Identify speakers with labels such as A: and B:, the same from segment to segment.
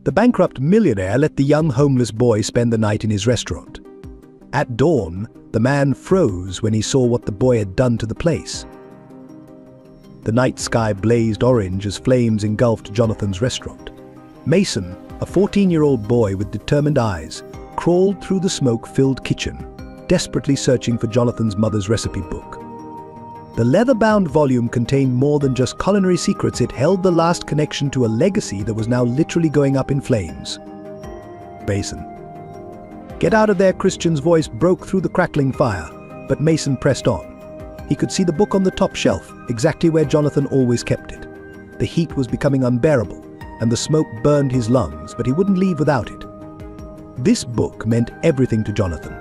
A: The bankrupt millionaire let the young homeless boy spend the night in his restaurant. At dawn, the man froze when he saw what the boy had done to the place. The night sky blazed orange as flames engulfed Jonathan's restaurant. Mason, a 14-year-old boy with determined eyes, crawled through the smoke-filled kitchen, desperately searching for Jonathan's mother's recipe book. The leather-bound volume contained more than just culinary secrets. It held the last connection to a legacy that was now literally going up in flames. Mason. "Get out of there!" Christian's voice broke through the crackling fire, but Mason pressed on. He could see the book on the top shelf, exactly where Jonathan always kept it. The heat was becoming unbearable, and the smoke burned his lungs, but he wouldn't leave without it. This book meant everything to Jonathan.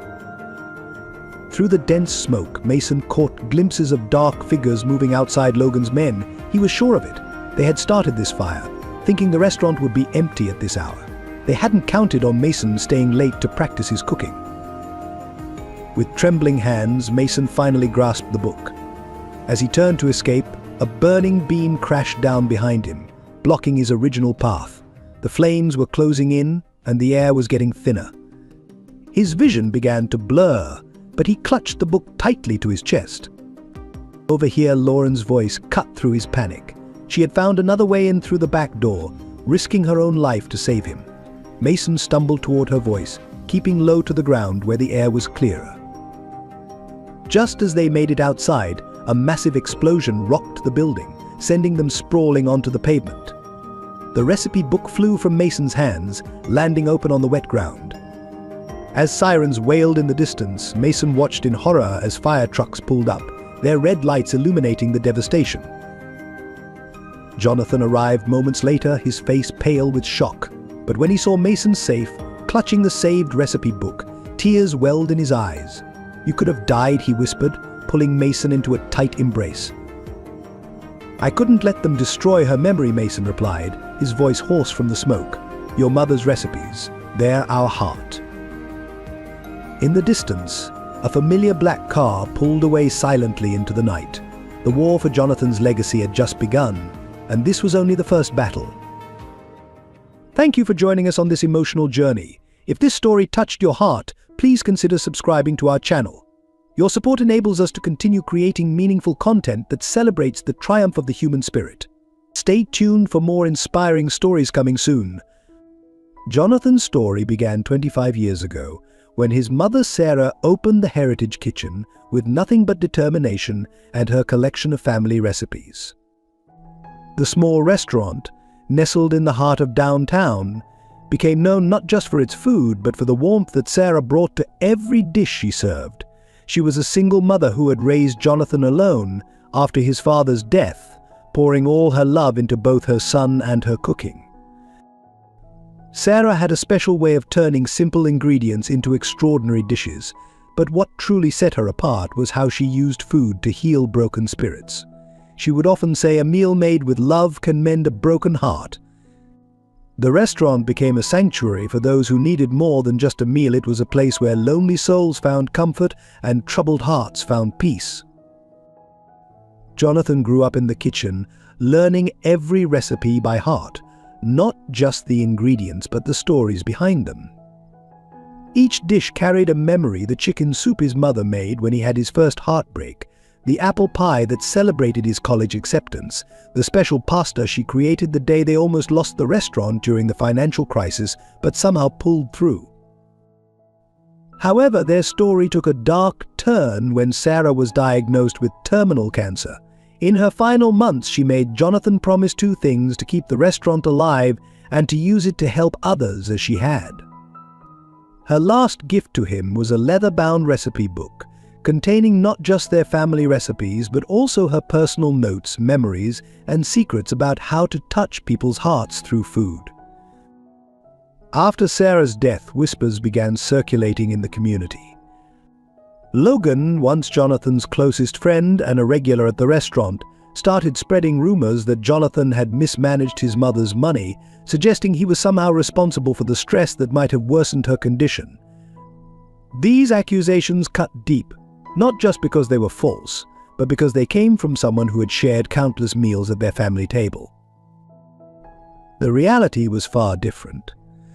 A: Through the dense smoke, Mason caught glimpses of dark figures moving outside Logan's men. He was sure of it. They had started this fire, thinking the restaurant would be empty at this hour. They hadn't counted on Mason staying late to practice his cooking. With trembling hands, Mason finally grasped the book. As he turned to escape, a burning beam crashed down behind him, blocking his original path. The flames were closing in, and the air was getting thinner. His vision began to blur, but he clutched the book tightly to his chest. Over here, Lauren's voice cut through his panic. She had found another way in through the back door, risking her own life to save him. Mason stumbled toward her voice, keeping low to the ground where the air was clearer. Just as they made it outside, a massive explosion rocked the building, sending them sprawling onto the pavement. The recipe book flew from Mason's hands, landing open on the wet ground. As sirens wailed in the distance, Mason watched in horror as fire trucks pulled up, their red lights illuminating the devastation. Jonathan arrived moments later, his face pale with shock. But when he saw Mason safe, clutching the saved recipe book, tears welled in his eyes. "You could have died," he whispered, pulling Mason into a tight embrace. "I couldn't let them destroy her memory," Mason replied, his voice hoarse from the smoke. "Your mother's recipes, they're our heart." In the distance, a familiar black car pulled away silently into the night. The war for Jonathan's legacy had just begun, and this was only the first battle. Thank you for joining us on this emotional journey. If this story touched your heart, please consider subscribing to our channel. Your support enables us to continue creating meaningful content that celebrates the triumph of the human spirit. Stay tuned for more inspiring stories coming soon. Jonathan's story began 25 years ago, when his mother Sarah opened the Heritage Kitchen with nothing but determination and her collection of family recipes. The small restaurant, nestled in the heart of downtown, became known not just for its food but for the warmth that Sarah brought to every dish she served. She was a single mother who had raised Jonathan alone after his father's death, pouring all her love into both her son and her cooking. Sarah had a special way of turning simple ingredients into extraordinary dishes, but what truly set her apart was how she used food to heal broken spirits. She would often say, "A meal made with love can mend a broken heart." The restaurant became a sanctuary for those who needed more than just a meal. It was a place where lonely souls found comfort and troubled hearts found peace. Jonathan grew up in the kitchen, learning every recipe by heart. Not just the ingredients, but the stories behind them. Each dish carried a memory: the chicken soup his mother made when he had his first heartbreak, the apple pie that celebrated his college acceptance, the special pasta she created the day they almost lost the restaurant during the financial crisis, but somehow pulled through. However, their story took a dark turn when Sarah was diagnosed with terminal cancer. In her final months, she made Jonathan promise two things: to keep the restaurant alive and to use it to help others as she had. Her last gift to him was a leather-bound recipe book, containing not just their family recipes but also her personal notes, memories, and secrets about how to touch people's hearts through food. After Sarah's death, whispers began circulating in the community. Logan, once Jonathan's closest friend and a regular at the restaurant, started spreading rumors that Jonathan had mismanaged his mother's money, suggesting he was somehow responsible for the stress that might have worsened her condition. These accusations cut deep, not just because they were false, but because they came from someone who had shared countless meals at their family table. The reality was far different.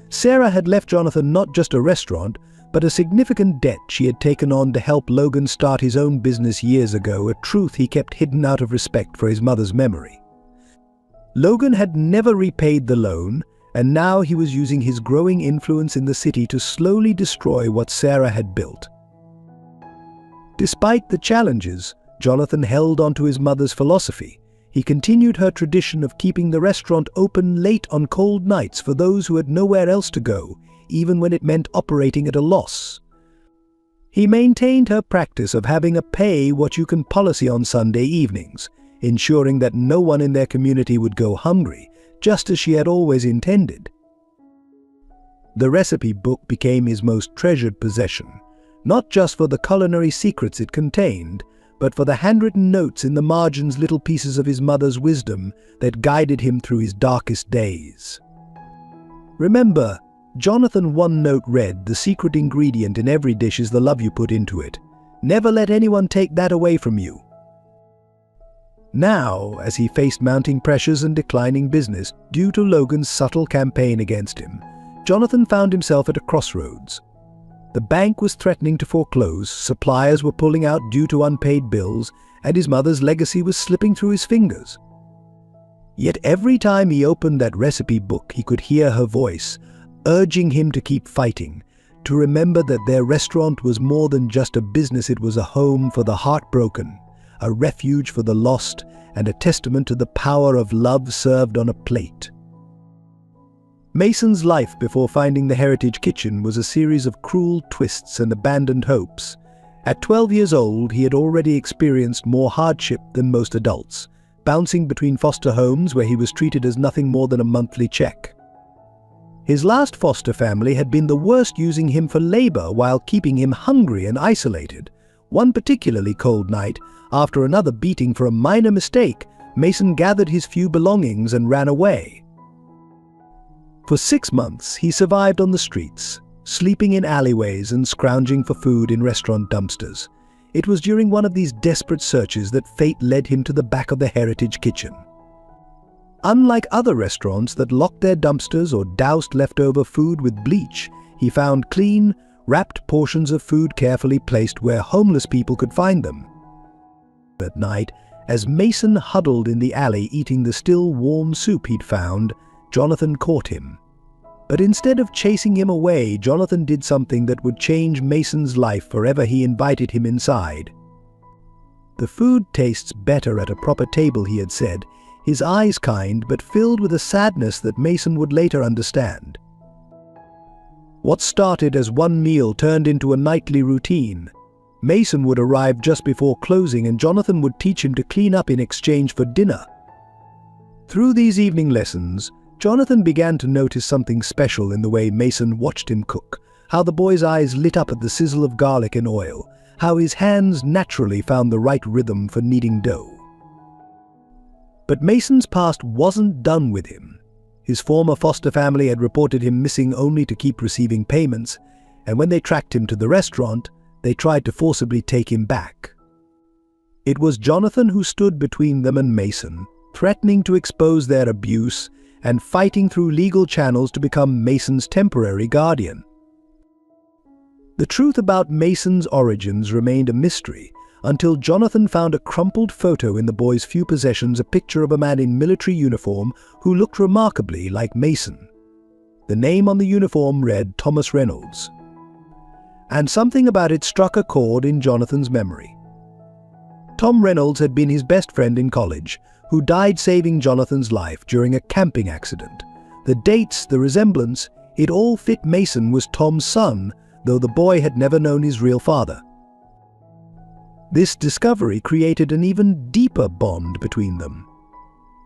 A: Sarah had left Jonathan not just a restaurant, but a significant debt she had taken on to help Logan start his own business years ago, a truth he kept hidden out of respect for his mother's memory. Logan had never repaid the loan, and now he was using his growing influence in the city to slowly destroy what Sarah had built. Despite the challenges, Jonathan held onto his mother's philosophy. He continued her tradition of keeping the restaurant open late on cold nights for those who had nowhere else to go, even when it meant operating at a loss. He maintained her practice of having a pay-what-you-can policy on Sunday evenings, ensuring that no one in their community would go hungry, just as she had always intended. The recipe book became his most treasured possession, not just for the culinary secrets it contained, but for the handwritten notes in the margins, little pieces of his mother's wisdom that guided him through his darkest days. Remember, Jonathan one note read, "The secret ingredient in every dish is the love you put into it. Never let anyone take that away from you." Now, as he faced mounting pressures and declining business due to Logan's subtle campaign against him, Jonathan found himself at a crossroads. The bank was threatening to foreclose, suppliers were pulling out due to unpaid bills, and his mother's legacy was slipping through his fingers. Yet every time he opened that recipe book, he could hear her voice, urging him to keep fighting, to remember that their restaurant was more than just a business. It was a home for the heartbroken, a refuge for the lost, and a testament to the power of love served on a plate. Mason's life before finding the Heritage Kitchen was a series of cruel twists and abandoned hopes. At 12 years old, he had already experienced more hardship than most adults, bouncing between foster homes where he was treated as nothing more than a monthly check. His last foster family had been the worst, using him for labor while keeping him hungry and isolated. One particularly cold night, after another beating for a minor mistake, Mason gathered his few belongings and ran away. For 6 months, he survived on the streets, sleeping in alleyways and scrounging for food in restaurant dumpsters. It was during one of these desperate searches that fate led him to the back of the Heritage Kitchen. Unlike other restaurants that locked their dumpsters or doused leftover food with bleach, he found clean, wrapped portions of food carefully placed where homeless people could find them. At night, as Mason huddled in the alley eating the still warm soup he'd found, Jonathan caught him. But instead of chasing him away, Jonathan did something that would change Mason's life forever. He invited him inside. "The food tastes better at a proper table," he had said, his eyes kind but filled with a sadness that Mason would later understand. What started as one meal turned into a nightly routine. Mason would arrive just before closing, and Jonathan would teach him to clean up in exchange for dinner. Through these evening lessons, Jonathan began to notice something special in the way Mason watched him cook, how the boy's eyes lit up at the sizzle of garlic and oil, how his hands naturally found the right rhythm for kneading dough. But Mason's past wasn't done with him. His former foster family had reported him missing only to keep receiving payments, and when they tracked him to the restaurant, they tried to forcibly take him back. It was Jonathan who stood between them and Mason, threatening to expose their abuse and fighting through legal channels to become Mason's temporary guardian. The truth about Mason's origins remained a mystery until Jonathan found a crumpled photo in the boy's few possessions, a picture of a man in military uniform who looked remarkably like Mason. The name on the uniform read Thomas Reynolds, and something about it struck a chord in Jonathan's memory. Tom Reynolds had been his best friend in college, who died saving Jonathan's life during a camping accident. The dates, the resemblance, it all fit. Mason was Tom's son, though the boy had never known his real father. This discovery created an even deeper bond between them.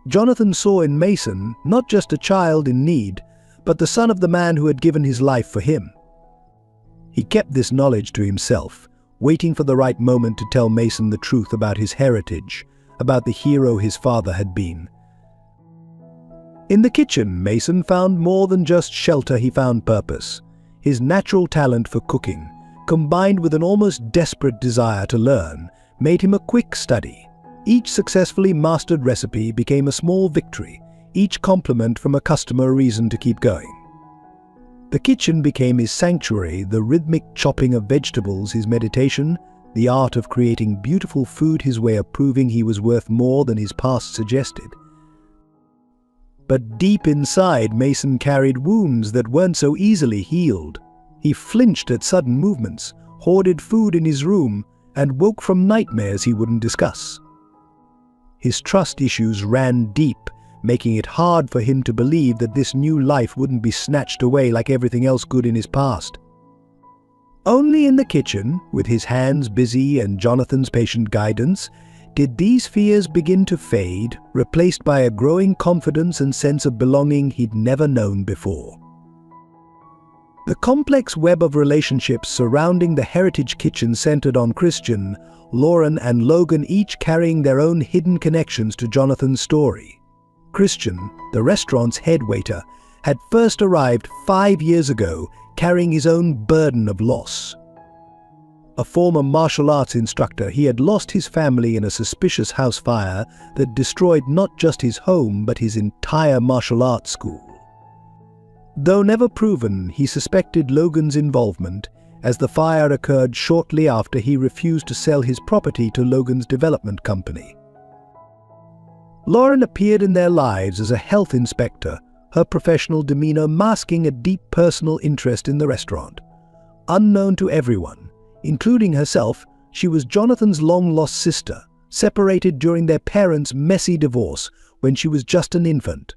A: Jonathan saw in Mason not just a child in need, but the son of the man who had given his life for him. He kept this knowledge to himself, waiting for the right moment to tell Mason the truth about his heritage, about the hero his father had been. In the kitchen, Mason found more than just shelter. He found purpose. His natural talent for cooking, combined with an almost desperate desire to learn, made him a quick study. Each successfully mastered recipe became a small victory, each compliment from a customer a reason to keep going. The kitchen became his sanctuary, the rhythmic chopping of vegetables his meditation, the art of creating beautiful food his way of proving he was worth more than his past suggested. But deep inside, Mason carried wounds that weren't so easily healed. He flinched at sudden movements, hoarded food in his room, and woke from nightmares he wouldn't discuss. His trust issues ran deep, making it hard for him to believe that this new life wouldn't be snatched away like everything else good in his past. Only in the kitchen, with his hands busy and Jonathan's patient guidance, did these fears begin to fade, replaced by a growing confidence and sense of belonging he'd never known before. The complex web of relationships surrounding the Heritage Kitchen centered on Christian, Lauren, and Logan, each carrying their own hidden connections to Jonathan's story. Christian, the restaurant's head waiter, had first arrived 5 years ago, carrying his own burden of loss. A former martial arts instructor, he had lost his family in a suspicious house fire that destroyed not just his home but his entire martial arts school. Though never proven, he suspected Logan's involvement, as the fire occurred shortly after he refused to sell his property to Logan's development company. Lauren appeared in their lives as a health inspector, her professional demeanor masking a deep personal interest in the restaurant. Unknown to everyone, including herself, she was Jonathan's long-lost sister, separated during their parents' messy divorce when she was just an infant.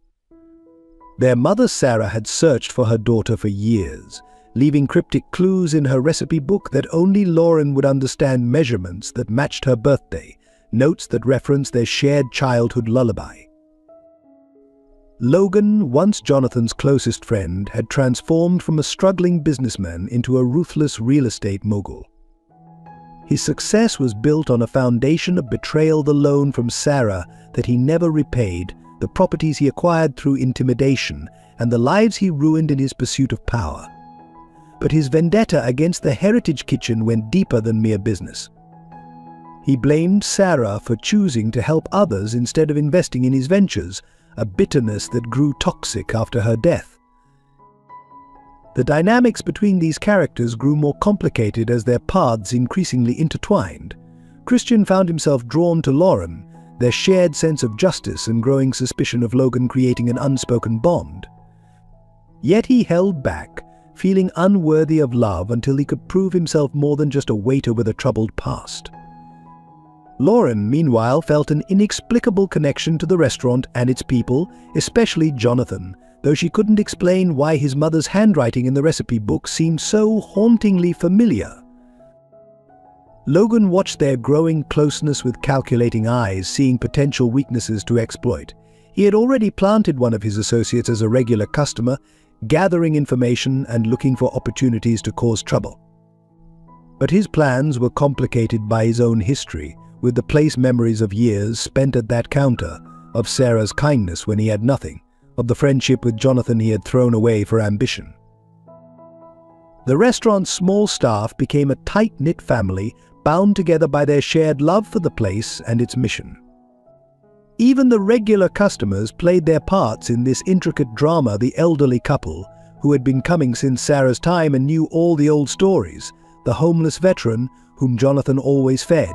A: Their mother Sarah had searched for her daughter for years, leaving cryptic clues in her recipe book that only Lauren would understand, measurements that matched her birthday, notes that referenced their shared childhood lullaby. Logan, once Jonathan's closest friend, had transformed from a struggling businessman into a ruthless real estate mogul. His success was built on a foundation of betrayal, the loan from Sarah that he never repaid, the properties he acquired through intimidation, and the lives he ruined in his pursuit of power. But his vendetta against the Heritage Kitchen went deeper than mere business. He blamed Sarah for choosing to help others instead of investing in his ventures, a bitterness that grew toxic after her death. The dynamics between these characters grew more complicated as their paths increasingly intertwined. Christian found himself drawn to Lauren, their shared sense of justice and growing suspicion of Logan creating an unspoken bond. Yet he held back, feeling unworthy of love until he could prove himself more than just a waiter with a troubled past. Lauren, meanwhile, felt an inexplicable connection to the restaurant and its people, especially Jonathan, though she couldn't explain why his mother's handwriting in the recipe book seemed so hauntingly familiar. Logan watched their growing closeness with calculating eyes, seeing potential weaknesses to exploit. He had already planted one of his associates as a regular customer, gathering information and looking for opportunities to cause trouble. But his plans were complicated by his own history, with the place memories of years spent at that counter, of Sarah's kindness when he had nothing, of the friendship with Jonathan he had thrown away for ambition. The restaurant's small staff became a tight-knit family, bound together by their shared love for the place and its mission. Even the regular customers played their parts in this intricate drama. The elderly couple, who had been coming since Sarah's time and knew all the old stories, the homeless veteran whom Jonathan always fed,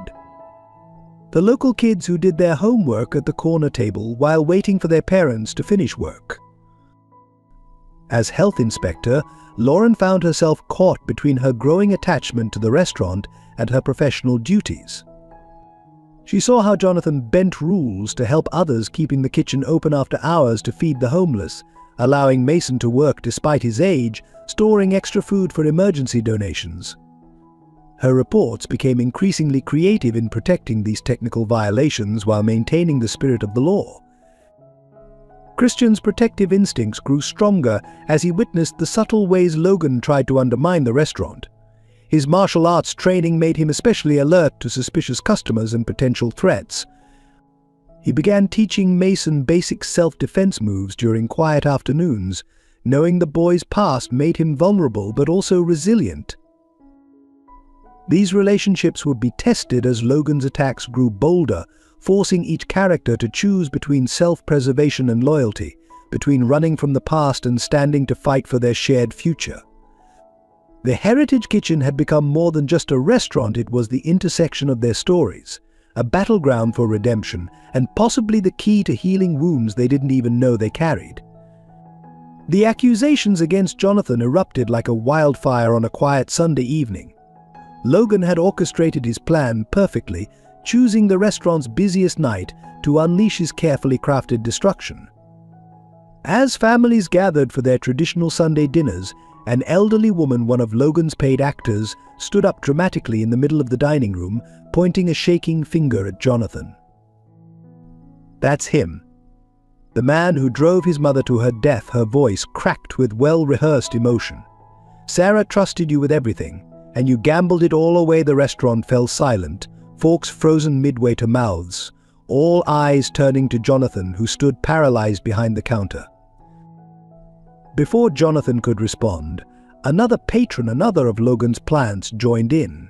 A: the local kids who did their homework at the corner table while waiting for their parents to finish work. As health inspector, Lauren found herself caught between her growing attachment to the restaurant and her professional duties. She saw how Jonathan bent rules to help others, keeping the kitchen open after hours to feed the homeless, allowing Mason to work despite his age, storing extra food for emergency donations. Her reports became increasingly creative in protecting these technical violations while maintaining the spirit of the law. Christian's protective instincts grew stronger as he witnessed the subtle ways Logan tried to undermine the restaurant. His martial arts training made him especially alert to suspicious customers and potential threats. He began teaching Mason basic self-defense moves during quiet afternoons, knowing the boy's past made him vulnerable but also resilient. These relationships would be tested as Logan's attacks grew bolder, forcing each character to choose between self-preservation and loyalty, between running from the past and standing to fight for their shared future. The Heritage Kitchen had become more than just a restaurant. It was the intersection of their stories, a battleground for redemption, and possibly the key to healing wounds they didn't even know they carried. The accusations against Jonathan erupted like a wildfire on a quiet Sunday evening. Logan had orchestrated his plan perfectly, choosing the restaurant's busiest night to unleash his carefully crafted destruction. As families gathered for their traditional Sunday dinners, an elderly woman, one of Logan's paid actors, stood up dramatically in the middle of the dining room, pointing a shaking finger at Jonathan. "That's him. The man who drove his mother to her death," her voice cracked with well-rehearsed emotion. "Sarah trusted you with everything, and you gambled it all away." The restaurant fell silent, forks frozen midway to mouths, all eyes turning to Jonathan, who stood paralyzed behind the counter. Before Jonathan could respond, another patron, another of Logan's plants, joined in.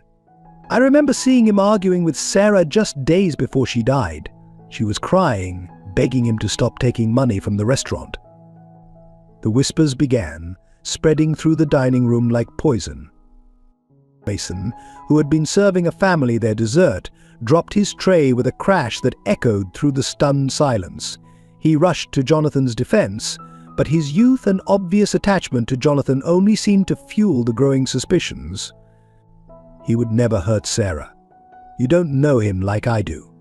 A: "I remember seeing him arguing with Sarah just days before she died. She was crying, begging him to stop taking money from the restaurant." The whispers began, spreading through the dining room like poison. Mason, who had been serving a family their dessert, dropped his tray with a crash that echoed through the stunned silence. He rushed to Jonathan's defense, but his youth and obvious attachment to Jonathan only seemed to fuel the growing suspicions. "He would never hurt Sarah. You don't know him like I do."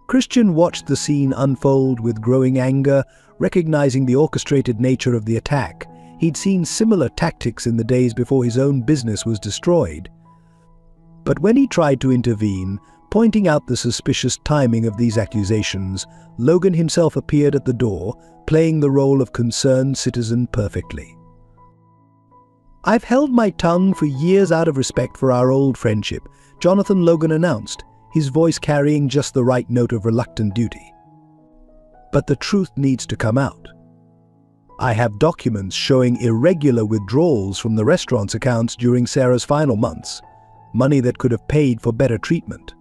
A: Christian watched the scene unfold with growing anger, recognizing the orchestrated nature of the attack. He'd seen similar tactics in the days before his own business was destroyed. But when he tried to intervene, pointing out the suspicious timing of these accusations, Logan himself appeared at the door, playing the role of concerned citizen perfectly. "I've held my tongue for years out of respect for our old friendship," Jonathan, Logan announced, his voice carrying just the right note of reluctant duty. "But the truth needs to come out. I have documents showing irregular withdrawals from the restaurant's accounts during Sarah's final months, money that could have paid for better treatment."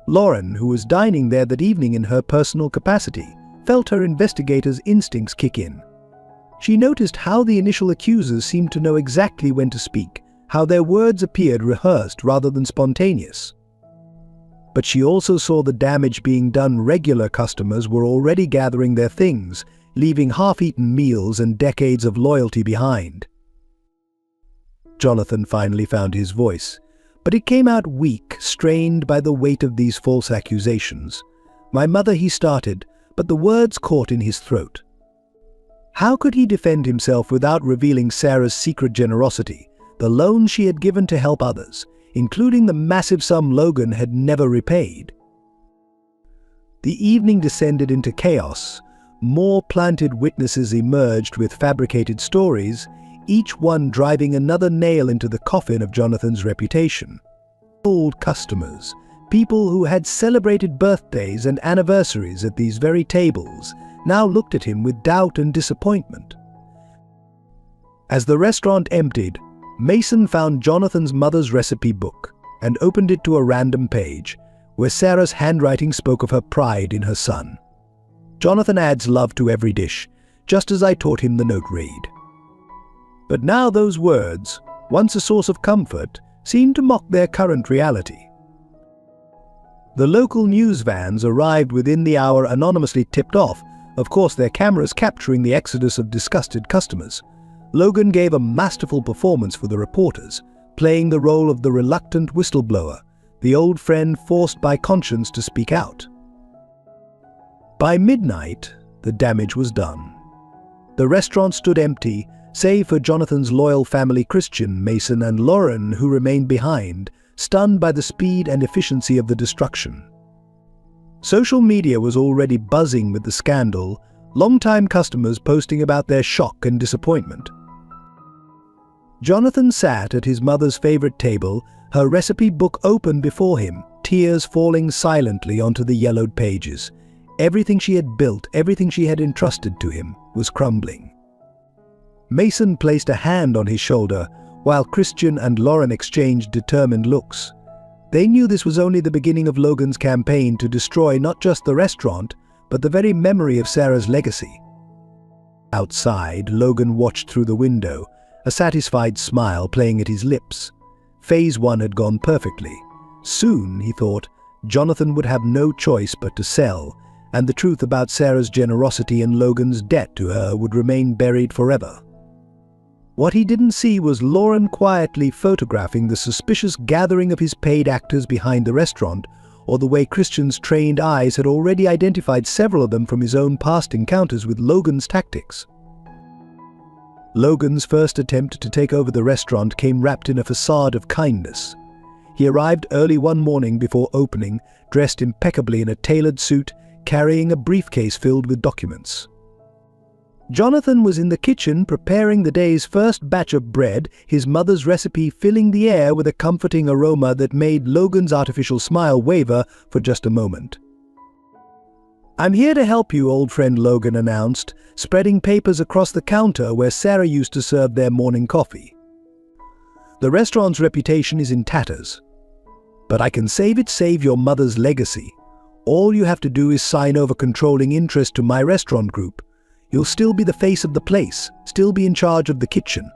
A: Lauren, who was dining there that evening in her personal capacity, felt her investigator's instincts kick in. She noticed how the initial accusers seemed to know exactly when to speak, how their words appeared rehearsed rather than spontaneous. But she also saw the damage being done. Regular customers were already gathering their things, leaving half-eaten meals and decades of loyalty behind. Jonathan finally found his voice, but it came out weak, strained by the weight of these false accusations. "My mother," he started, but the words caught in his throat. How could he defend himself without revealing Sarah's secret generosity, the loans she had given to help others, including the massive sum Logan had never repaid? The evening descended into chaos. More planted witnesses emerged with fabricated stories, each one driving another nail into the coffin of Jonathan's reputation. Old customers, people who had celebrated birthdays and anniversaries at these very tables, now looked at him with doubt and disappointment. As the restaurant emptied, Mason found Jonathan's mother's recipe book and opened it to a random page, where Sarah's handwriting spoke of her pride in her son. "Jonathan adds love to every dish, just as I taught him," the note read. But now those words, once a source of comfort, seemed to mock their current reality. The local news vans arrived within the hour, anonymously tipped off, of course their cameras capturing the exodus of disgusted customers. Logan gave a masterful performance for the reporters, playing the role of the reluctant whistleblower, the old friend forced by conscience to speak out. By midnight, the damage was done. The restaurant stood empty, save for Jonathan's loyal family, Christian, Mason, and Lauren, who remained behind, stunned by the speed and efficiency of the destruction. Social media was already buzzing with the scandal, longtime customers posting about their shock and disappointment. Jonathan sat at his mother's favorite table, her recipe book open before him, tears falling silently onto the yellowed pages. Everything she had built, everything she had entrusted to him, was crumbling. Mason placed a hand on his shoulder, while Christian and Lauren exchanged determined looks. They knew this was only the beginning of Logan's campaign to destroy not just the restaurant, but the very memory of Sarah's legacy. Outside, Logan watched through the window, a satisfied smile playing at his lips. Phase 1 had gone perfectly. Soon, he thought, Jonathan would have no choice but to sell, and the truth about Sarah's generosity and Logan's debt to her would remain buried forever. What he didn't see was Lauren quietly photographing the suspicious gathering of his paid actors behind the restaurant, or the way Christian's trained eyes had already identified several of them from his own past encounters with Logan's tactics. Logan's first attempt to take over the restaurant came wrapped in a facade of kindness. He arrived early one morning before opening, dressed impeccably in a tailored suit, carrying a briefcase filled with documents. Jonathan was in the kitchen preparing the day's first batch of bread, his mother's recipe filling the air with a comforting aroma that made Logan's artificial smile waver for just a moment. "I'm here to help you," old friend Logan announced, spreading papers across the counter where Sarah used to serve their morning coffee. "The restaurant's reputation is in tatters, but I can save your mother's legacy. All you have to do is sign over controlling interest to my restaurant group. You'll still be the face of the place, still be in charge of the kitchen."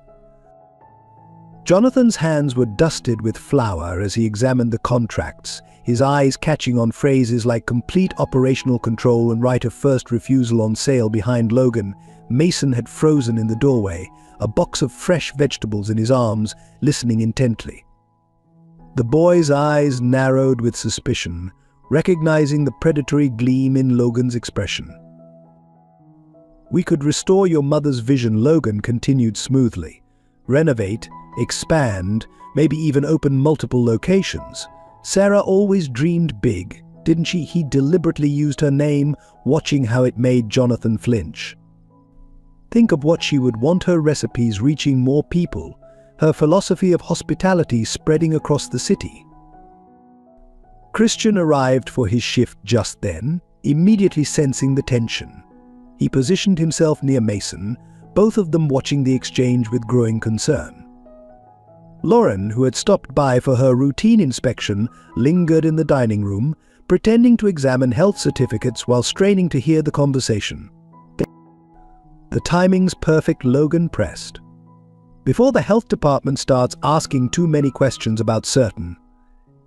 A: Jonathan's hands were dusted with flour as he examined the contracts, his eyes catching on phrases like complete operational control and right of first refusal on sale behind Logan. Mason had frozen in the doorway, a box of fresh vegetables in his arms, listening intently. The boy's eyes narrowed with suspicion, recognizing the predatory gleam in Logan's expression. "We could restore your mother's vision," Logan continued smoothly. "Renovate, expand, maybe even open multiple locations. Sarah always dreamed big, didn't she?" He deliberately used her name, watching how it made Jonathan flinch. "Think of what she would want her recipes reaching more people, her philosophy of hospitality spreading across the city." Christian arrived for his shift just then, immediately sensing the tension. He positioned himself near Mason, both of them watching the exchange with growing concern. Lauren, who had stopped by for her routine inspection, lingered in the dining room, pretending to examine health certificates while straining to hear the conversation. "The timing's perfect," Logan pressed. "Before the health department starts asking too many questions about certain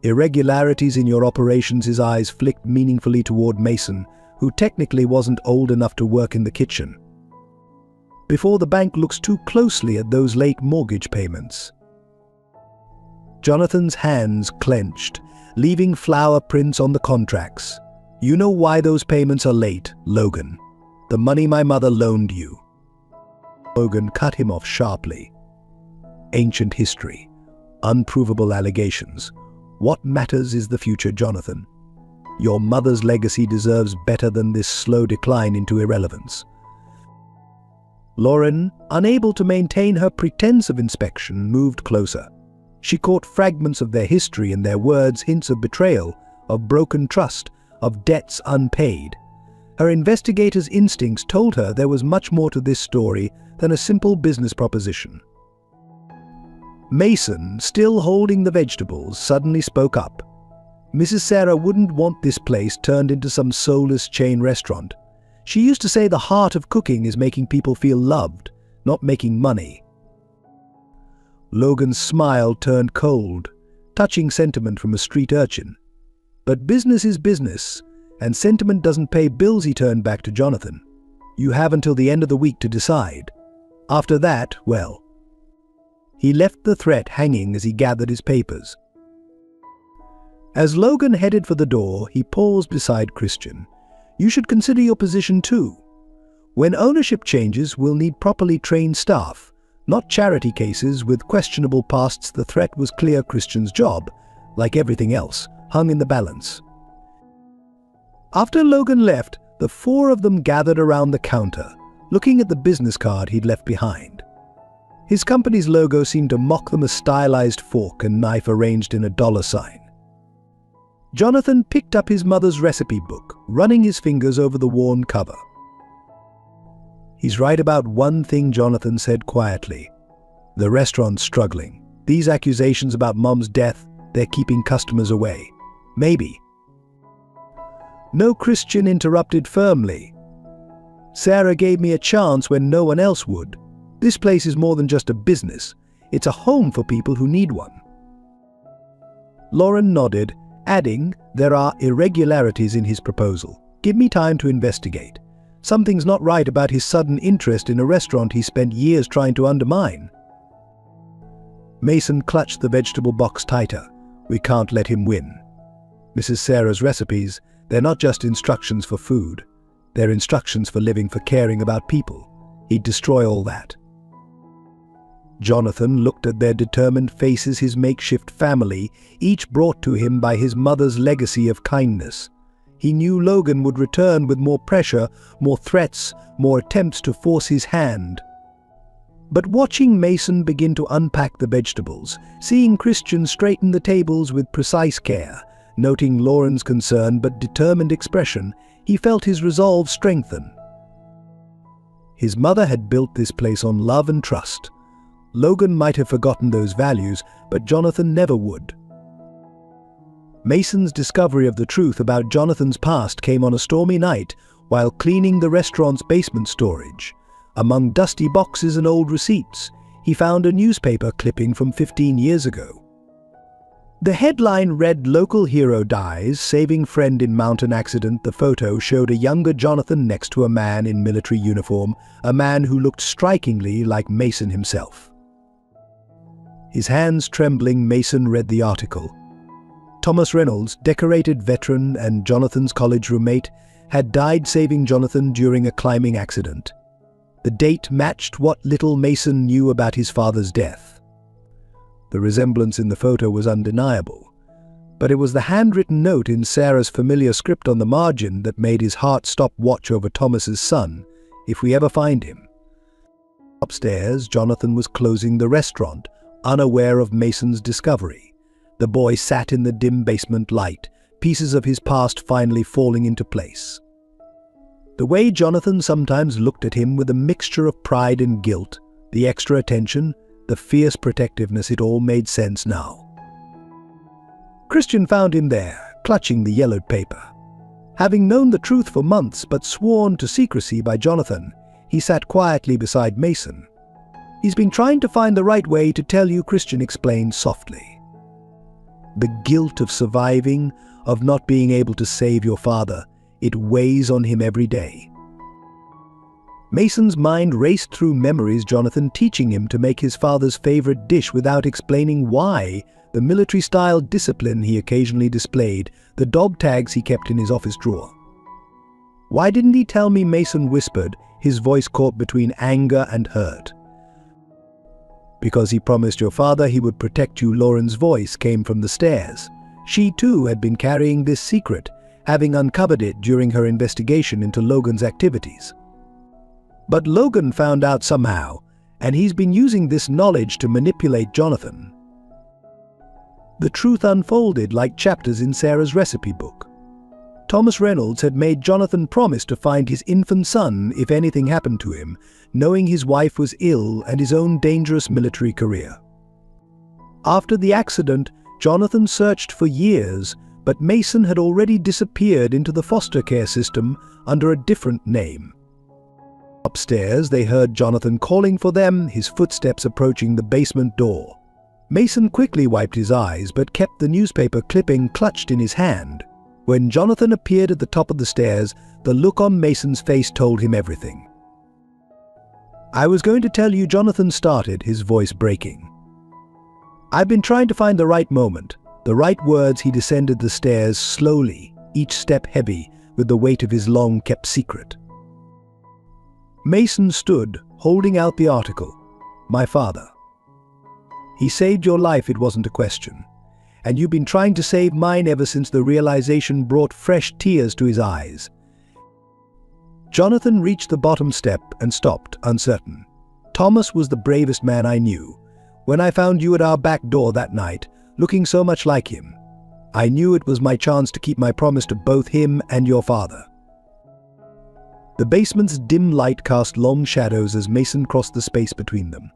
A: irregularities in your operations." His eyes flicked meaningfully toward Mason, who technically wasn't old enough to work in the kitchen. "Before the bank looks too closely at those late mortgage payments." Jonathan's hands clenched, leaving flour prints on the contracts. "You know why those payments are late, Logan. The money my mother loaned you." Logan cut him off sharply. "Ancient history, unprovable allegations. What matters is the future, Jonathan. Your mother's legacy deserves better than this slow decline into irrelevance." Lauren, unable to maintain her pretense of inspection, moved closer. She caught fragments of their history and their words, hints of betrayal, of broken trust, of debts unpaid. Her investigator's instincts told her there was much more to this story than a simple business proposition. Mason, still holding the vegetables, suddenly spoke up. "Mrs. Sarah wouldn't want this place turned into some soulless chain restaurant. She used to say the heart of cooking is making people feel loved, not making money." Logan's smile turned cold, touching sentiment from a street urchin. "But business is business, and sentiment doesn't pay bills," he turned back to Jonathan. "You have until the end of the week to decide. After that, well." He left the threat hanging as he gathered his papers. As Logan headed for the door, he paused beside Christian. "You should consider your position too. When ownership changes, we'll need properly trained staff, not charity cases with questionable pasts." The threat was clear. Christian's job, like everything else, hung in the balance. After Logan left, the four of them gathered around the counter, looking at the business card he'd left behind. His company's logo seemed to mock them, a stylized fork and knife arranged in a dollar sign. Jonathan picked up his mother's recipe book, running his fingers over the worn cover. "He's right about one thing," Jonathan said quietly. "The restaurant's struggling. These accusations about Mom's death, They're keeping customers away. Maybe. No, Christian interrupted firmly. Sarah gave me a chance when no one else would. This place is more than just a business. It's a home for people who need one. Lauren nodded, adding, there are irregularities in his proposal. Give me time to investigate. Something's not right about his sudden interest in a restaurant he spent years trying to undermine. Mason clutched the vegetable box tighter. We can't let him win. Mrs. Sarah's recipes, they're not just instructions for food. They're instructions for living, for caring about people. He'd destroy all that. Jonathan looked at their determined faces, his makeshift family, each brought to him by his mother's legacy of kindness. He knew Logan would return with more pressure, more threats, more attempts to force his hand. But watching Mason begin to unpack the vegetables, seeing Christian straighten the tables with precise care, noting Lauren's concern but determined expression, he felt his resolve strengthen. His mother had built this place on love and trust. Logan might have forgotten those values, but Jonathan never would. Mason's discovery of the truth about Jonathan's past came on a stormy night while cleaning the restaurant's basement storage. Among dusty boxes and old receipts, he found a newspaper clipping from 15 years ago. The headline read, "Local hero dies, saving friend in mountain accident." The photo showed a younger Jonathan next to a man in military uniform, a man who looked strikingly like Mason himself. His hands trembling, Mason read the article. Thomas Reynolds, decorated veteran and Jonathan's college roommate, had died saving Jonathan during a climbing accident. The date matched what little Mason knew about his father's death. The resemblance in the photo was undeniable, but it was the handwritten note in Sarah's familiar script on the margin that made his heart stop watch over Thomas's son, if we ever find him. Upstairs, Jonathan was closing the restaurant, unaware of Mason's discovery. The boy sat in the dim basement light, pieces of his past finally falling into place. The way Jonathan sometimes looked at him with a mixture of pride and guilt, the extra attention, the fierce protectiveness, it all made sense now. Christian found him there, clutching the yellowed paper. Having known the truth for months but sworn to secrecy by Jonathan, he sat quietly beside Mason. "He's been trying to find the right way to tell you," Christian explained softly. "The guilt of surviving, of not being able to save your father, it weighs on him every day." Mason's mind raced through memories, Jonathan teaching him to make his father's favorite dish without explaining why, the military-style discipline he occasionally displayed, the dog tags he kept in his office drawer. "Why didn't he tell me?" Mason whispered, his voice caught between anger and hurt. "Because he promised your father he would protect you." Lauren's voice came from the stairs. She too had been carrying this secret, having uncovered it during her investigation into Logan's activities. But Logan found out somehow, and he's been using this knowledge to manipulate Jonathan. The truth unfolded like chapters in Sarah's recipe book. Thomas Reynolds had made Jonathan promise to find his infant son if anything happened to him, knowing his wife was ill and his own dangerous military career. After the accident, Jonathan searched for years, but Mason had already disappeared into the foster care system under a different name. Upstairs, they heard Jonathan calling for them, his footsteps approaching the basement door. Mason quickly wiped his eyes but kept the newspaper clipping clutched in his hand. When Jonathan appeared at the top of the stairs, the look on Mason's face told him everything. "I was going to tell you," Jonathan started, his voice breaking. "I've been trying to find the right moment, the right words." He descended the stairs slowly, each step heavy with the weight of his long-kept secret. Mason stood, holding out the article. "My father. He saved your life, it wasn't a question. And you've been trying to save mine ever since." The realization brought fresh tears to his eyes. Jonathan reached the bottom step and stopped, uncertain. "Thomas was the bravest man I knew. When I found you at our back door that night, looking so much like him, I knew it was my chance to keep my promise to both him and your father." The basement's dim light cast long shadows as Mason crossed the space between them.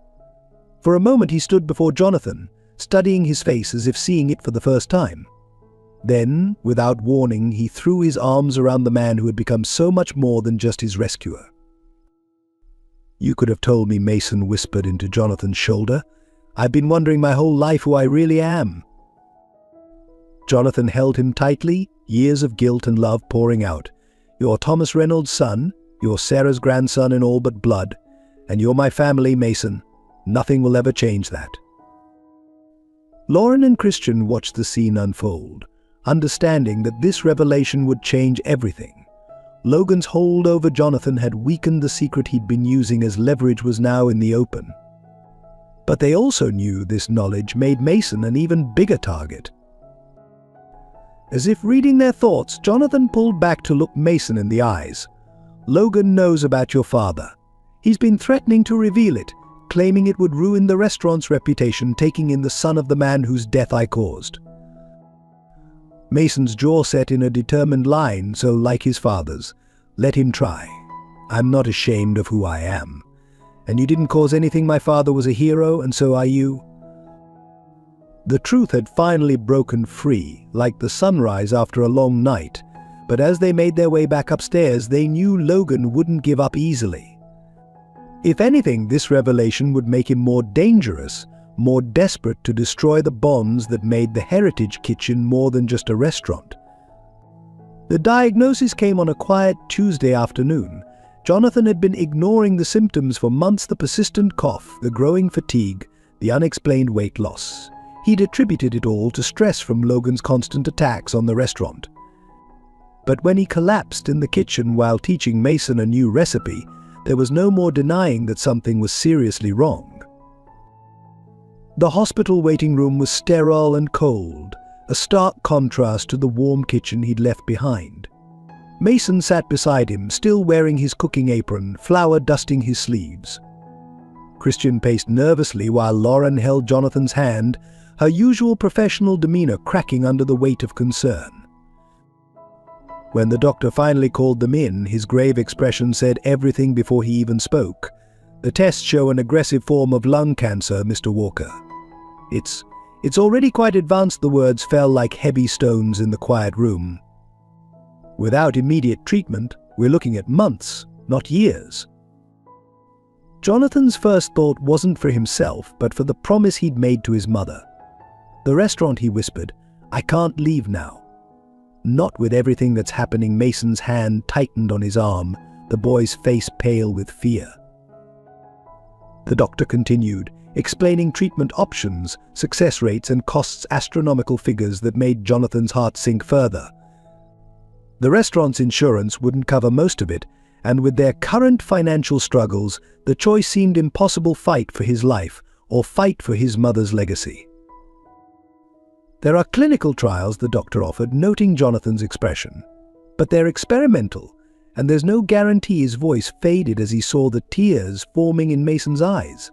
A: For a moment he stood before Jonathan, studying his face as if seeing it for the first time. Then, without warning, he threw his arms around the man who had become so much more than just his rescuer. "You could have told me," Mason whispered into Jonathan's shoulder. "I've been wondering my whole life who I really am." Jonathan held him tightly, years of guilt and love pouring out. "You're Thomas Reynolds' son, you're Sarah's grandson in all but blood, and you're my family, Mason. Nothing will ever change that." Lauren and Christian watched the scene unfold, understanding that this revelation would change everything. Logan's hold over Jonathan had weakened the secret he'd been using as leverage was now in the open. But they also knew this knowledge made Mason an even bigger target. As if reading their thoughts, Jonathan pulled back to look Mason in the eyes. "Logan knows about your father. He's been threatening to reveal it, claiming it would ruin the restaurant's reputation, taking in the son of the man whose death I caused." Mason's jaw set in a determined line, so like his father's, "Let him try. I'm not ashamed of who I am. And you didn't cause anything. My father was a hero, and so are you." The truth had finally broken free, like the sunrise after a long night, but as they made their way back upstairs, they knew Logan wouldn't give up easily. If anything, this revelation would make him more dangerous, more desperate to destroy the bonds that made the Heritage Kitchen more than just a restaurant. The diagnosis came on a quiet Tuesday afternoon. Jonathan had been ignoring the symptoms for months: the persistent cough, the growing fatigue, the unexplained weight loss. He'd attributed it all to stress from Logan's constant attacks on the restaurant. But when he collapsed in the kitchen while teaching Mason a new recipe, there was no more denying that something was seriously wrong. The hospital waiting room was sterile and cold, a stark contrast to the warm kitchen he'd left behind. Mason sat beside him, still wearing his cooking apron, flour dusting his sleeves. Christian paced nervously while Lauren held Jonathan's hand, her usual professional demeanor cracking under the weight of concern. When the doctor finally called them in, his grave expression said everything before he even spoke. "The tests show an aggressive form of lung cancer, Mr. Walker. It's already quite advanced." The words fell like heavy stones in the quiet room. "Without immediate treatment, we're looking at months, not years." Jonathan's first thought wasn't for himself, but for the promise he'd made to his mother. "The restaurant," he whispered, "I can't leave now." "Not with everything that's happening." Mason's hand tightened on his arm, the boy's face pale with fear. The doctor continued, explaining treatment options, success rates, and costs, astronomical figures that made Jonathan's heart sink further. The restaurant's insurance wouldn't cover most of it, and with their current financial struggles, the choice seemed impossible: fight for his life or fight for his mother's legacy. "There are clinical trials," the doctor offered, noting Jonathan's expression. "But they're experimental, and there's no guarantee." His voice faded as he saw the tears forming in Mason's eyes.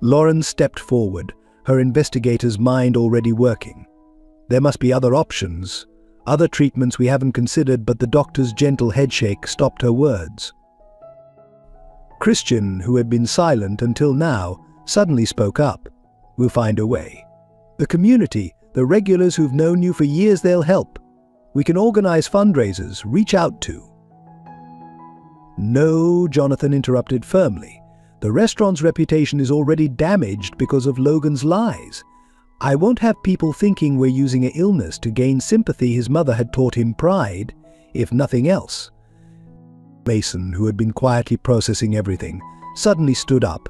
A: Lauren stepped forward, her investigator's mind already working. "There must be other options, other treatments we haven't considered," but the doctor's gentle headshake stopped her words. Christian, who had been silent until now, suddenly spoke up. "We'll find a way. The community, the regulars who've known you for years, they'll help. We can organize fundraisers, reach out to." "No," Jonathan interrupted firmly. "The restaurant's reputation is already damaged because of Logan's lies. I won't have people thinking we're using an illness to gain sympathy." His mother had taught him pride, if nothing else. Mason, who had been quietly processing everything, suddenly stood up.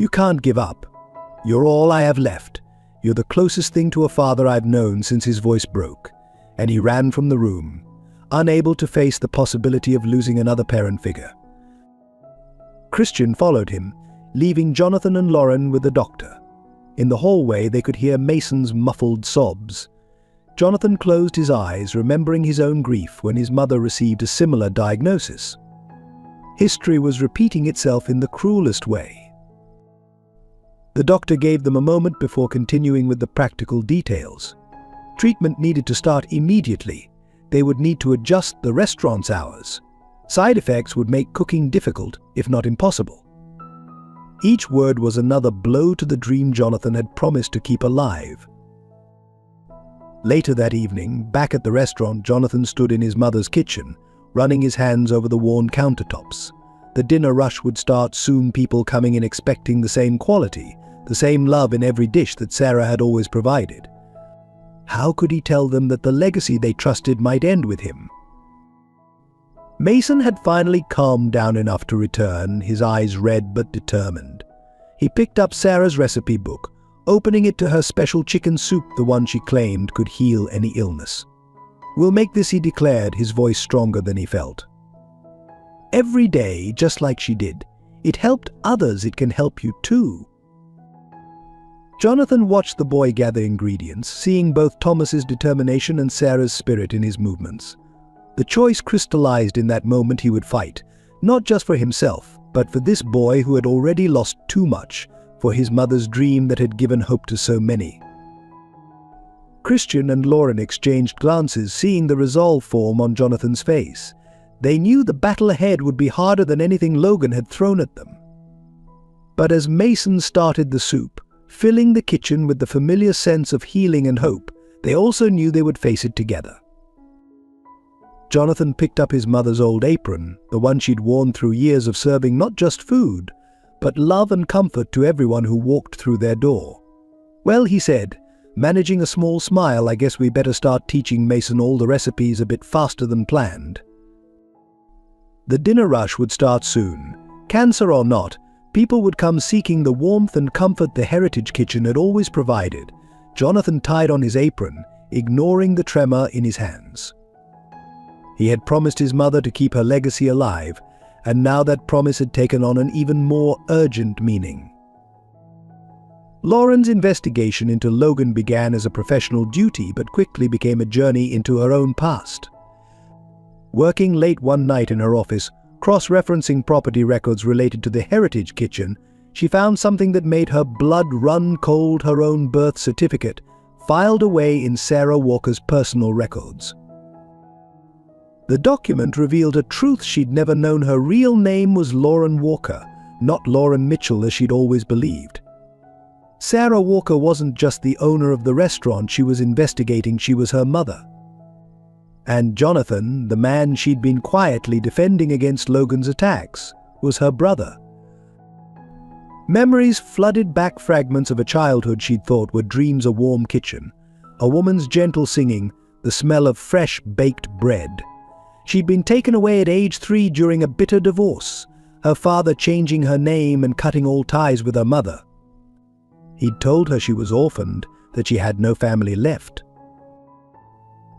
A: "You can't give up. You're all I have left. You're the closest thing to a father I've known." Since his voice broke, and he ran from the room, unable to face the possibility of losing another parent figure. Christian followed him, leaving Jonathan and Lauren with the doctor. In the hallway, they could hear Mason's muffled sobs. Jonathan closed his eyes, remembering his own grief when his mother received a similar diagnosis. History was repeating itself in the cruelest way. The doctor gave them a moment before continuing with the practical details. Treatment needed to start immediately. They would need to adjust the restaurant's hours. Side effects would make cooking difficult, if not impossible. Each word was another blow to the dream Jonathan had promised to keep alive. Later that evening, back at the restaurant, Jonathan stood in his mother's kitchen, running his hands over the worn countertops. The dinner rush would start soon, people coming in expecting the same quality, the same love in every dish that Sarah had always provided. How could he tell them that the legacy they trusted might end with him? Mason had finally calmed down enough to return, his eyes red but determined. He picked up Sarah's recipe book, opening it to her special chicken soup, the one she claimed could heal any illness. "We'll make this," he declared, his voice stronger than he felt. "Every day, just like she did. It helped others, it can help you too." Jonathan watched the boy gather ingredients, seeing both Thomas's determination and Sarah's spirit in his movements. The choice crystallized in that moment: he would fight, not just for himself, but for this boy who had already lost too much, for his mother's dream that had given hope to so many. Christian and Lauren exchanged glances, seeing the resolve form on Jonathan's face. They knew the battle ahead would be harder than anything Logan had thrown at them. But as Mason started the soup, filling the kitchen with the familiar sense of healing and hope, they also knew they would face it together. Jonathan picked up his mother's old apron, the one she'd worn through years of serving not just food, but love and comfort to everyone who walked through their door. "Well," he said, managing a small smile, "I guess we better start teaching Mason all the recipes a bit faster than planned." The dinner rush would start soon. Cancer or not, people would come seeking the warmth and comfort the Heritage Kitchen had always provided. Jonathan tied on his apron, ignoring the tremor in his hands. He had promised his mother to keep her legacy alive, and now that promise had taken on an even more urgent meaning. Lauren's investigation into Logan began as a professional duty but quickly became a journey into her own past. Working late one night in her office, cross-referencing property records related to the Heritage Kitchen, she found something that made her blood run cold: her own birth certificate, filed away in Sarah Walker's personal records. The document revealed a truth she'd never known: her real name was Lauren Walker, not Lauren Mitchell as she'd always believed. Sarah Walker wasn't just the owner of the restaurant she was investigating, she was her mother. And Jonathan, the man she'd been quietly defending against Logan's attacks, was her brother. Memories flooded back, fragments of a childhood she'd thought were dreams: a warm kitchen, a woman's gentle singing, the smell of fresh baked bread. She'd been taken away at age 3 during a bitter divorce, her father changing her name and cutting all ties with her mother. He'd told her she was orphaned, that she had no family left.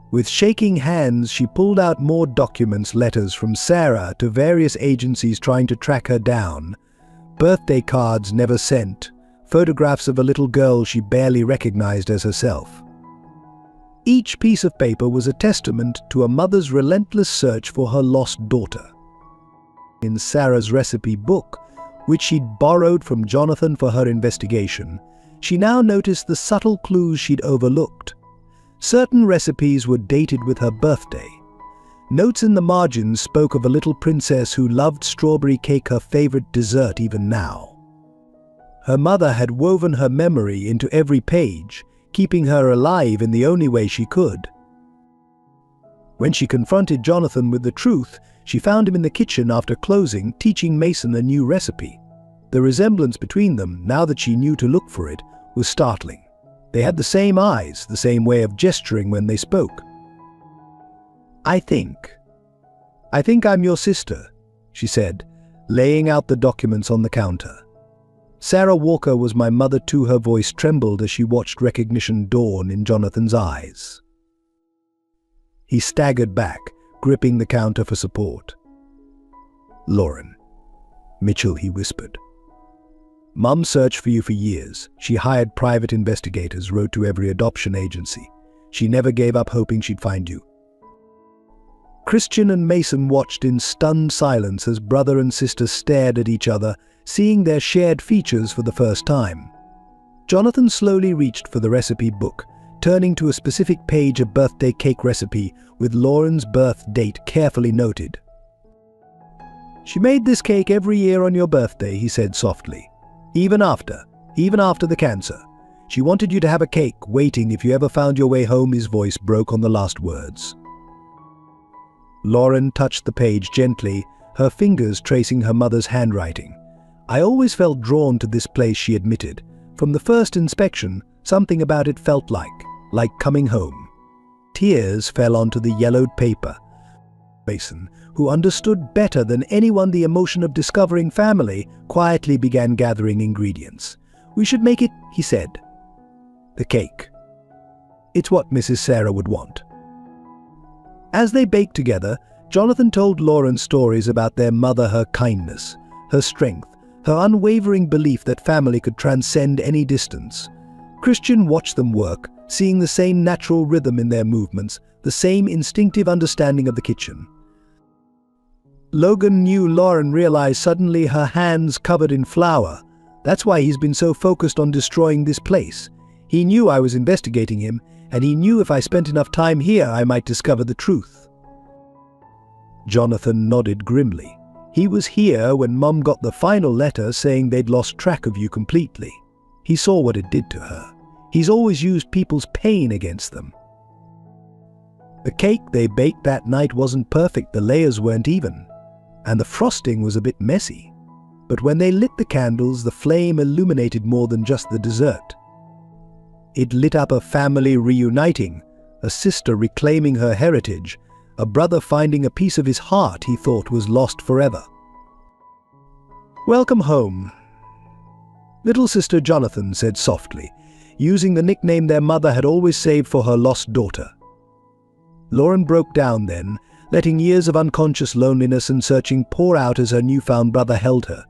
A: With shaking hands, she pulled out more documents, letters from Sarah to various agencies trying to track her down, birthday cards never sent, photographs of a little girl she barely recognized as herself. Each piece of paper was a testament to a mother's relentless search for her lost daughter. In Sarah's recipe book, which she'd borrowed from Jonathan for her investigation, she now noticed the subtle clues she'd overlooked. Certain recipes were dated with her birthday. Notes in the margins spoke of a little princess who loved strawberry cake, her favorite dessert even now. Her mother had woven her memory into every page, keeping her alive in the only way she could. When she confronted Jonathan with the truth, she found him in the kitchen after closing, teaching Mason a new recipe. The resemblance between them, now that she knew to look for it, was startling. They had the same eyes, the same way of gesturing when they spoke. I think I'm your sister," she said, laying out the documents on the counter. "Sarah Walker was my mother too." Her voice trembled as she watched recognition dawn in Jonathan's eyes. He staggered back, gripping the counter for support. "Lauren Mitchell," he whispered. "Mum searched for you for years. She hired private investigators, wrote to every adoption agency. She never gave up hoping she'd find you." Christian and Mason watched in stunned silence as brother and sister stared at each other, seeing their shared features for the first time. Jonathan slowly reached for the recipe book, turning to a specific page, a birthday cake recipe with Lauren's birth date carefully noted. "She made this cake every year on your birthday," he said softly. Even after the cancer. She wanted you to have a cake, waiting if you ever found your way home. His voice broke on the last words. Lauren touched the page gently, her fingers tracing her mother's handwriting. I always felt drawn to this place, she admitted. From the first inspection, something about it felt like coming home. Tears fell onto the yellowed paper. Mason, who understood better than anyone the emotion of discovering family, quietly began gathering ingredients. We should make it, he said. The cake. It's what Mrs. Sarah would want. As they baked together, Jonathan told Lauren stories about their mother, her kindness, her strength, her unwavering belief that family could transcend any distance. Christian watched them work, seeing the same natural rhythm in their movements, the same instinctive understanding of the kitchen. Logan knew Lauren realized suddenly, her hands covered in flour. That's why he's been so focused on destroying this place. He knew I was investigating him, and he knew if I spent enough time here I might discover the truth. Jonathan nodded grimly. He was here when Mum got the final letter saying they'd lost track of you completely. He saw what it did to her. He's always used people's pain against them. The cake they baked that night wasn't perfect, the layers weren't even, and the frosting was a bit messy. But when they lit the candles, the flame illuminated more than just the dessert. It lit up a family reuniting, a sister reclaiming her heritage, a brother finding a piece of his heart he thought was lost forever. "Welcome home," little sister Jonathan said softly, using the nickname their mother had always saved for her lost daughter. Lauren broke down then, letting years of unconscious loneliness and searching pour out as her newfound brother held her.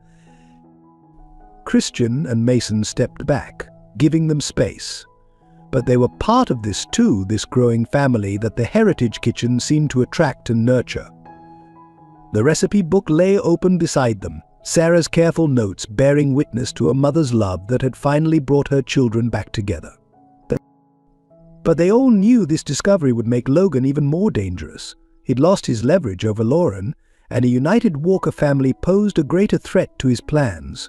A: Christian and Mason stepped back, giving them space. But they were part of this too, this growing family that the Heritage Kitchen seemed to attract and nurture. The recipe book lay open beside them, Sarah's careful notes bearing witness to a mother's love that had finally brought her children back together. But they all knew this discovery would make Logan even more dangerous. He'd lost his leverage over Lauren, and a united Walker family posed a greater threat to his plans.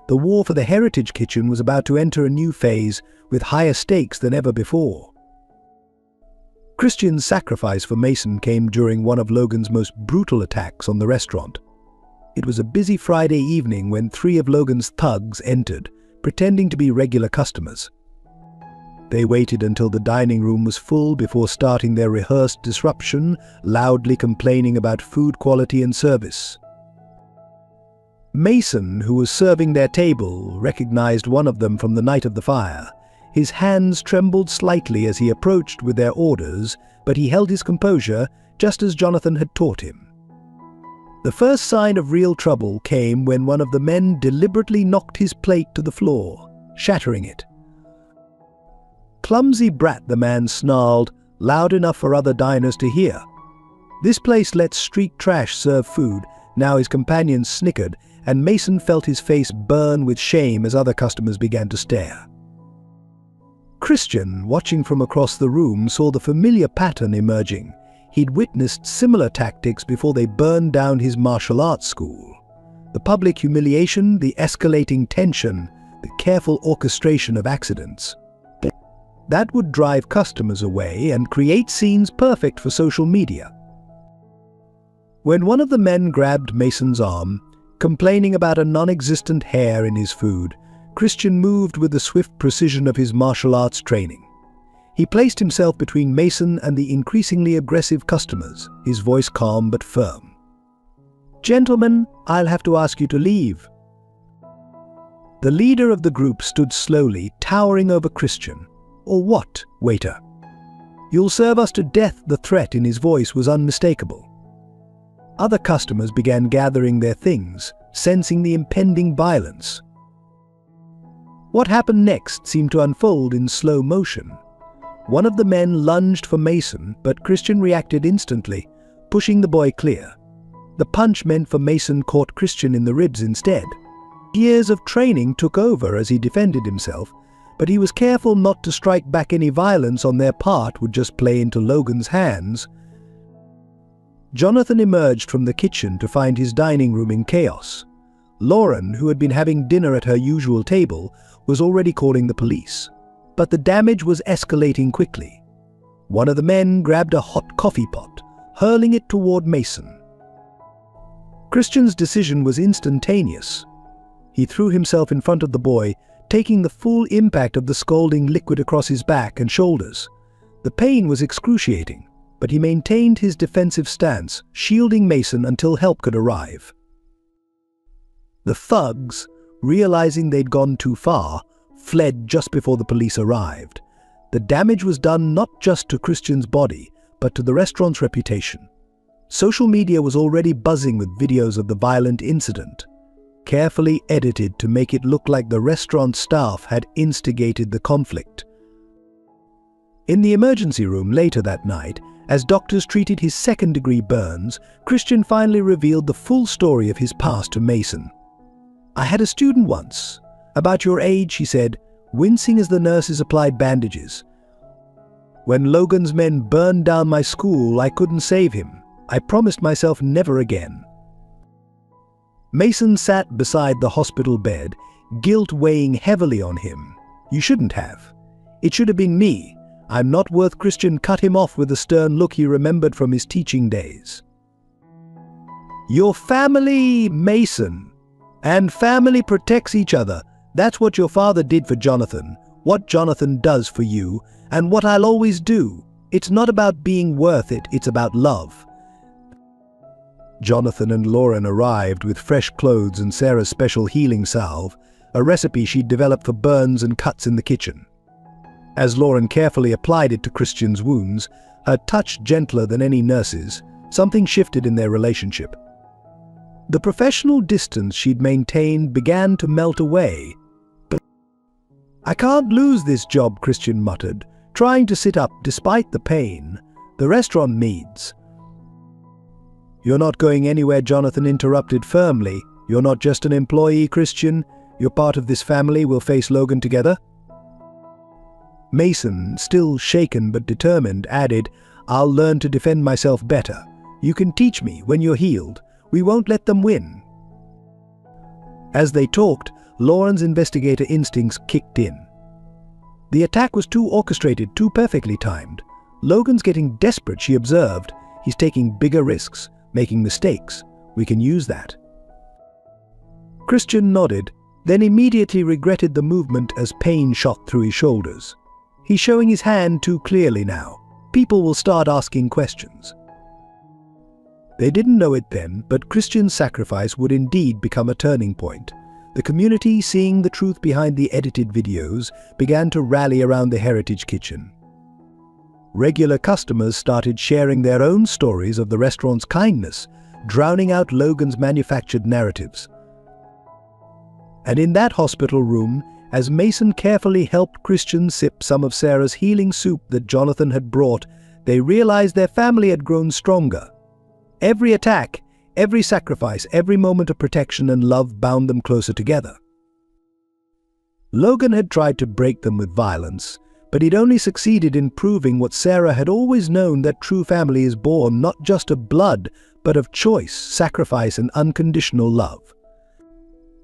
A: The war for the Heritage Kitchen was about to enter a new phase, with higher stakes than ever before. Christian's sacrifice for Mason came during one of Logan's most brutal attacks on the restaurant. It was a busy Friday evening when 3 of Logan's thugs entered, pretending to be regular customers. They waited until the dining room was full before starting their rehearsed disruption, loudly complaining about food quality and service. Mason, who was serving their table, recognized one of them from the night of the fire. His hands trembled slightly as he approached with their orders, but he held his composure, just as Jonathan had taught him. The first sign of real trouble came when one of the men deliberately knocked his plate to the floor, shattering it. "Clumsy brat," the man snarled, loud enough for other diners to hear. "This place lets street trash serve food." Now his companions snickered, and Mason felt his face burn with shame as other customers began to stare. Christian, watching from across the room, saw the familiar pattern emerging. He'd witnessed similar tactics before they burned down his martial arts school. The public humiliation, the escalating tension, the careful orchestration of accidents. That would drive customers away and create scenes perfect for social media. When one of the men grabbed Mason's arm, complaining about a non-existent hair in his food, Christian moved with the swift precision of his martial arts training. He placed himself between Mason and the increasingly aggressive customers, his voice calm but firm. "Gentlemen, I'll have to ask you to leave." The leader of the group stood slowly, towering over Christian. "Or what, waiter? You'll serve us to death." The threat in his voice was unmistakable. Other customers began gathering their things, sensing the impending violence. What happened next seemed to unfold in slow motion. One of the men lunged for Mason, but Christian reacted instantly, pushing the boy clear. The punch meant for Mason caught Christian in the ribs instead. Years of training took over as he defended himself, but he was careful not to strike back. Any violence on their part would just play into Logan's hands. Jonathan emerged from the kitchen to find his dining room in chaos. Lauren, who had been having dinner at her usual table, was already calling the police. But the damage was escalating quickly. One of the men grabbed a hot coffee pot, hurling it toward Mason. Christian's decision was instantaneous. He threw himself in front of the boy, taking the full impact of the scalding liquid across his back and shoulders. The pain was excruciating, but he maintained his defensive stance, shielding Mason until help could arrive. The thugs, realizing they'd gone too far, fled just before the police arrived. The damage was done not just to Christian's body, but to the restaurant's reputation. Social media was already buzzing with videos of the violent incident, carefully edited to make it look like the restaurant staff had instigated the conflict. In the emergency room later that night, as doctors treated his second-degree burns, Christian finally revealed the full story of his past to Mason. "I had a student once. About your age," he said, wincing as the nurses applied bandages. "When Logan's men burned down my school, I couldn't save him. I promised myself never again." Mason sat beside the hospital bed, guilt weighing heavily on him. "You shouldn't have. It should have been me. I'm not worth." Christian cut him off with a stern look he remembered from his teaching days. "Your family, Mason. And family protects each other. That's what your father did for Jonathan, what Jonathan does for you, and what I'll always do. It's not about being worth it, it's about love." Jonathan and Lauren arrived with fresh clothes and Sarah's special healing salve, a recipe she'd developed for burns and cuts in the kitchen. As Lauren carefully applied it to Christian's wounds, her touch gentler than any nurse's, something shifted in their relationship. The professional distance she'd maintained began to melt away. "I can't lose this job," Christian muttered, trying to sit up despite the pain. "The restaurant needs." "You're not going anywhere," Jonathan interrupted firmly. "You're not just an employee, Christian. You're part of this family. We'll face Logan together." Mason, still shaken but determined, added, "I'll learn to defend myself better. You can teach me when you're healed. We won't let them win." As they talked, Lauren's investigator instincts kicked in. The attack was too orchestrated, too perfectly timed. Logan's getting desperate, she observed. He's taking bigger risks, making mistakes. We can use that. Christian nodded, then immediately regretted the movement as pain shot through his shoulders. He's showing his hand too clearly now. People will start asking questions. They didn't know it then, but Christian's sacrifice would indeed become a turning point. The community, seeing the truth behind the edited videos, began to rally around the Heritage Kitchen. Regular customers started sharing their own stories of the restaurant's kindness, drowning out Logan's manufactured narratives. And in that hospital room, as Mason carefully helped Christian sip some of Sarah's healing soup that Jonathan had brought, they realized their family had grown stronger. Every attack, every sacrifice, every moment of protection and love bound them closer together. Logan had tried to break them with violence, but he'd only succeeded in proving what Sarah had always known, that true family is born not just of blood, but of choice, sacrifice, and unconditional love.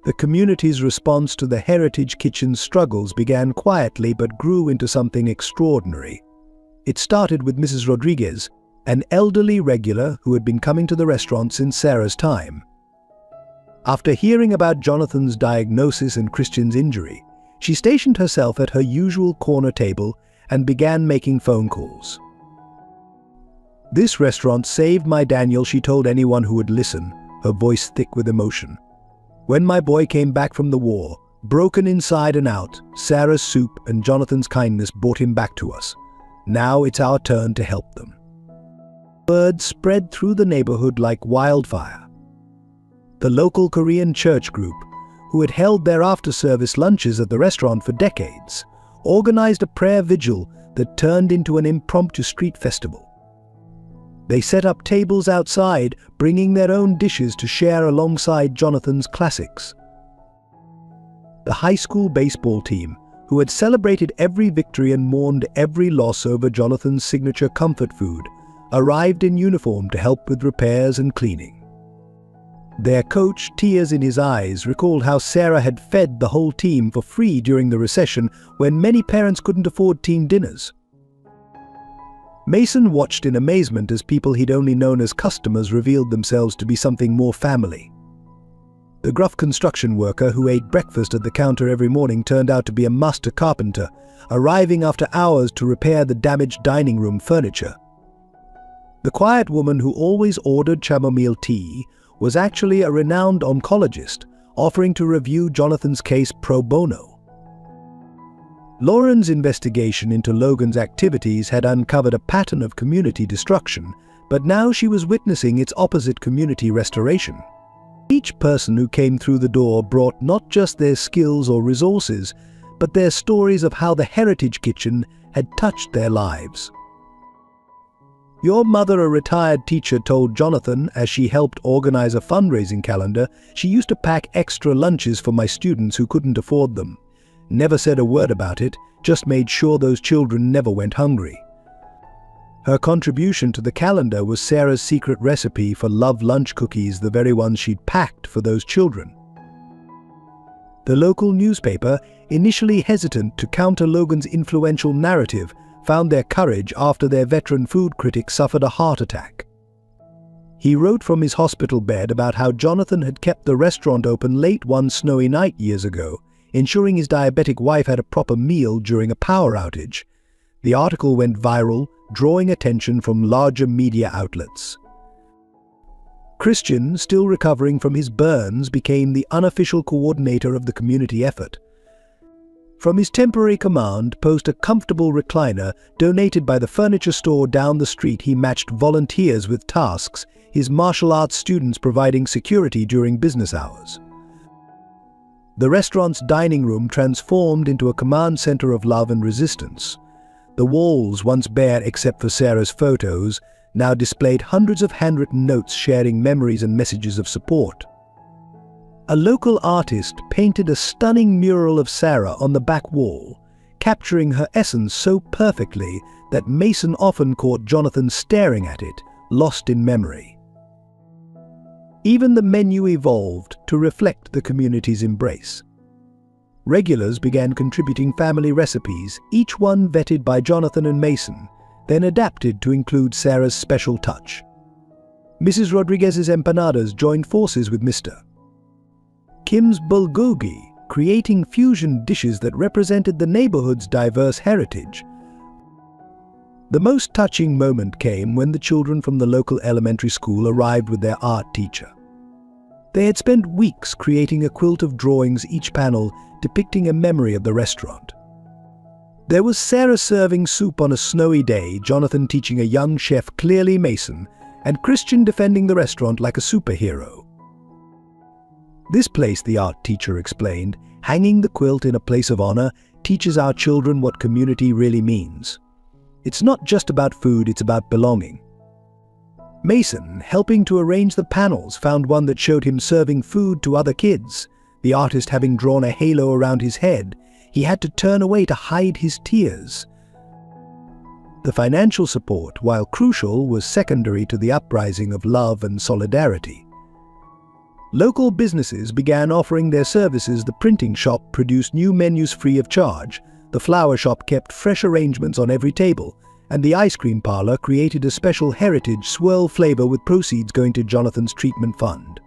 A: The community's response to the Heritage Kitchen's struggles began quietly but grew into something extraordinary. It started with Mrs. Rodriguez, an elderly regular who had been coming to the restaurant since Sarah's time. After hearing about Jonathan's diagnosis and Christian's injury, she stationed herself at her usual corner table and began making phone calls. "This restaurant saved my Daniel," she told anyone who would listen, her voice thick with emotion. "When my boy came back from the war, broken inside and out, Sarah's soup and Jonathan's kindness brought him back to us. Now it's our turn to help them." Word spread through the neighborhood like wildfire. The local Korean church group, who had held their after-service lunches at the restaurant for decades, organized a prayer vigil that turned into an impromptu street festival. They set up tables outside, bringing their own dishes to share alongside Jonathan's classics. The high school baseball team, who had celebrated every victory and mourned every loss over Jonathan's signature comfort food, arrived in uniform to help with repairs and cleaning. Their coach, tears in his eyes, recalled how Sarah had fed the whole team for free during the recession when many parents couldn't afford team dinners. Mason watched in amazement as people he'd only known as customers revealed themselves to be something more family. The gruff construction worker who ate breakfast at the counter every morning turned out to be a master carpenter, arriving after hours to repair the damaged dining room furniture. The quiet woman who always ordered chamomile tea was actually a renowned oncologist, offering to review Jonathan's case pro bono. Lauren's investigation into Logan's activities had uncovered a pattern of community destruction, but now she was witnessing its opposite, community restoration. Each person who came through the door brought not just their skills or resources, but their stories of how the Heritage Kitchen had touched their lives. "Your mother, a retired teacher, told Jonathan as she helped organize a fundraising calendar, she used to pack extra lunches for my students who couldn't afford them. Never said a word about it, just made sure those children never went hungry." Her contribution to the calendar was Sarah's secret recipe for love lunch cookies, the very ones she'd packed for those children. The local newspaper, initially hesitant to counter Logan's influential narrative, found their courage after their veteran food critic suffered a heart attack. He wrote from his hospital bed about how Jonathan had kept the restaurant open late one snowy night years ago, ensuring his diabetic wife had a proper meal during a power outage. The article went viral, drawing attention from larger media outlets. Christian, still recovering from his burns, became the unofficial coordinator of the community effort. From his temporary command post, a comfortable recliner donated by the furniture store down the street, he matched volunteers with tasks, his martial arts students providing security during business hours. The restaurant's dining room transformed into a command center of love and resistance. The walls, once bare except for Sarah's photos, now displayed hundreds of handwritten notes sharing memories and messages of support. A local artist painted a stunning mural of Sarah on the back wall, capturing her essence so perfectly that Mason often caught Jonathan staring at it, lost in memory. Even the menu evolved to reflect the community's embrace. Regulars began contributing family recipes, each one vetted by Jonathan and Mason, then adapted to include Sarah's special touch. Mrs. Rodriguez's empanadas joined forces with Mr. Kim's bulgogi, creating fusion dishes that represented the neighborhood's diverse heritage. The most touching moment came when the children from the local elementary school arrived with their art teacher. They had spent weeks creating a quilt of drawings, each panel depicting a memory of the restaurant. There was Sarah serving soup on a snowy day, Jonathan teaching a young chef, clearly Mason, and Christian defending the restaurant like a superhero. "This place," the art teacher explained, "hanging the quilt in a place of honor, teaches our children what community really means. It's not just about food, it's about belonging." Mason, helping to arrange the panels, found one that showed him serving food to other kids. The artist having drawn a halo around his head, he had to turn away to hide his tears. The financial support, while crucial, was secondary to the uprising of love and solidarity. Local businesses began offering their services. The printing shop produced new menus free of charge, the flower shop kept fresh arrangements on every table, and the ice cream parlor created a special heritage swirl flavor with proceeds going to Jonathan's treatment fund.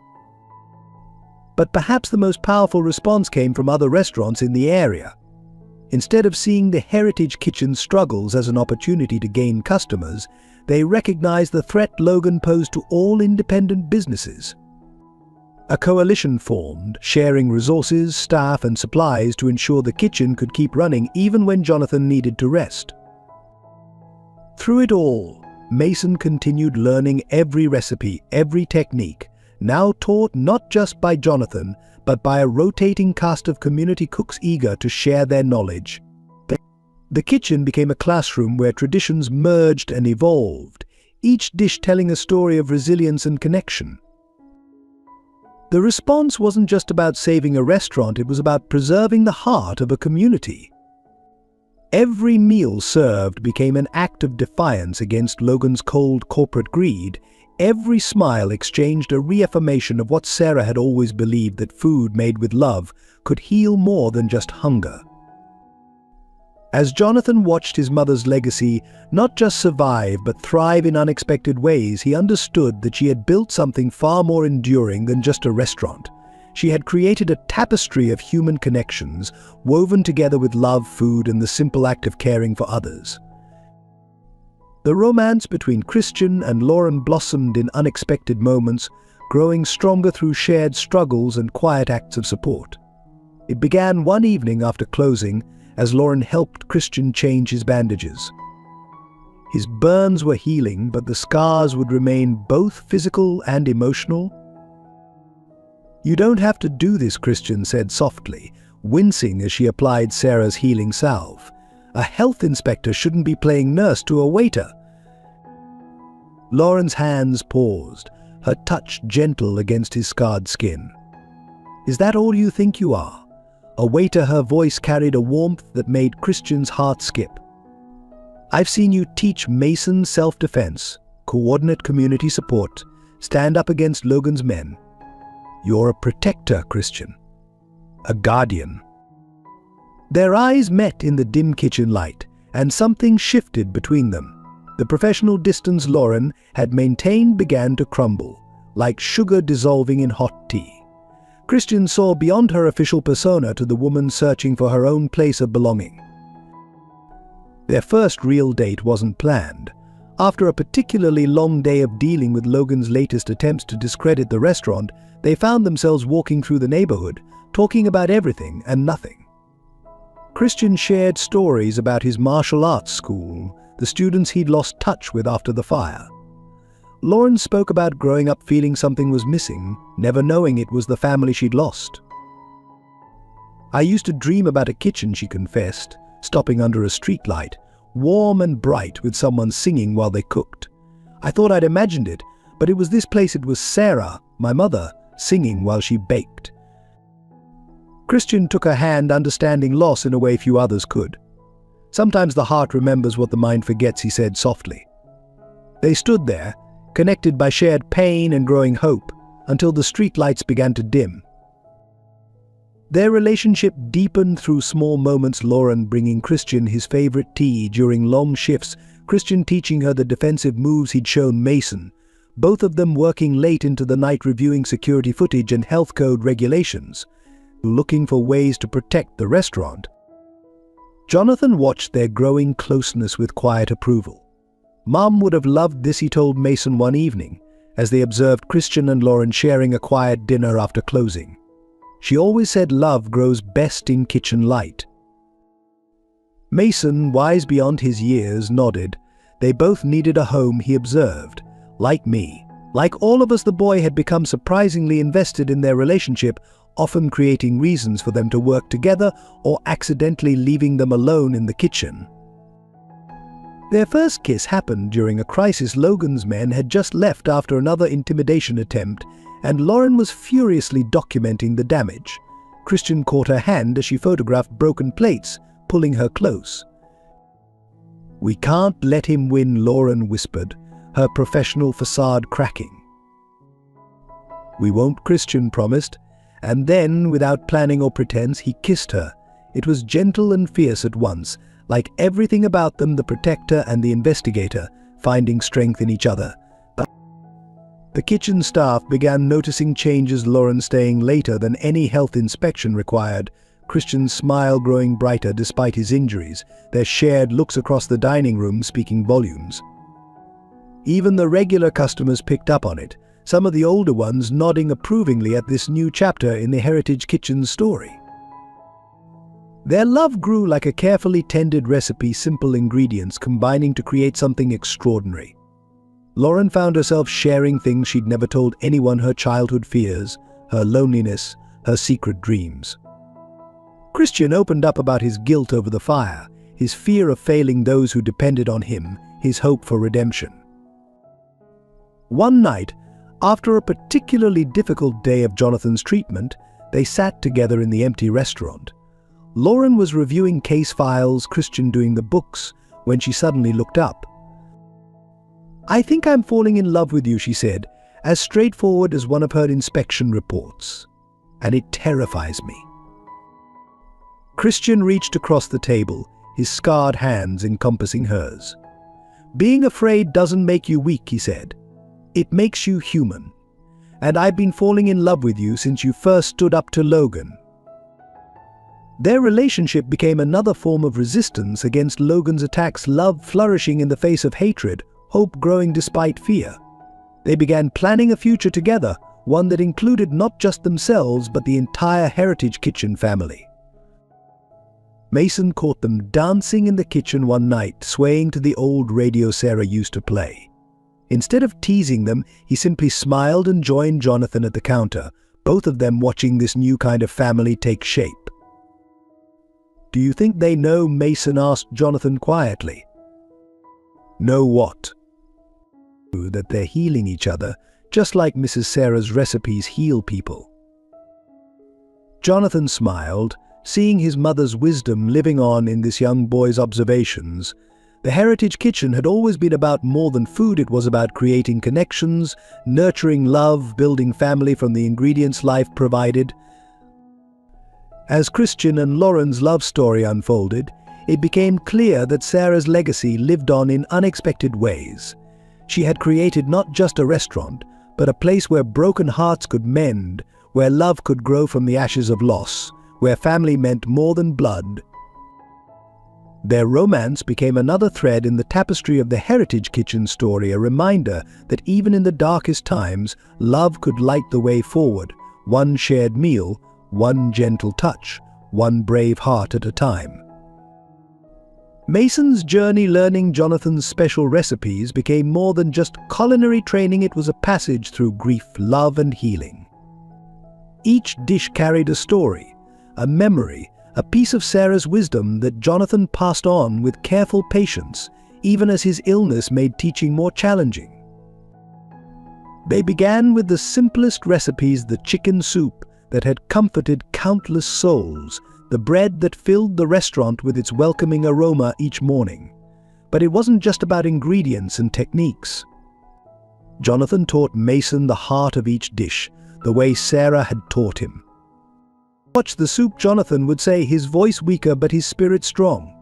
A: But perhaps the most powerful response came from other restaurants in the area. Instead of seeing the Heritage Kitchen struggles as an opportunity to gain customers, they recognized the threat Logan posed to all independent businesses. A coalition formed, sharing resources, staff, and supplies to ensure the kitchen could keep running even when Jonathan needed to rest. Through it all, Mason continued learning every recipe, every technique, now taught not just by Jonathan, but by a rotating cast of community cooks eager to share their knowledge. The kitchen became a classroom where traditions merged and evolved, each dish telling a story of resilience and connection. The response wasn't just about saving a restaurant, it was about preserving the heart of a community. Every meal served became an act of defiance against Logan's cold corporate greed, Every smile exchanged a reaffirmation of what Sarah had always believed, that food made with love could heal more than just hunger. As Jonathan watched his mother's legacy not just survive but thrive in unexpected ways, he understood that she had built something far more enduring than just a restaurant. She had created a tapestry of human connections, woven together with love, food, and the simple act of caring for others. The romance between Christian and Lauren blossomed in unexpected moments, growing stronger through shared struggles and quiet acts of support. It began one evening after closing, as Lauren helped Christian change his bandages. His burns were healing, but the scars would remain, both physical and emotional. "You don't have to do this," Christian said softly, wincing as she applied Sarah's healing salve. "A health inspector shouldn't be playing nurse to a waiter." Lauren's hands paused, her touch gentle against his scarred skin. "Is that all you think you are?" A waiter, her voice carried a warmth that made Christian's heart skip. "I've seen you teach Mason self-defense, coordinate community support, stand up against Logan's men. You're a protector, Christian. A guardian." Their eyes met in the dim kitchen light, and something shifted between them. The professional distance Lauren had maintained began to crumble, like sugar dissolving in hot tea. Christian saw beyond her official persona to the woman searching for her own place of belonging. Their first real date wasn't planned. After a particularly long day of dealing with Logan's latest attempts to discredit the restaurant, they found themselves walking through the neighborhood, talking about everything and nothing. Christian shared stories about his martial arts school, the students he'd lost touch with after the fire. Lauren spoke about growing up feeling something was missing, never knowing it was the family she'd lost. "I used to dream about a kitchen," she confessed, stopping under a streetlight, warm and bright, with someone singing while they cooked. "I thought I'd imagined it, but it was this place. It was Sarah, my mother, singing while she baked." Christian took her hand, understanding loss in a way few others could. "Sometimes the heart remembers what the mind forgets," he said softly. They stood there, connected by shared pain and growing hope, until the streetlights began to dim. Their relationship deepened through small moments, Lauren bringing Christian his favorite tea during long shifts, Christian teaching her the defensive moves he'd shown Mason, both of them working late into the night reviewing security footage and health code regulations, looking for ways to protect the restaurant. Jonathan watched their growing closeness with quiet approval. "Mom would have loved this," he told Mason one evening, as they observed Christian and Lauren sharing a quiet dinner after closing. "She always said love grows best in kitchen light." Mason, wise beyond his years, nodded. They both needed a home, he observed. Like me. Like all of us, the boy had become surprisingly invested in their relationship, often creating reasons for them to work together or accidentally leaving them alone in the kitchen. Their first kiss happened during a crisis. Logan's men had just left after another intimidation attempt, and Lauren was furiously documenting the damage. Christian caught her hand as she photographed broken plates, pulling her close. "We can't let him win," Lauren whispered, her professional facade cracking. "We won't," Christian promised, and then, without planning or pretense, he kissed her. It was gentle and fierce at once, like everything about them, the protector and the investigator, finding strength in each other. The kitchen staff began noticing changes, Lauren staying later than any health inspection required, Christian's smile growing brighter despite his injuries, their shared looks across the dining room speaking volumes. Even the regular customers picked up on it, some of the older ones nodding approvingly at this new chapter in the Heritage Kitchen's story. Their love grew like a carefully tended recipe, simple ingredients combining to create something extraordinary. Lauren found herself sharing things she'd never told anyone, her childhood fears, her loneliness, her secret dreams. Christian opened up about his guilt over the fire, his fear of failing those who depended on him, his hope for redemption. One night, after a particularly difficult day of Jonathan's treatment, they sat together in the empty restaurant. Lauren was reviewing case files, Christian doing the books, when she suddenly looked up. "I think I'm falling in love with you," she said, as straightforward as one of her inspection reports. "And it terrifies me." Christian reached across the table, his scarred hands encompassing hers. "Being afraid doesn't make you weak," he said. "It makes you human. And I've been falling in love with you since you first stood up to Logan." Their relationship became another form of resistance against Logan's attacks, love flourishing in the face of hatred, hope growing despite fear. They began planning a future together, one that included not just themselves but the entire Heritage Kitchen family. Mason caught them dancing in the kitchen one night, swaying to the old radio Sarah used to play. Instead of teasing them, he simply smiled and joined Jonathan at the counter, both of them watching this new kind of family take shape. "Do you think they know?" Mason asked Jonathan quietly. "Know what?" "That they're healing each other, just like Mrs. Sarah's recipes heal people." Jonathan smiled, seeing his mother's wisdom living on in this young boy's observations. The Heritage Kitchen had always been about more than food. It was about creating connections, nurturing love, building family from the ingredients life provided. As Christian and Lauren's love story unfolded, it became clear that Sarah's legacy lived on in unexpected ways. She had created not just a restaurant, but a place where broken hearts could mend, where love could grow from the ashes of loss, where family meant more than blood. Their romance became another thread in the tapestry of the Heritage Kitchen story, a reminder that even in the darkest times, love could light the way forward, one shared meal, one gentle touch, one brave heart at a time. Mason's journey learning Jonathan's special recipes became more than just culinary training. It was a passage through grief, love, and healing. Each dish carried a story, a memory, a piece of Sarah's wisdom that Jonathan passed on with careful patience, even as his illness made teaching more challenging. They began with the simplest recipes: the chicken soup that had comforted countless souls, the bread that filled the restaurant with its welcoming aroma each morning. But it wasn't just about ingredients and techniques. Jonathan taught Mason the heart of each dish, the way Sarah had taught him. "Watch the soup," Jonathan would say, his voice weaker but his spirit strong.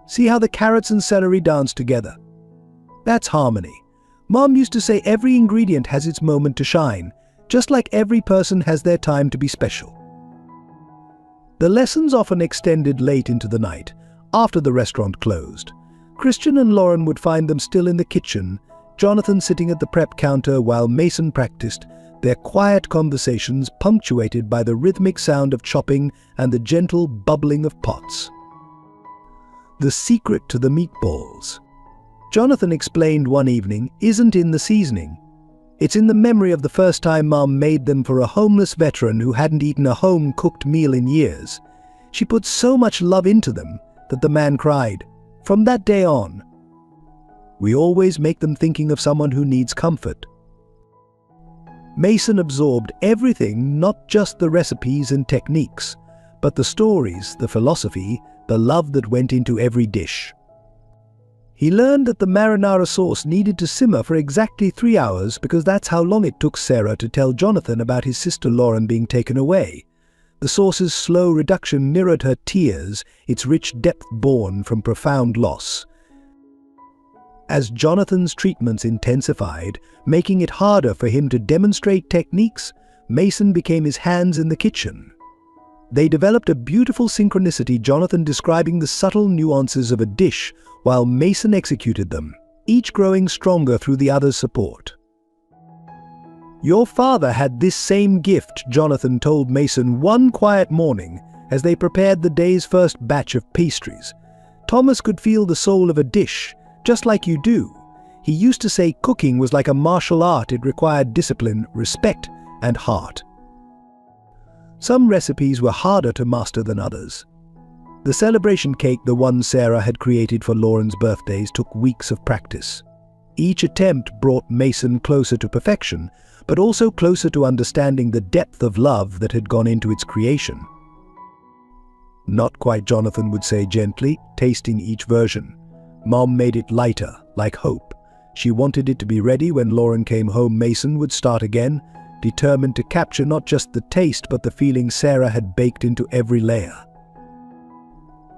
A: "See how the carrots and celery dance together? That's harmony. Mom used to say every ingredient has its moment to shine, just like every person has their time to be special." The lessons often extended late into the night, after the restaurant closed. Christian and Lauren would find them still in the kitchen, Jonathan sitting at the prep counter while Mason practiced, their quiet conversations punctuated by the rhythmic sound of chopping and the gentle bubbling of pots. "The secret to the meatballs," Jonathan explained one evening, "isn't in the seasoning. It's in the memory of the first time Mom made them for a homeless veteran who hadn't eaten a home-cooked meal in years. She put so much love into them that the man cried. From that day on, we always make them thinking of someone who needs comfort." Mason absorbed everything, not just the recipes and techniques, but the stories, the philosophy, the love that went into every dish. He learned that the marinara sauce needed to simmer for exactly 3 hours because that's how long it took Sarah to tell Jonathan about his sister Lauren being taken away. The sauce's slow reduction mirrored her tears, its rich depth born from profound loss. As Jonathan's treatments intensified, making it harder for him to demonstrate techniques, Mason became his hands in the kitchen. They developed a beautiful synchronicity, Jonathan describing the subtle nuances of a dish while Mason executed them, each growing stronger through the other's support. "Your father had this same gift," Jonathan told Mason one quiet morning as they prepared the day's first batch of pastries. "Thomas could feel the soul of a dish, just like you do. He used to say cooking was like a martial art. It required discipline, respect, and heart." Some recipes were harder to master than others. The celebration cake, the one Sarah had created for Lauren's birthdays, took weeks of practice. Each attempt brought Mason closer to perfection, but also closer to understanding the depth of love that had gone into its creation. "Not quite," Jonathan would say gently, tasting each version. "Mom made it lighter, like hope. She wanted it to be ready when Lauren came home. Mason would start again, determined to capture not just the taste but the feeling Sarah had baked into every layer.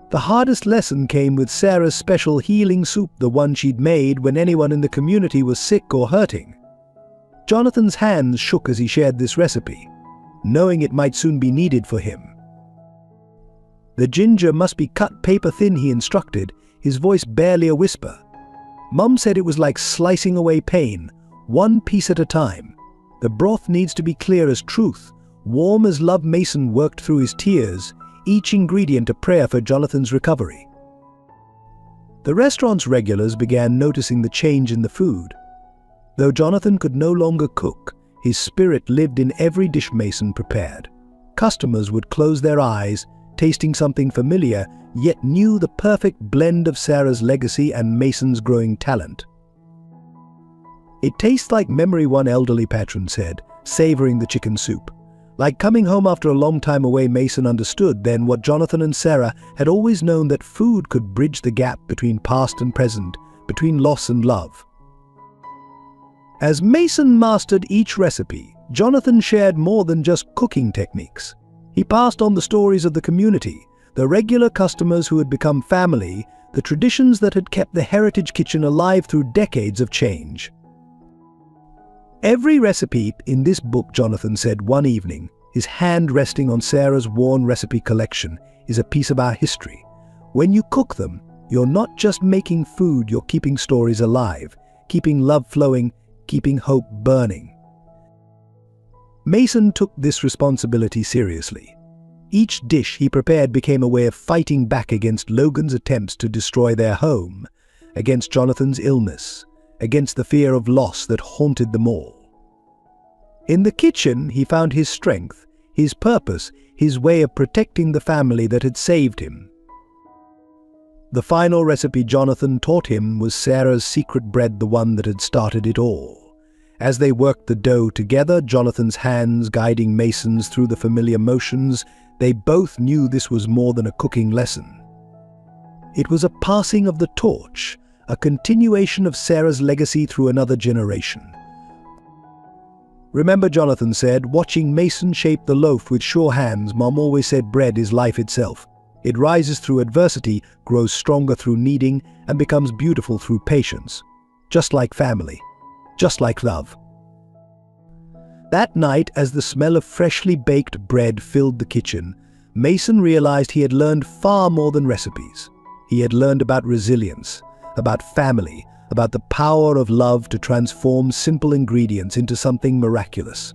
A: The hardest lesson came with Sarah's special healing soup, the one she'd made when anyone in the community was sick or hurting. Jonathan's hands shook as he shared this recipe, knowing it might soon be needed for him. The ginger must be cut paper thin, he instructed, his voice barely a whisper. Mum said it was like slicing away pain, one piece at a time. The broth needs to be clear as truth, warm as love. Mason worked through his tears, each ingredient a prayer for Jonathan's recovery. The restaurant's regulars began noticing the change in the food. Though Jonathan could no longer cook, his spirit lived in every dish Mason prepared. Customers would close their eyes, tasting something familiar, yet knew the perfect blend of Sarah's legacy and Mason's growing talent. "It tastes like memory," one elderly patron said, savoring the chicken soup. Like coming home after a long time away. Mason understood then what Jonathan and Sarah had always known, that food could bridge the gap between past and present, between loss and love. As Mason mastered each recipe, Jonathan shared more than just cooking techniques. He passed on the stories of the community, the regular customers who had become family, the traditions that had kept the heritage kitchen alive through decades of change. "Every recipe in this book," Jonathan said one evening, his hand resting on Sarah's worn recipe collection, "is a piece of our history. When you cook them, you're not just making food, you're keeping stories alive, keeping love flowing, keeping hope burning." Mason took this responsibility seriously. Each dish he prepared became a way of fighting back against Logan's attempts to destroy their home, against Jonathan's illness, against the fear of loss that haunted them all. In the kitchen, he found his strength, his purpose, his way of protecting the family that had saved him. The final recipe Jonathan taught him was Sarah's secret bread, the one that had started it all. As they worked the dough together, Jonathan's hands guiding Mason's through the familiar motions, they both knew this was more than a cooking lesson. It was a passing of the torch, a continuation of Sarah's legacy through another generation. "Remember," Jonathan said, watching Mason shape the loaf with sure hands, "Mom always said bread is life itself. It rises through adversity, grows stronger through kneading, and becomes beautiful through patience. Just like family. Just like love." That night, as the smell of freshly baked bread filled the kitchen, Mason realized he had learned far more than recipes. He had learned about resilience, about family, about the power of love to transform simple ingredients into something miraculous.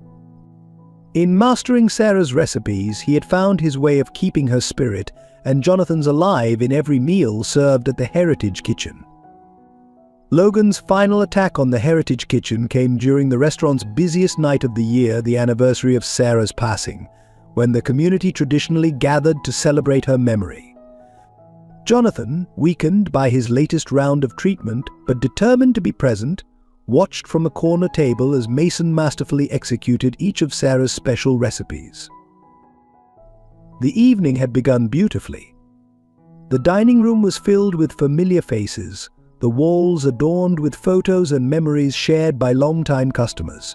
A: In mastering Sarah's recipes, he had found his way of keeping her spirit and Jonathan's alive in every meal served at the Heritage Kitchen. Logan's final attack on the Heritage Kitchen came during the restaurant's busiest night of the year, the anniversary of Sarah's passing, when the community traditionally gathered to celebrate her memory. Jonathan, weakened by his latest round of treatment but determined to be present, watched from a corner table as Mason masterfully executed each of Sarah's special recipes. The evening had begun beautifully. The dining room was filled with familiar faces, the walls adorned with photos and memories shared by longtime customers.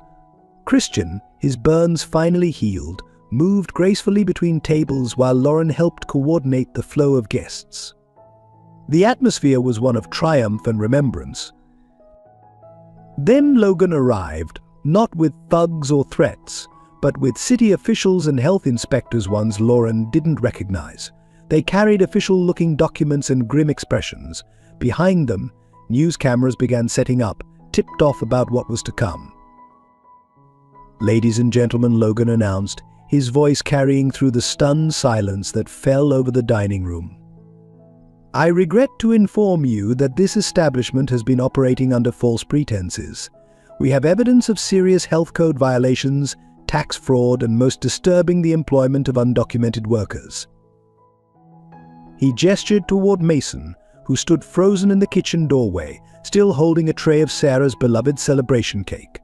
A: Christian, his burns finally healed, moved gracefully between tables while Lauren helped coordinate the flow of guests. The atmosphere was one of triumph and remembrance. Then Logan arrived, not with thugs or threats, but with city officials and health inspectors, ones Lauren didn't recognize. They carried official-looking documents and grim expressions. Behind them, news cameras began setting up, tipped off about what was to come. "Ladies and gentlemen," Logan announced, his voice carrying through the stunned silence that fell over the dining room. "I regret to inform you that this establishment has been operating under false pretenses. We have evidence of serious health code violations, tax fraud, and most disturbing, the employment of undocumented workers." He gestured toward Mason, who stood frozen in the kitchen doorway, still holding a tray of Sarah's beloved celebration cake,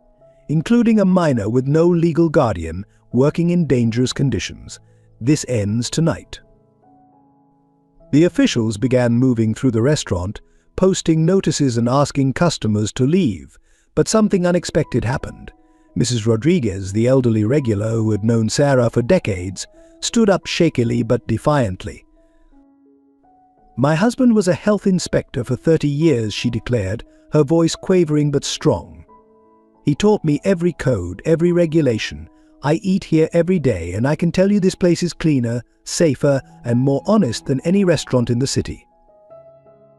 A: including a minor with no legal guardian working in dangerous conditions. "This ends tonight." The officials began moving through the restaurant, posting notices and asking customers to leave, but something unexpected happened. Mrs. Rodriguez, the elderly regular who had known Sarah for decades, stood up shakily but defiantly. "My husband was a health inspector for 30 years, she declared, her voice quavering but strong. "He taught me every code, every regulation. I eat here every day, and I can tell you this place is cleaner, safer, and more honest than any restaurant in the city."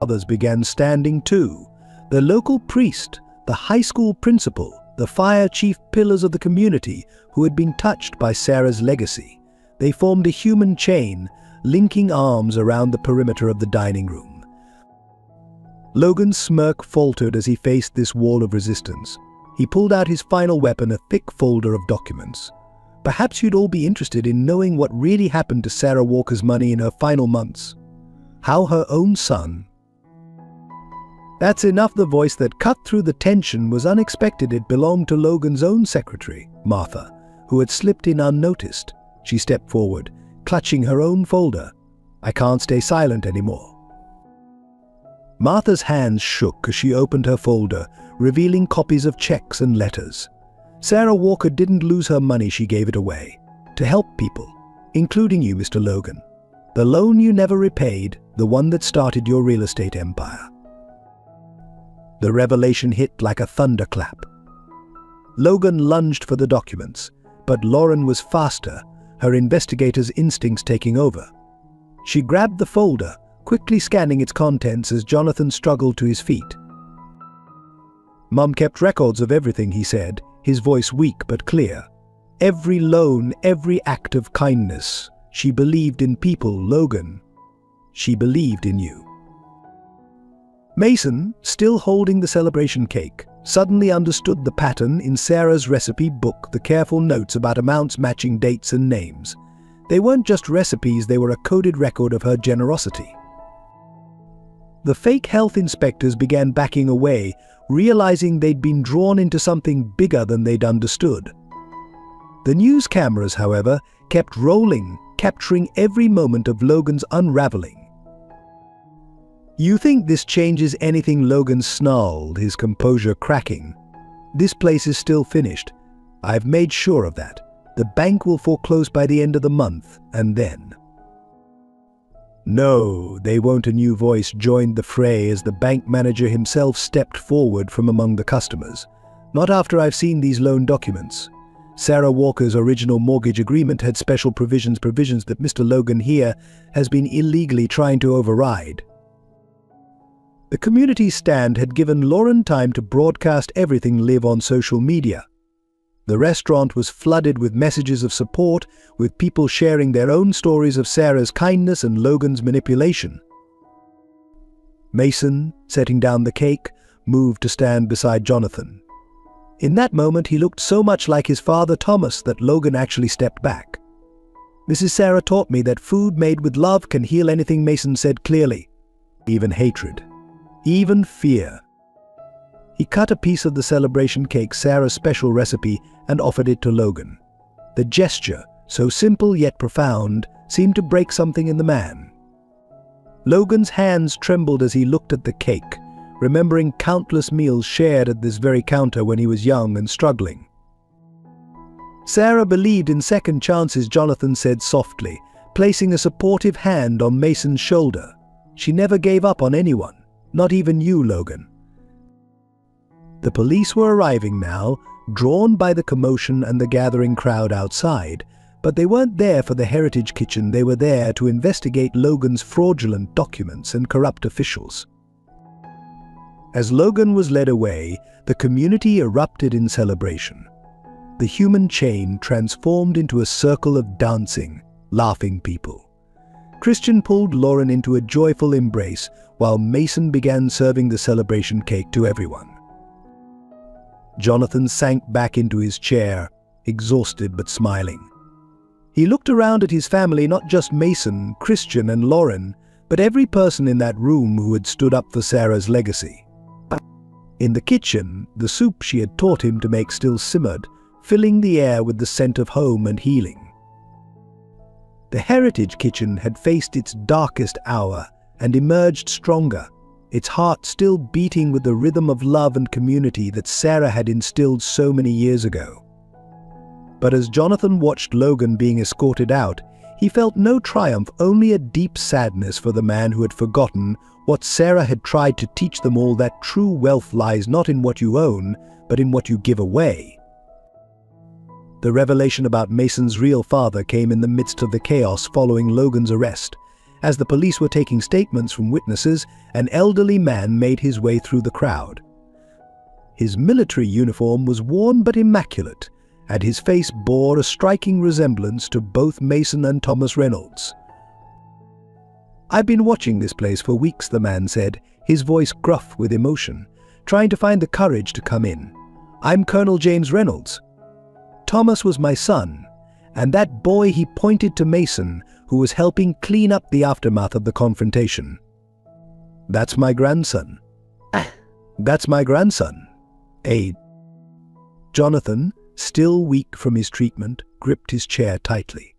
A: Others began standing too. The local priest, the high school principal, the fire chief, pillars of the community who had been touched by Sarah's legacy. They formed a human chain, linking arms around the perimeter of the dining room. Logan's smirk faltered as he faced this wall of resistance. He pulled out his final weapon, a thick folder of documents. "Perhaps you'd all be interested in knowing what really happened to Sarah Walker's money in her final months. How her own son—" "That's enough." The voice that cut through the tension was unexpected. It belonged to Logan's own secretary, Martha, who had slipped in unnoticed. She stepped forward, clutching her own folder. "I can't stay silent anymore." Martha's hands shook as she opened her folder, revealing copies of checks and letters. Sarah Walker didn't lose her money, she gave it away. To help people, including you, Mr. Logan. The loan you never repaid, the one that started your real estate empire. The revelation hit like a thunderclap. Logan lunged for the documents, but Lauren was faster, her investigator's instincts taking over. She grabbed the folder, quickly scanning its contents as Jonathan struggled to his feet. "Mum kept records of everything," he said, his voice weak but clear. "Every loan, every act of kindness. She believed in people, Logan. She believed in you." Mason, still holding the celebration cake, suddenly understood the pattern in Sarah's recipe book, the careful notes about amounts matching dates and names. They weren't just recipes, they were a coded record of her generosity. The fake health inspectors began backing away, realizing they'd been drawn into something bigger than they'd understood. The news cameras, however, kept rolling, capturing every moment of Logan's unraveling. "You think this changes anything?" Logan snarled, his composure cracking. "This place is still finished. I've made sure of that. The bank will foreclose by the end of the month, and then—" "No, they won't." A new voice joined the fray as the bank manager himself stepped forward from among the customers. "Not after I've seen these loan documents. Sarah Walker's original mortgage agreement had special provisions that Mr. Logan here has been illegally trying to override." The community stand had given Lauren time to broadcast everything live on social media. The restaurant was flooded with messages of support, with people sharing their own stories of Sarah's kindness and Logan's manipulation. Mason, setting down the cake, moved to stand beside Jonathan. In that moment, he looked so much like his father Thomas that Logan actually stepped back. "Mrs. Sarah taught me that food made with love can heal anything," Mason said clearly. "Even hatred. Even fear." He cut a piece of the celebration cake, Sarah's special recipe, and offered it to Logan. The gesture, so simple yet profound, seemed to break something in the man. Logan's hands trembled as he looked at the cake, remembering countless meals shared at this very counter when he was young and struggling. "Sarah believed in second chances," Jonathan said softly, placing a supportive hand on Mason's shoulder. "She never gave up on anyone. Not even you, Logan." The police were arriving now, drawn by the commotion and the gathering crowd outside, but they weren't there for the heritage kitchen. They were there to investigate Logan's fraudulent documents and corrupt officials. As Logan was led away, the community erupted in celebration. The human chain transformed into a circle of dancing, laughing people. Christian pulled Lauren into a joyful embrace, while Mason began serving the celebration cake to everyone. Jonathan sank back into his chair, exhausted but smiling. He looked around at his family, not just Mason, Christian, and Lauren, but every person in that room who had stood up for Sarah's legacy. In the kitchen, the soup she had taught him to make still simmered, filling the air with the scent of home and healing. The heritage kitchen had faced its darkest hour and emerged stronger, its heart still beating with the rhythm of love and community that Sarah had instilled so many years ago. But as Jonathan watched Logan being escorted out, he felt no triumph, only a deep sadness for the man who had forgotten what Sarah had tried to teach them all, that true wealth lies not in what you own, but in what you give away. The revelation about Mason's real father came in the midst of the chaos following Logan's arrest. As the police were taking statements from witnesses, an elderly man made his way through the crowd. His military uniform was worn but immaculate, and his face bore a striking resemblance to both Mason and Thomas Reynolds. "I've been watching this place for weeks," the man said, his voice gruff with emotion, trying to find the courage to come in. "I'm Colonel James Reynolds. Thomas was my son, and that boy," he pointed to Mason, who was helping clean up the aftermath of the confrontation. "That's my grandson. That's my grandson. Jonathan, still weak from his treatment, gripped his chair tightly.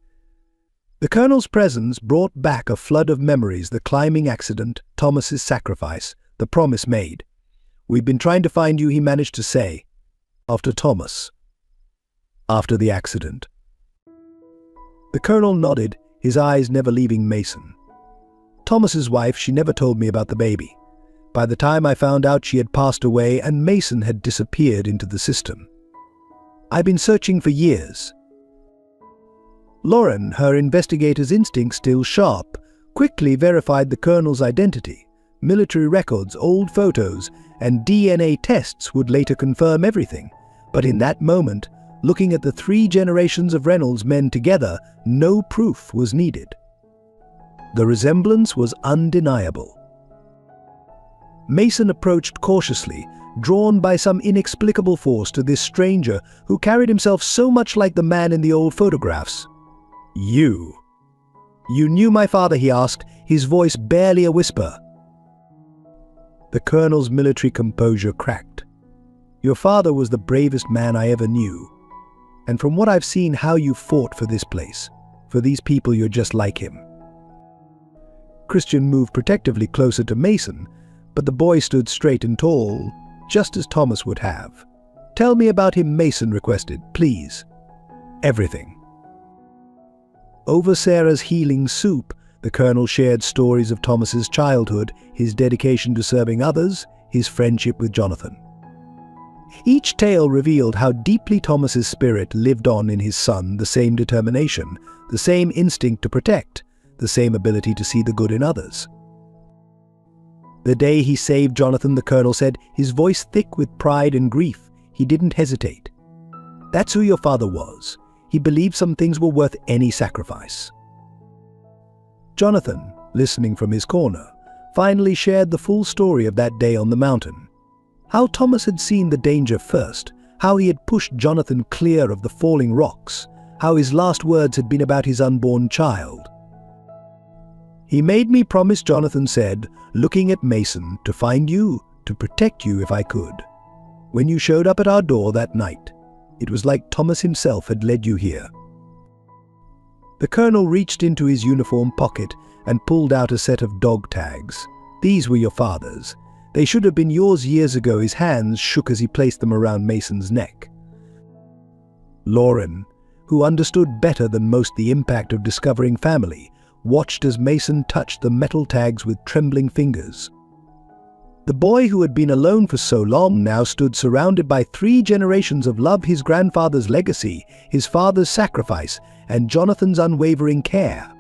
A: The colonel's presence brought back a flood of memories: the climbing accident, Thomas's sacrifice, the promise made. "We've been trying to find you," he managed to say. "After Thomas. After the accident." The colonel nodded, his eyes never leaving Mason. "Thomas's wife, she never told me about the baby. By the time I found out, she had passed away and Mason had disappeared into the system. I've been searching for years." Lauren, her investigator's instinct still sharp, quickly verified the colonel's identity. Military records, old photos, and DNA tests would later confirm everything. But in that moment, looking at the 3 generations of Reynolds men together, no proof was needed. The resemblance was undeniable. Mason approached cautiously, drawn by some inexplicable force to this stranger who carried himself so much like the man in the old photographs. You knew my father?" he asked, his voice barely a whisper. The colonel's military composure cracked. "Your father was the bravest man I ever knew. And from what I've seen, how you fought for this place, for these people, you're just like him." Christian moved protectively closer to Mason, but the boy stood straight and tall, just as Thomas would have. "Tell me about him," Mason requested, "please." "Everything." Over Sarah's healing soup, the colonel shared stories of Thomas's childhood, his dedication to serving others, his friendship with Jonathan. Each tale revealed how deeply Thomas's spirit lived on in his son, the same determination, the same instinct to protect, the same ability to see the good in others. The day he saved Jonathan, the colonel said, his voice thick with pride and grief, he didn't hesitate. "That's who your father was. He believed some things were worth any sacrifice." Jonathan, listening from his corner, finally shared the full story of that day on the mountain. How Thomas had seen the danger first, how he had pushed Jonathan clear of the falling rocks, how his last words had been about his unborn child. "He made me promise," Jonathan said, looking at Mason, "to find you, to protect you if I could. When you showed up at our door that night, it was like Thomas himself had led you here." The colonel reached into his uniform pocket and pulled out a set of dog tags. "These were your father's. They should have been yours years ago." His hands shook as he placed them around Mason's neck. Lauren, who understood better than most the impact of discovering family, watched as Mason touched the metal tags with trembling fingers. The boy who had been alone for so long now stood surrounded by 3 generations of love: his grandfather's legacy, his father's sacrifice, and Jonathan's unwavering care.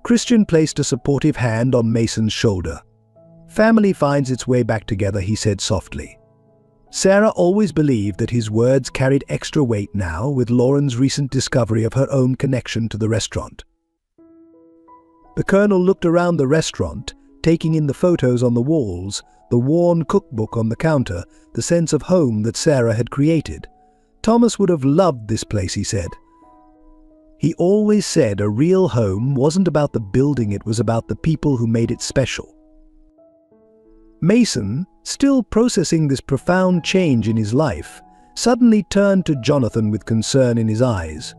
A: Christian placed a supportive hand on Mason's shoulder. "Family finds its way back together," he said softly. Sarah always believed that his words carried extra weight now, with Lauren's recent discovery of her own connection to the restaurant. The colonel looked around the restaurant, taking in the photos on the walls, the worn cookbook on the counter, the sense of home that Sarah had created. "Thomas would have loved this place," he said. "He always said a real home wasn't about the building, it was about the people who made it special." Mason, still processing this profound change in his life, suddenly turned to Jonathan with concern in his eyes.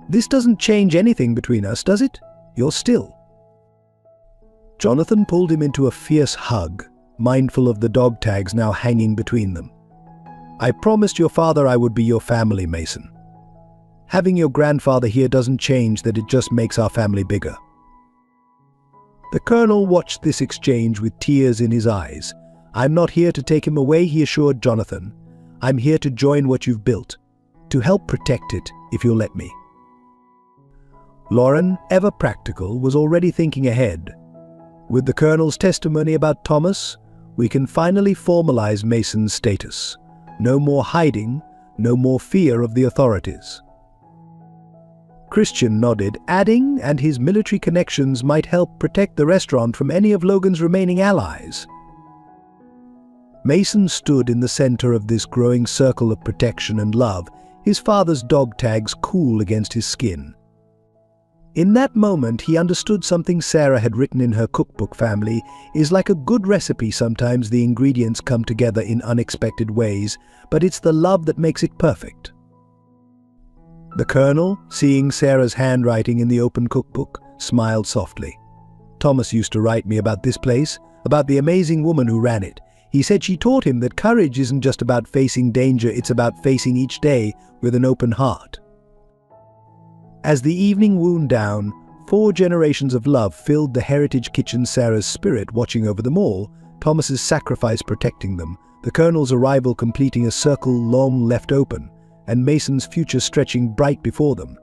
A: "This doesn't change anything between us, does it? You're still..." Jonathan pulled him into a fierce hug, mindful of the dog tags now hanging between them. "I promised your father I would be your family, Mason. Having your grandfather here doesn't change that, it just makes our family bigger." The colonel watched this exchange with tears in his eyes. "I'm not here to take him away," he assured Jonathan. "I'm here to join what you've built, to help protect it, if you'll let me." Lauren, ever practical, was already thinking ahead. With the colonel's testimony about Thomas, we can finally formalize Mason's status. No more hiding, no more fear of the authorities. Christian nodded, adding, and his military connections might help protect the restaurant from any of Logan's remaining allies. Mason stood in the center of this growing circle of protection and love, his father's dog tags cool against his skin. In that moment, he understood something Sarah had written in her cookbook. Family is like a good recipe. Sometimes the ingredients come together in unexpected ways, but it's the love that makes it perfect. The colonel, seeing Sarah's handwriting in the open cookbook, smiled softly. "Thomas used to write me about this place, about the amazing woman who ran it. He said she taught him that courage isn't just about facing danger, it's about facing each day with an open heart." As the evening wound down, 4 generations of love filled the heritage kitchen. Sarah's spirit watching over them all, Thomas's sacrifice protecting them, the colonel's arrival completing a circle long left open, and Mason's future stretching bright before them.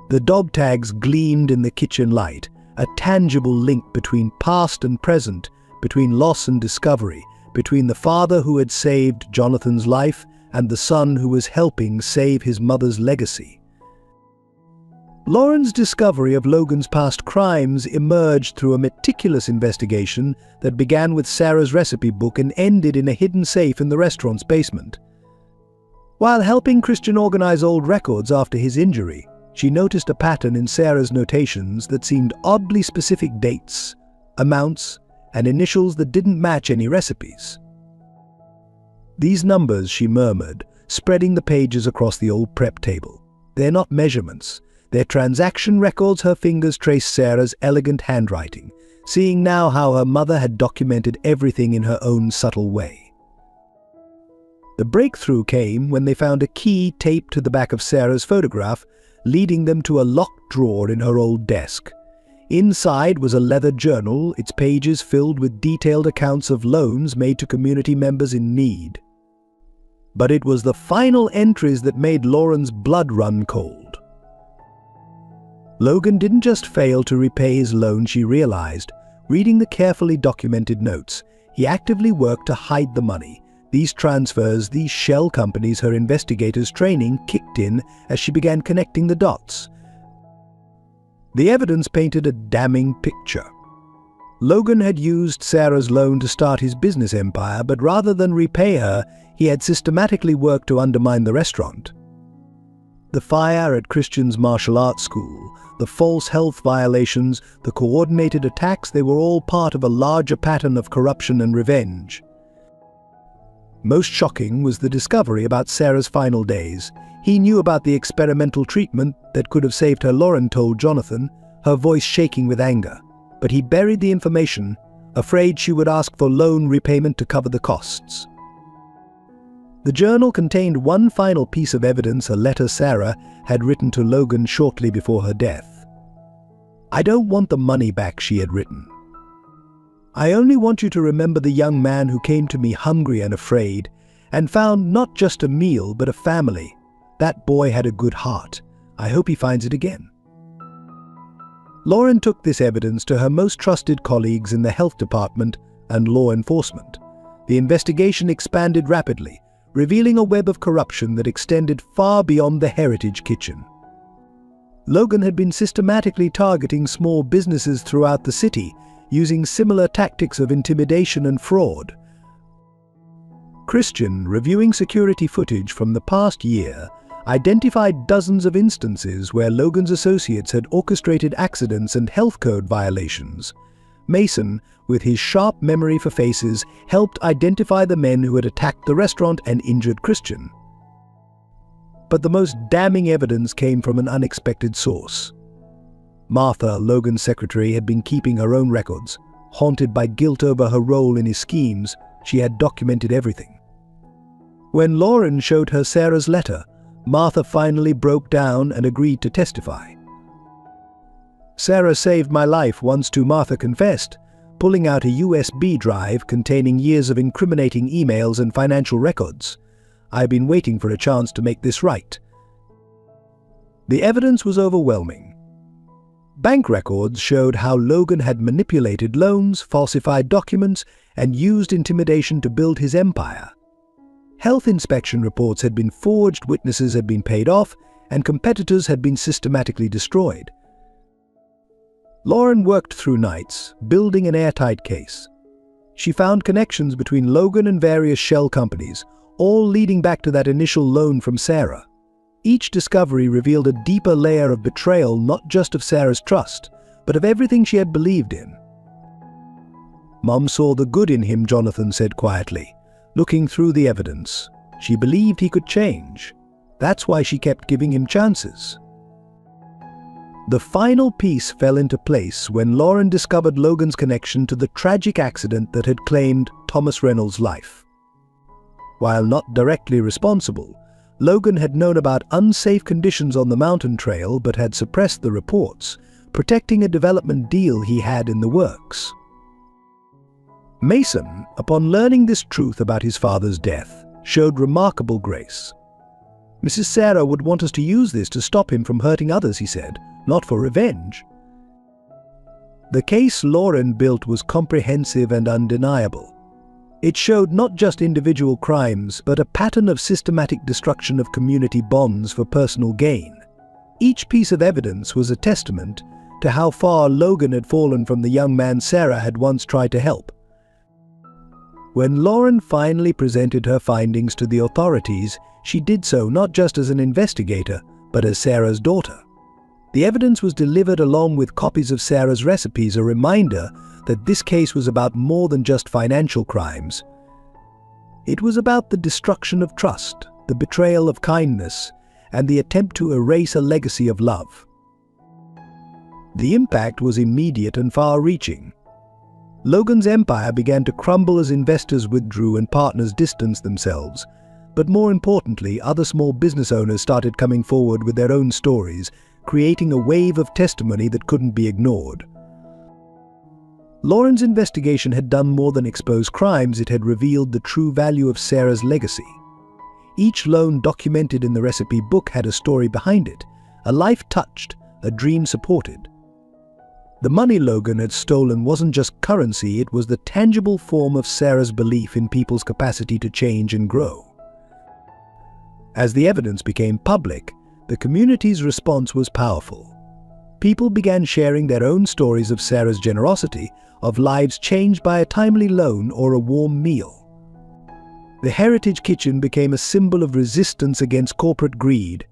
A: The dog tags gleamed in the kitchen light, a tangible link between past and present, between loss and discovery, between the father who had saved Jonathan's life and the son who was helping save his mother's legacy. Lauren's discovery of Logan's past crimes emerged through a meticulous investigation that began with Sarah's recipe book and ended in a hidden safe in the restaurant's basement. While helping Christian organize old records after his injury, she noticed a pattern in Sarah's notations that seemed oddly specific: dates, amounts, and initials that didn't match any recipes. "These numbers," she murmured, spreading the pages across the old prep table. "They're not measurements. They're transaction records." Her fingers traced Sarah's elegant handwriting, seeing now how her mother had documented everything in her own subtle way. The breakthrough came when they found a key taped to the back of Sarah's photograph, leading them to a locked drawer in her old desk. Inside was a leather journal, its pages filled with detailed accounts of loans made to community members in need. But it was the final entries that made Lauren's blood run cold. Logan didn't just fail to repay his loan, she realized, reading the carefully documented notes. He actively worked to hide the money. These transfers, these shell companies her investigators' training kicked in as she began connecting the dots. The evidence painted a damning picture. Logan had used Sarah's loan to start his business empire, but rather than repay her, he had systematically worked to undermine the restaurant. The fire at Christian's martial arts school, the false health violations, the coordinated attacks, they were all part of a larger pattern of corruption and revenge. Most shocking was the discovery about Sarah's final days. He knew about the experimental treatment that could have saved her, Lauren told Jonathan, her voice shaking with anger. But he buried the information, afraid she would ask for loan repayment to cover the costs. The journal contained one final piece of evidence, a letter Sarah had written to Logan shortly before her death. "I don't want the money back," she had written. "I only want you to remember the young man who came to me hungry and afraid, and found not just a meal but a family. That boy had a good heart. I hope he finds it again." Lauren took this evidence to her most trusted colleagues in the health department and law enforcement. The investigation expanded rapidly, revealing a web of corruption that extended far beyond the heritage kitchen. Logan had been systematically targeting small businesses throughout the city, using similar tactics of intimidation and fraud. Christian, reviewing security footage from the past year, identified dozens of instances where Logan's associates had orchestrated accidents and health code violations. Mason, with his sharp memory for faces, helped identify the men who had attacked the restaurant and injured Christian. But the most damning evidence came from an unexpected source. Martha, Logan's secretary, had been keeping her own records. Haunted by guilt over her role in his schemes, she had documented everything. When Lauren showed her Sarah's letter, Martha finally broke down and agreed to testify. "Sarah saved my life once too," Martha confessed, pulling out a USB drive containing years of incriminating emails and financial records. "I've been waiting for a chance to make this right." The evidence was overwhelming. Bank records showed how Logan had manipulated loans, falsified documents, and used intimidation to build his empire. Health inspection reports had been forged, witnesses had been paid off, and competitors had been systematically destroyed. Lauren worked through nights, building an airtight case. She found connections between Logan and various shell companies, all leading back to that initial loan from Sarah. Each discovery revealed a deeper layer of betrayal, not just of Sarah's trust, but of everything she had believed in. "Mom saw the good in him," Jonathan said quietly. Looking through the evidence, she believed he could change. That's why she kept giving him chances. The final piece fell into place when Lauren discovered Logan's connection to the tragic accident that had claimed Thomas Reynolds' life. While not directly responsible, Logan had known about unsafe conditions on the mountain trail but had suppressed the reports, protecting a development deal he had in the works. Mason, upon learning this truth about his father's death, showed remarkable grace. "Mrs. Sarah would want us to use this to stop him from hurting others," he said, "not for revenge." The case Lauren built was comprehensive and undeniable. It showed not just individual crimes, but a pattern of systematic destruction of community bonds for personal gain. Each piece of evidence was a testament to how far Logan had fallen from the young man Sarah had once tried to help. When Lauren finally presented her findings to the authorities, she did so not just as an investigator, but as Sarah's daughter. The evidence was delivered along with copies of Sarah's recipes, a reminder that this case was about more than just financial crimes. It was about the destruction of trust, the betrayal of kindness, and the attempt to erase a legacy of love. The impact was immediate and far-reaching. Logan's empire began to crumble as investors withdrew and partners distanced themselves. But more importantly, other small business owners started coming forward with their own stories, creating a wave of testimony that couldn't be ignored. Lauren's investigation had done more than expose crimes, it had revealed the true value of Sarah's legacy. Each loan documented in the recipe book had a story behind it, a life touched, a dream supported. The money Logan had stolen wasn't just currency, it was the tangible form of Sarah's belief in people's capacity to change and grow. As the evidence became public, the community's response was powerful. People began sharing their own stories of Sarah's generosity, of lives changed by a timely loan or a warm meal. The Heritage Kitchen became a symbol of resistance against corporate greed,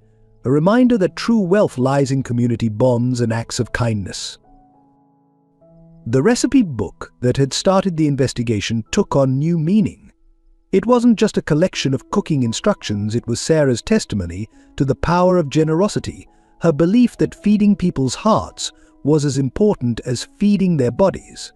A: a reminder that true wealth lies in community bonds and acts of kindness. The recipe book that had started the investigation took on new meaning. It wasn't just a collection of cooking instructions, it was Sarah's testimony to the power of generosity, her belief that feeding people's hearts was as important as feeding their bodies.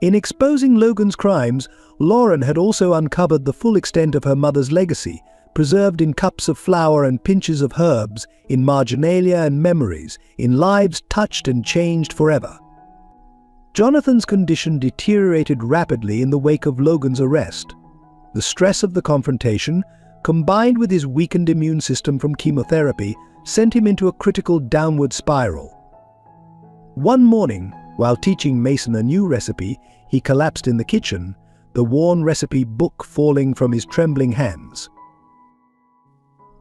A: In exposing Logan's crimes, Lauren had also uncovered the full extent of her mother's legacy, preserved in cups of flour and pinches of herbs, in marginalia and memories, in lives touched and changed forever. Jonathan's condition deteriorated rapidly in the wake of Logan's arrest. The stress of the confrontation, combined with his weakened immune system from chemotherapy, sent him into a critical downward spiral. One morning, while teaching Mason a new recipe, he collapsed in the kitchen, the worn recipe book falling from his trembling hands.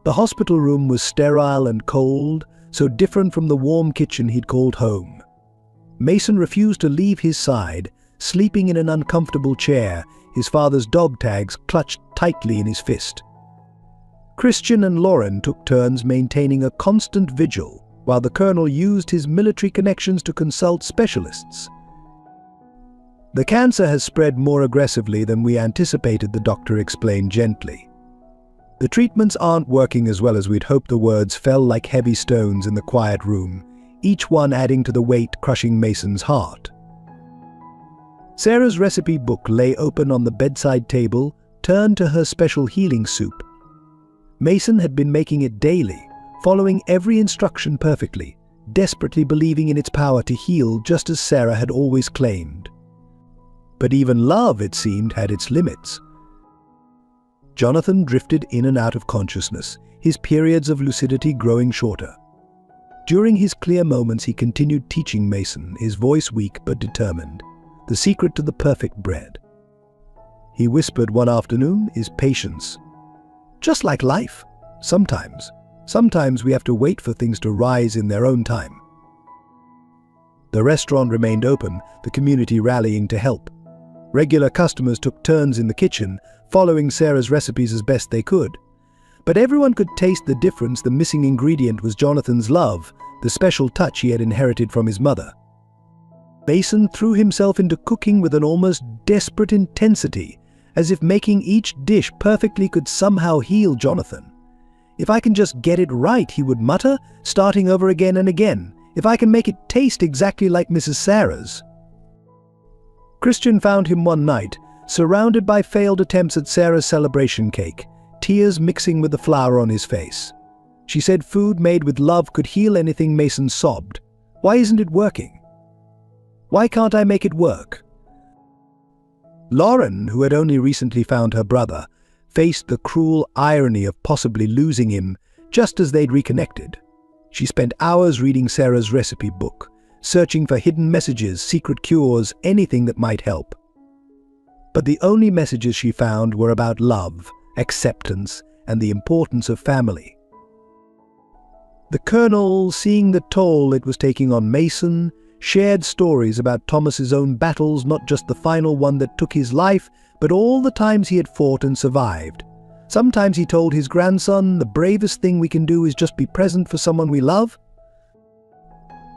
A: The hospital room was sterile and cold, so different from the warm kitchen he'd called home. Mason refused to leave his side, sleeping in an uncomfortable chair, his father's dog tags clutched tightly in his fist. Christian and Lauren took turns maintaining a constant vigil, while the colonel used his military connections to consult specialists. "The cancer has spread more aggressively than we anticipated," the doctor explained gently. "The treatments aren't working as well as we'd hoped." The words fell like heavy stones in the quiet room, each one adding to the weight crushing Mason's heart. Sarah's recipe book lay open on the bedside table, turned to her special healing soup. Mason had been making it daily, following every instruction perfectly, desperately believing in its power to heal just as Sarah had always claimed. But even love, it seemed, had its limits. Jonathan drifted in and out of consciousness, his periods of lucidity growing shorter. During his clear moments, he continued teaching Mason, his voice weak but determined, the secret to the perfect bread. He whispered one afternoon, is patience. Just like life, sometimes we have to wait for things to rise in their own time. The restaurant remained open, the community rallying to help. Regular customers took turns in the kitchen, following Sarah's recipes as best they could. But everyone could taste the difference. The missing ingredient was Jonathan's love, the special touch he had inherited from his mother. Mason threw himself into cooking with an almost desperate intensity, as if making each dish perfectly could somehow heal Jonathan. If I can just get it right, he would mutter, starting over again and again. If I can make it taste exactly like Mrs. Sarah's. Christian found him one night, surrounded by failed attempts at Sarah's celebration cake, tears mixing with the flour on his face. She said food made with love could heal anything. Mason sobbed. Why isn't it working? Why can't I make it work? Lauren, who had only recently found her brother, faced the cruel irony of possibly losing him just as they'd reconnected. She spent hours reading Sarah's recipe book, searching for hidden messages, secret cures, anything that might help. But the only messages she found were about love, acceptance, and the importance of family. The Colonel, seeing the toll it was taking on Mason, shared stories about Thomas's own battles, not just the final one that took his life, but all the times he had fought and survived. Sometimes he told his grandson, the bravest thing we can do is just be present for someone we love.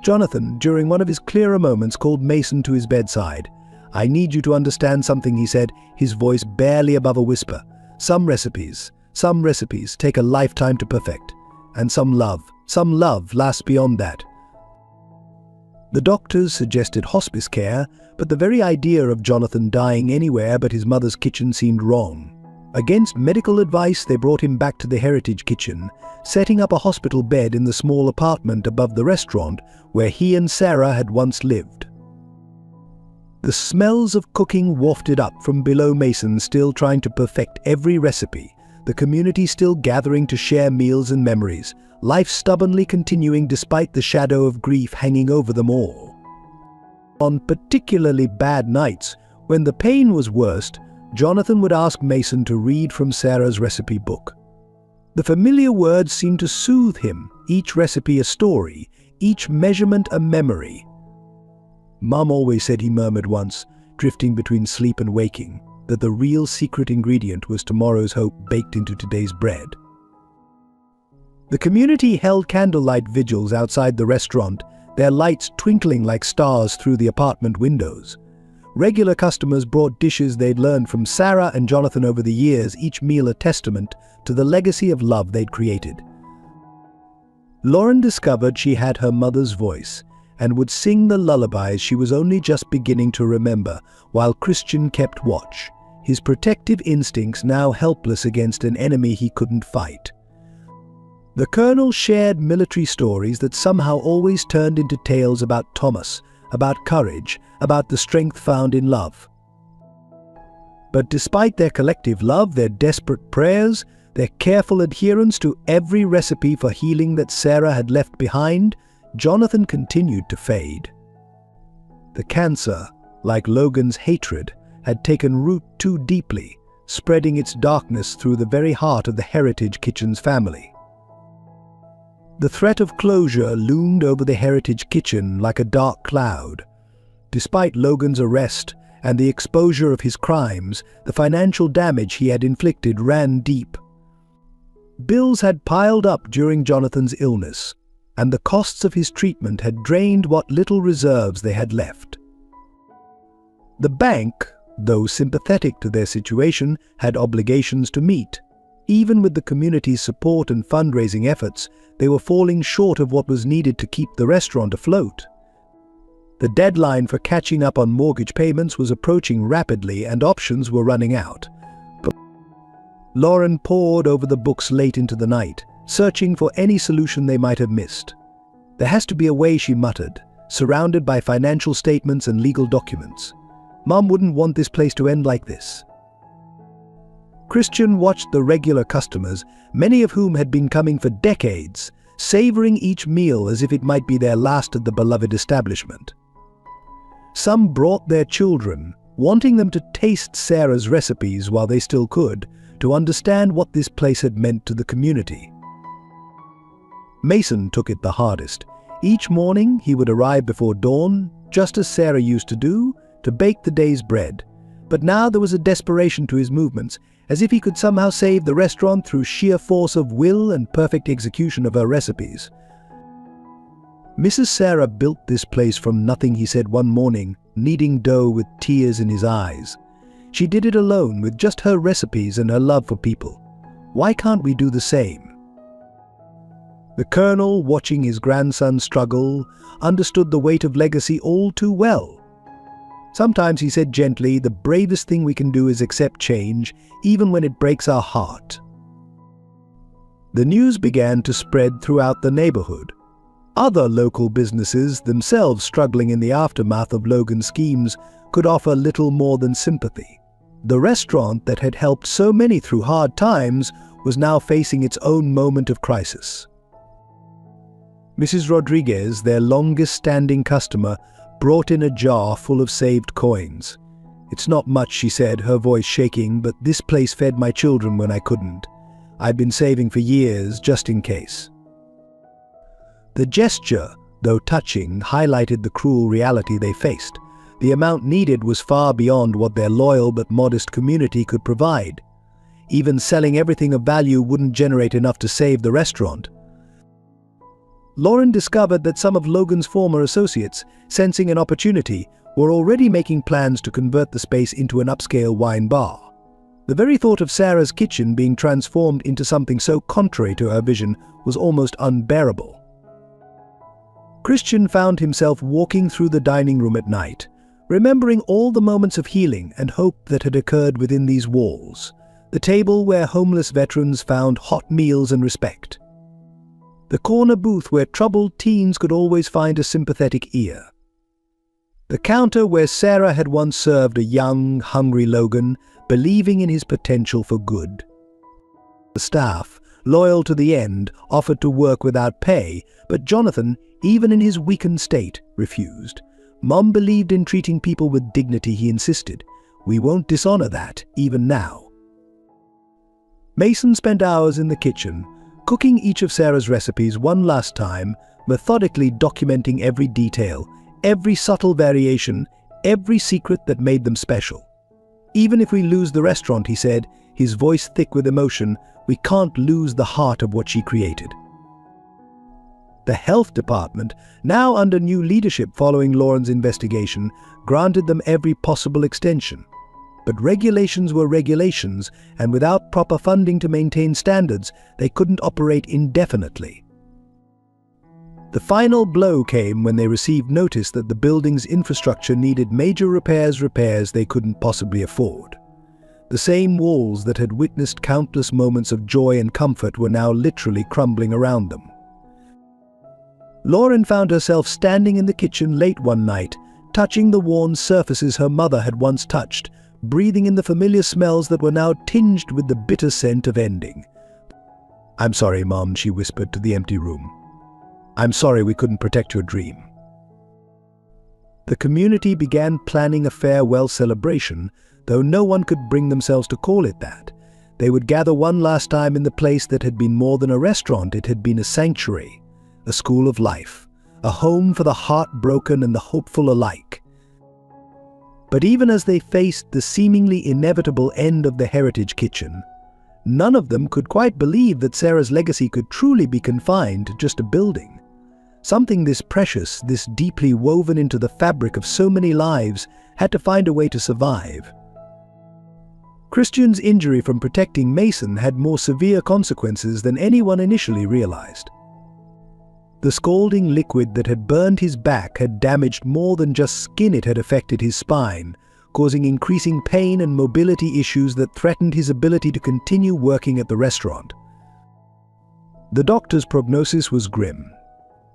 A: Jonathan, during one of his clearer moments, called Mason to his bedside. I need you to understand something, he said, his voice barely above a whisper. Some recipes take a lifetime to perfect, and some love lasts beyond that. The doctors suggested hospice care, but the very idea of Jonathan dying anywhere but his mother's kitchen seemed wrong. Against medical advice, they brought him back to the Heritage Kitchen, setting up a hospital bed in the small apartment above the restaurant where he and Sarah had once lived. The smells of cooking wafted up from below. Mason still trying to perfect every recipe, the community still gathering to share meals and memories, life stubbornly continuing despite the shadow of grief hanging over them all. On particularly bad nights, when the pain was worst, Jonathan would ask Mason to read from Sarah's recipe book. The familiar words seemed to soothe him, each recipe a story, each measurement a memory. Mum always said, he murmured once, drifting between sleep and waking, that the real secret ingredient was tomorrow's hope baked into today's bread. The community held candlelight vigils outside the restaurant, their lights twinkling like stars through the apartment windows. Regular customers brought dishes they'd learned from Sarah and Jonathan over the years, each meal a testament to the legacy of love they'd created. Lauren discovered she had her mother's voice and would sing the lullabies she was only just beginning to remember, while Christian kept watch, his protective instincts now helpless against an enemy he couldn't fight. The Colonel shared military stories that somehow always turned into tales about Thomas, about courage, about the strength found in love. But despite their collective love, their desperate prayers, their careful adherence to every recipe for healing that Sarah had left behind, Jonathan continued to fade. The cancer, like Logan's hatred, had taken root too deeply, spreading its darkness through the very heart of the Heritage Kitchen's family. The threat of closure loomed over the Heritage Kitchen like a dark cloud. Despite Logan's arrest and the exposure of his crimes, the financial damage he had inflicted ran deep. Bills had piled up during Jonathan's illness, and the costs of his treatment had drained what little reserves they had left. The bank, though sympathetic to their situation, had obligations to meet. Even with the community's support and fundraising efforts, they were falling short of what was needed to keep the restaurant afloat. The deadline for catching up on mortgage payments was approaching rapidly and options were running out. But Lauren pored over the books late into the night, searching for any solution they might have missed. There has to be a way, she muttered, surrounded by financial statements and legal documents. Mom wouldn't want this place to end like this. Christian watched the regular customers, many of whom had been coming for decades, savoring each meal as if it might be their last at the beloved establishment. Some brought their children, wanting them to taste Sarah's recipes while they still could, to understand what this place had meant to the community. Mason took it the hardest. Each morning he would arrive before dawn, just as Sarah used to do, to bake the day's bread. But now there was a desperation to his movements, as if he could somehow save the restaurant through sheer force of will and perfect execution of her recipes. Mrs. Sarah built this place from nothing, he said one morning, kneading dough with tears in his eyes. She did it alone with just her recipes and her love for people. Why can't we do the same? The Colonel, watching his grandson struggle, understood the weight of legacy all too well. Sometimes, he said gently, the bravest thing we can do is accept change, even when it breaks our heart. The news began to spread throughout the neighborhood. Other local businesses, themselves struggling in the aftermath of Logan's schemes, could offer little more than sympathy. The restaurant that had helped so many through hard times was now facing its own moment of crisis. Mrs. Rodriguez, their longest-standing customer, brought in a jar full of saved coins. "It's not much," she said, her voice shaking, "but this place fed my children when I couldn't. I've been saving for years, just in case." The gesture, though touching, highlighted the cruel reality they faced. The amount needed was far beyond what their loyal but modest community could provide. Even selling everything of value wouldn't generate enough to save the restaurant. Lauren discovered that some of Logan's former associates, sensing an opportunity, were already making plans to convert the space into an upscale wine bar. The very thought of Sarah's kitchen being transformed into something so contrary to her vision was almost unbearable. Christian found himself walking through the dining room at night, remembering all the moments of healing and hope that had occurred within these walls. The table where homeless veterans found hot meals and respect. The corner booth where troubled teens could always find a sympathetic ear. The counter where Sarah had once served a young, hungry Logan, believing in his potential for good. The staff, loyal to the end, offered to work without pay, but Jonathan, even in his weakened state, refused. Mom believed in treating people with dignity, he insisted. We won't dishonor that, even now. Mason spent hours in the kitchen, cooking each of Sarah's recipes one last time, methodically documenting every detail, every subtle variation, every secret that made them special. Even if we lose the restaurant, he said, his voice thick with emotion, we can't lose the heart of what she created. The health department, now under new leadership following Lauren's investigation, granted them every possible extension. But regulations were regulations, and without proper funding to maintain standards, they couldn't operate indefinitely. The final blow came when they received notice that the building's infrastructure needed major repairs they couldn't possibly afford. The same walls that had witnessed countless moments of joy and comfort were now literally crumbling around them. Lauren found herself standing in the kitchen late one night, touching the worn surfaces her mother had once touched, breathing in the familiar smells that were now tinged with the bitter scent of ending. "I'm sorry, Mom," she whispered to the empty room. "I'm sorry we couldn't protect your dream." The community began planning a farewell celebration, though no one could bring themselves to call it that. They would gather one last time in the place that had been more than a restaurant. It had been a sanctuary, a school of life, a home for the heartbroken and the hopeful alike. But even as they faced the seemingly inevitable end of the Heritage Kitchen, none of them could quite believe that Sarah's legacy could truly be confined to just a building. Something this precious, this deeply woven into the fabric of so many lives, had to find a way to survive. Christian's injury from protecting Mason had more severe consequences than anyone initially realized. The scalding liquid that had burned his back had damaged more than just skin. It had affected his spine, causing increasing pain and mobility issues that threatened his ability to continue working at the restaurant. The doctor's prognosis was grim.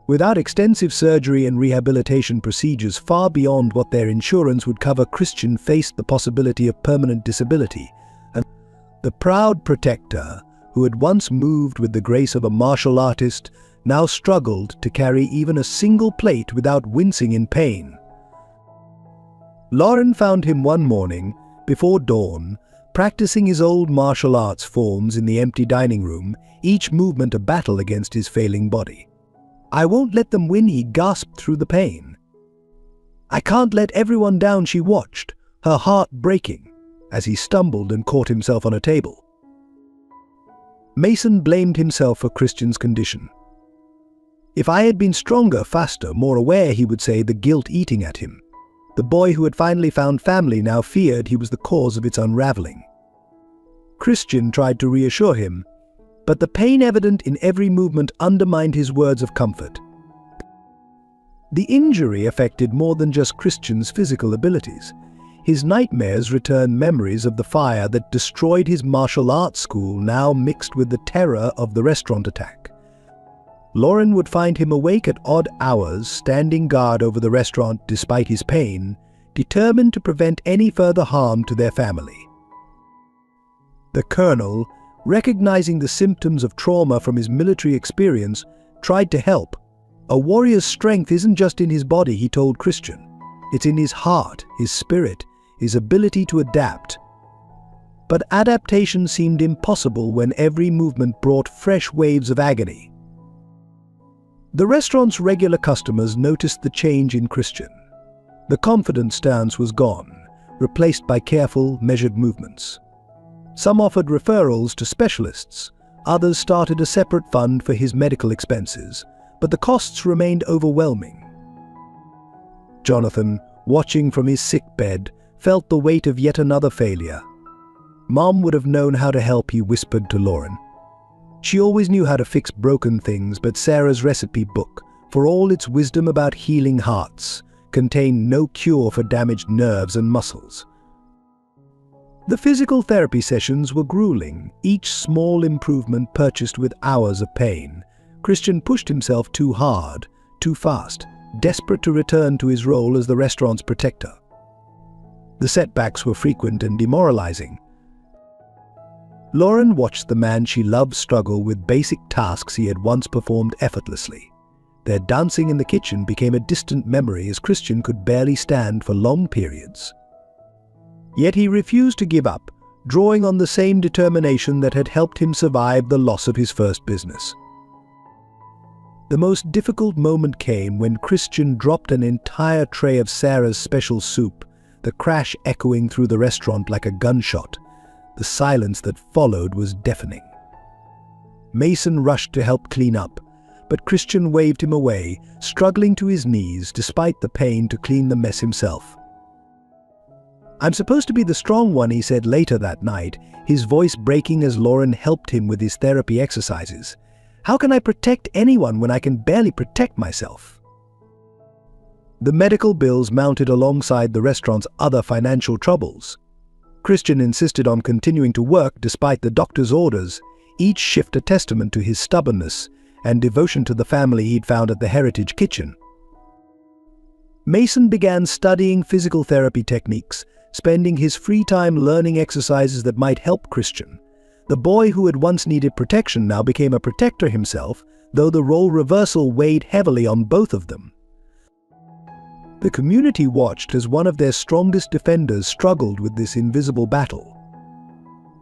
A: Without extensive surgery and rehabilitation procedures far beyond what their insurance would cover, Christian faced the possibility of permanent disability. And the proud protector, who had once moved with the grace of a martial artist, now struggled to carry even a single plate without wincing in pain. Lauren found him one morning, before dawn, practicing his old martial arts forms in the empty dining room, each movement a battle against his failing body. "I won't let them win," he gasped through the pain. "I can't let everyone down," she watched, her heart breaking, as he stumbled and caught himself on a table. Mason blamed himself for Christian's condition. "If I had been stronger, faster, more aware," he would say, the guilt eating at him. The boy who had finally found family now feared he was the cause of its unraveling. Christian tried to reassure him, but the pain evident in every movement undermined his words of comfort. The injury affected more than just Christian's physical abilities. His nightmares returned memories of the fire that destroyed his martial arts school, now mixed with the terror of the restaurant attack. Lauren would find him awake at odd hours, standing guard over the restaurant despite his pain, determined to prevent any further harm to their family. The colonel, recognizing the symptoms of trauma from his military experience, tried to help. "A warrior's strength isn't just in his body," he told Christian. "It's in his heart, his spirit, his ability to adapt." But adaptation seemed impossible when every movement brought fresh waves of agony. The restaurant's regular customers noticed the change in Christian. The confident stance was gone, replaced by careful, measured movements. Some offered referrals to specialists, others started a separate fund for his medical expenses, but the costs remained overwhelming. Jonathan, watching from his sick bed, felt the weight of yet another failure. "Mom would have known how to help," he whispered to Lauren. She always knew how to fix broken things, but Sarah's recipe book, for all its wisdom about healing hearts, contained no cure for damaged nerves and muscles. The physical therapy sessions were grueling, each small improvement purchased with hours of pain. Christian pushed himself too hard, too fast, desperate to return to his role as the restaurant's protector. The setbacks were frequent and demoralizing. Lauren watched the man she loved struggle with basic tasks he had once performed effortlessly. Their dancing in the kitchen became a distant memory as Christian could barely stand for long periods. Yet he refused to give up, drawing on the same determination that had helped him survive the loss of his first business. The most difficult moment came when Christian dropped an entire tray of Sarah's special soup, the crash echoing through the restaurant like a gunshot. The silence that followed was deafening. Mason rushed to help clean up, but Christian waved him away, struggling to his knees despite the pain to clean the mess himself. "I'm supposed to be the strong one," he said later that night, his voice breaking as Lauren helped him with his therapy exercises. "How can I protect anyone when I can barely protect myself?" The medical bills mounted alongside the restaurant's other financial troubles. Christian insisted on continuing to work despite the doctor's orders, each shift a testament to his stubbornness and devotion to the family he'd found at the Heritage Kitchen. Mason began studying physical therapy techniques, spending his free time learning exercises that might help Christian. The boy who had once needed protection now became a protector himself, though the role reversal weighed heavily on both of them. The community watched as one of their strongest defenders struggled with this invisible battle.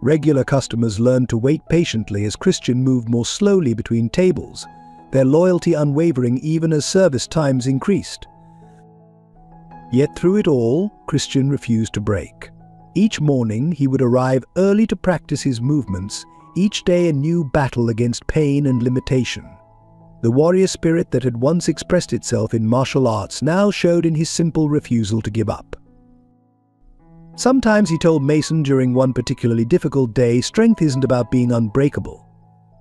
A: Regular customers learned to wait patiently as Christian moved more slowly between tables, their loyalty unwavering even as service times increased. Yet through it all, Christian refused to break. Each morning he would arrive early to practice his movements, each day a new battle against pain and limitation. The warrior spirit that had once expressed itself in martial arts now showed in his simple refusal to give up. Sometimes he told Mason during one particularly difficult day, strength isn't about being unbreakable.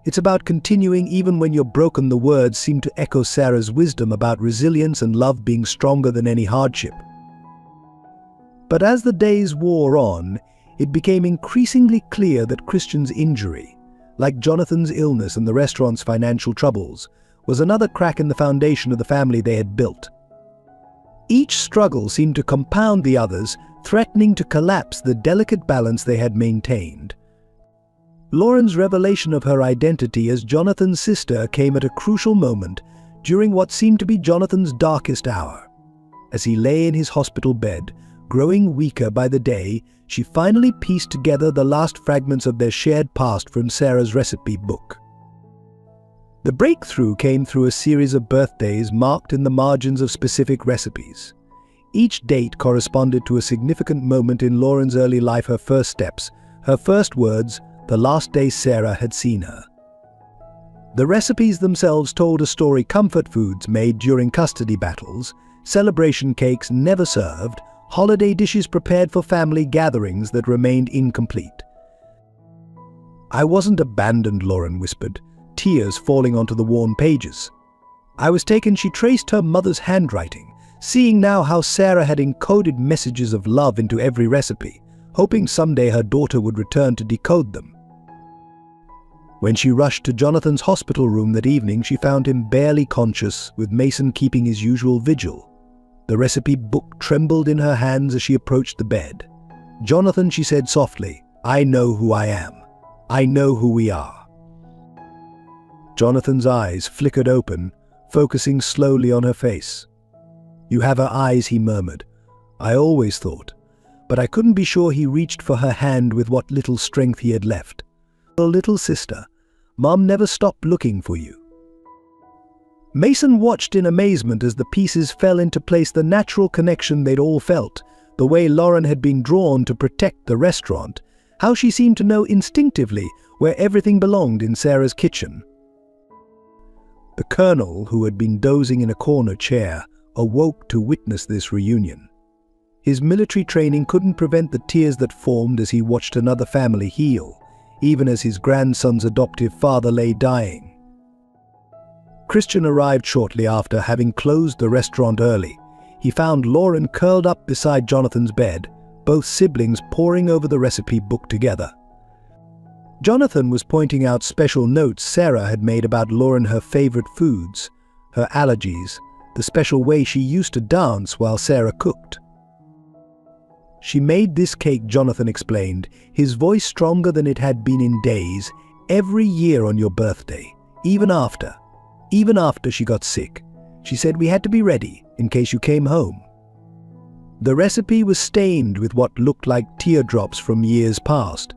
A: It's about continuing even when you're broken. The words seemed to echo Sarah's wisdom about resilience and love being stronger than any hardship. But as the days wore on, it became increasingly clear that Christian's injury, like Jonathan's illness and the restaurant's financial troubles, was another crack in the foundation of the family they had built. Each struggle seemed to compound the others, threatening to collapse the delicate balance they had maintained. Lauren's revelation of her identity as Jonathan's sister came at a crucial moment during what seemed to be Jonathan's darkest hour. As he lay in his hospital bed, growing weaker by the day, she finally pieced together the last fragments of their shared past from Sarah's recipe book. The breakthrough came through a series of birthdays marked in the margins of specific recipes. Each date corresponded to a significant moment in Lauren's early life, her first steps, her first words, the last day Sarah had seen her. The recipes themselves told a story: comfort foods made during custody battles, celebration cakes never served, holiday dishes prepared for family gatherings that remained incomplete. "I wasn't abandoned," Lauren whispered, tears falling onto the worn pages. "I was taken." She traced her mother's handwriting, seeing now how Sarah had encoded messages of love into every recipe, hoping someday her daughter would return to decode them. When she rushed to Jonathan's hospital room that evening, she found him barely conscious, with Mason keeping his usual vigil. The recipe book trembled in her hands as she approached the bed. "Jonathan," she said softly, "I know who I am. I know who we are." Jonathan's eyes flickered open, focusing slowly on her face. "You have her eyes," he murmured. "I always thought, but I couldn't be sure." He reached for her hand with what little strength he had left. "Little sister, Mom never stopped looking for you." Mason watched in amazement as the pieces fell into place, the natural connection they'd all felt, the way Lauren had been drawn to protect the restaurant, how she seemed to know instinctively where everything belonged in Sarah's kitchen. The colonel, who had been dozing in a corner chair, awoke to witness this reunion. His military training couldn't prevent the tears that formed as he watched another family heal, even as his grandson's adoptive father lay dying. Christian arrived shortly after, having closed the restaurant early. He found Lauren curled up beside Jonathan's bed, both siblings poring over the recipe book together. Jonathan was pointing out special notes Sarah had made about Lauren, her favorite foods, her allergies, the special way she used to dance while Sarah cooked. "She made this cake," Jonathan explained, his voice stronger than it had been in days, "every year on your birthday, even after she got sick. She said we had to be ready in case you came home." The recipe was stained with what looked like teardrops from years past.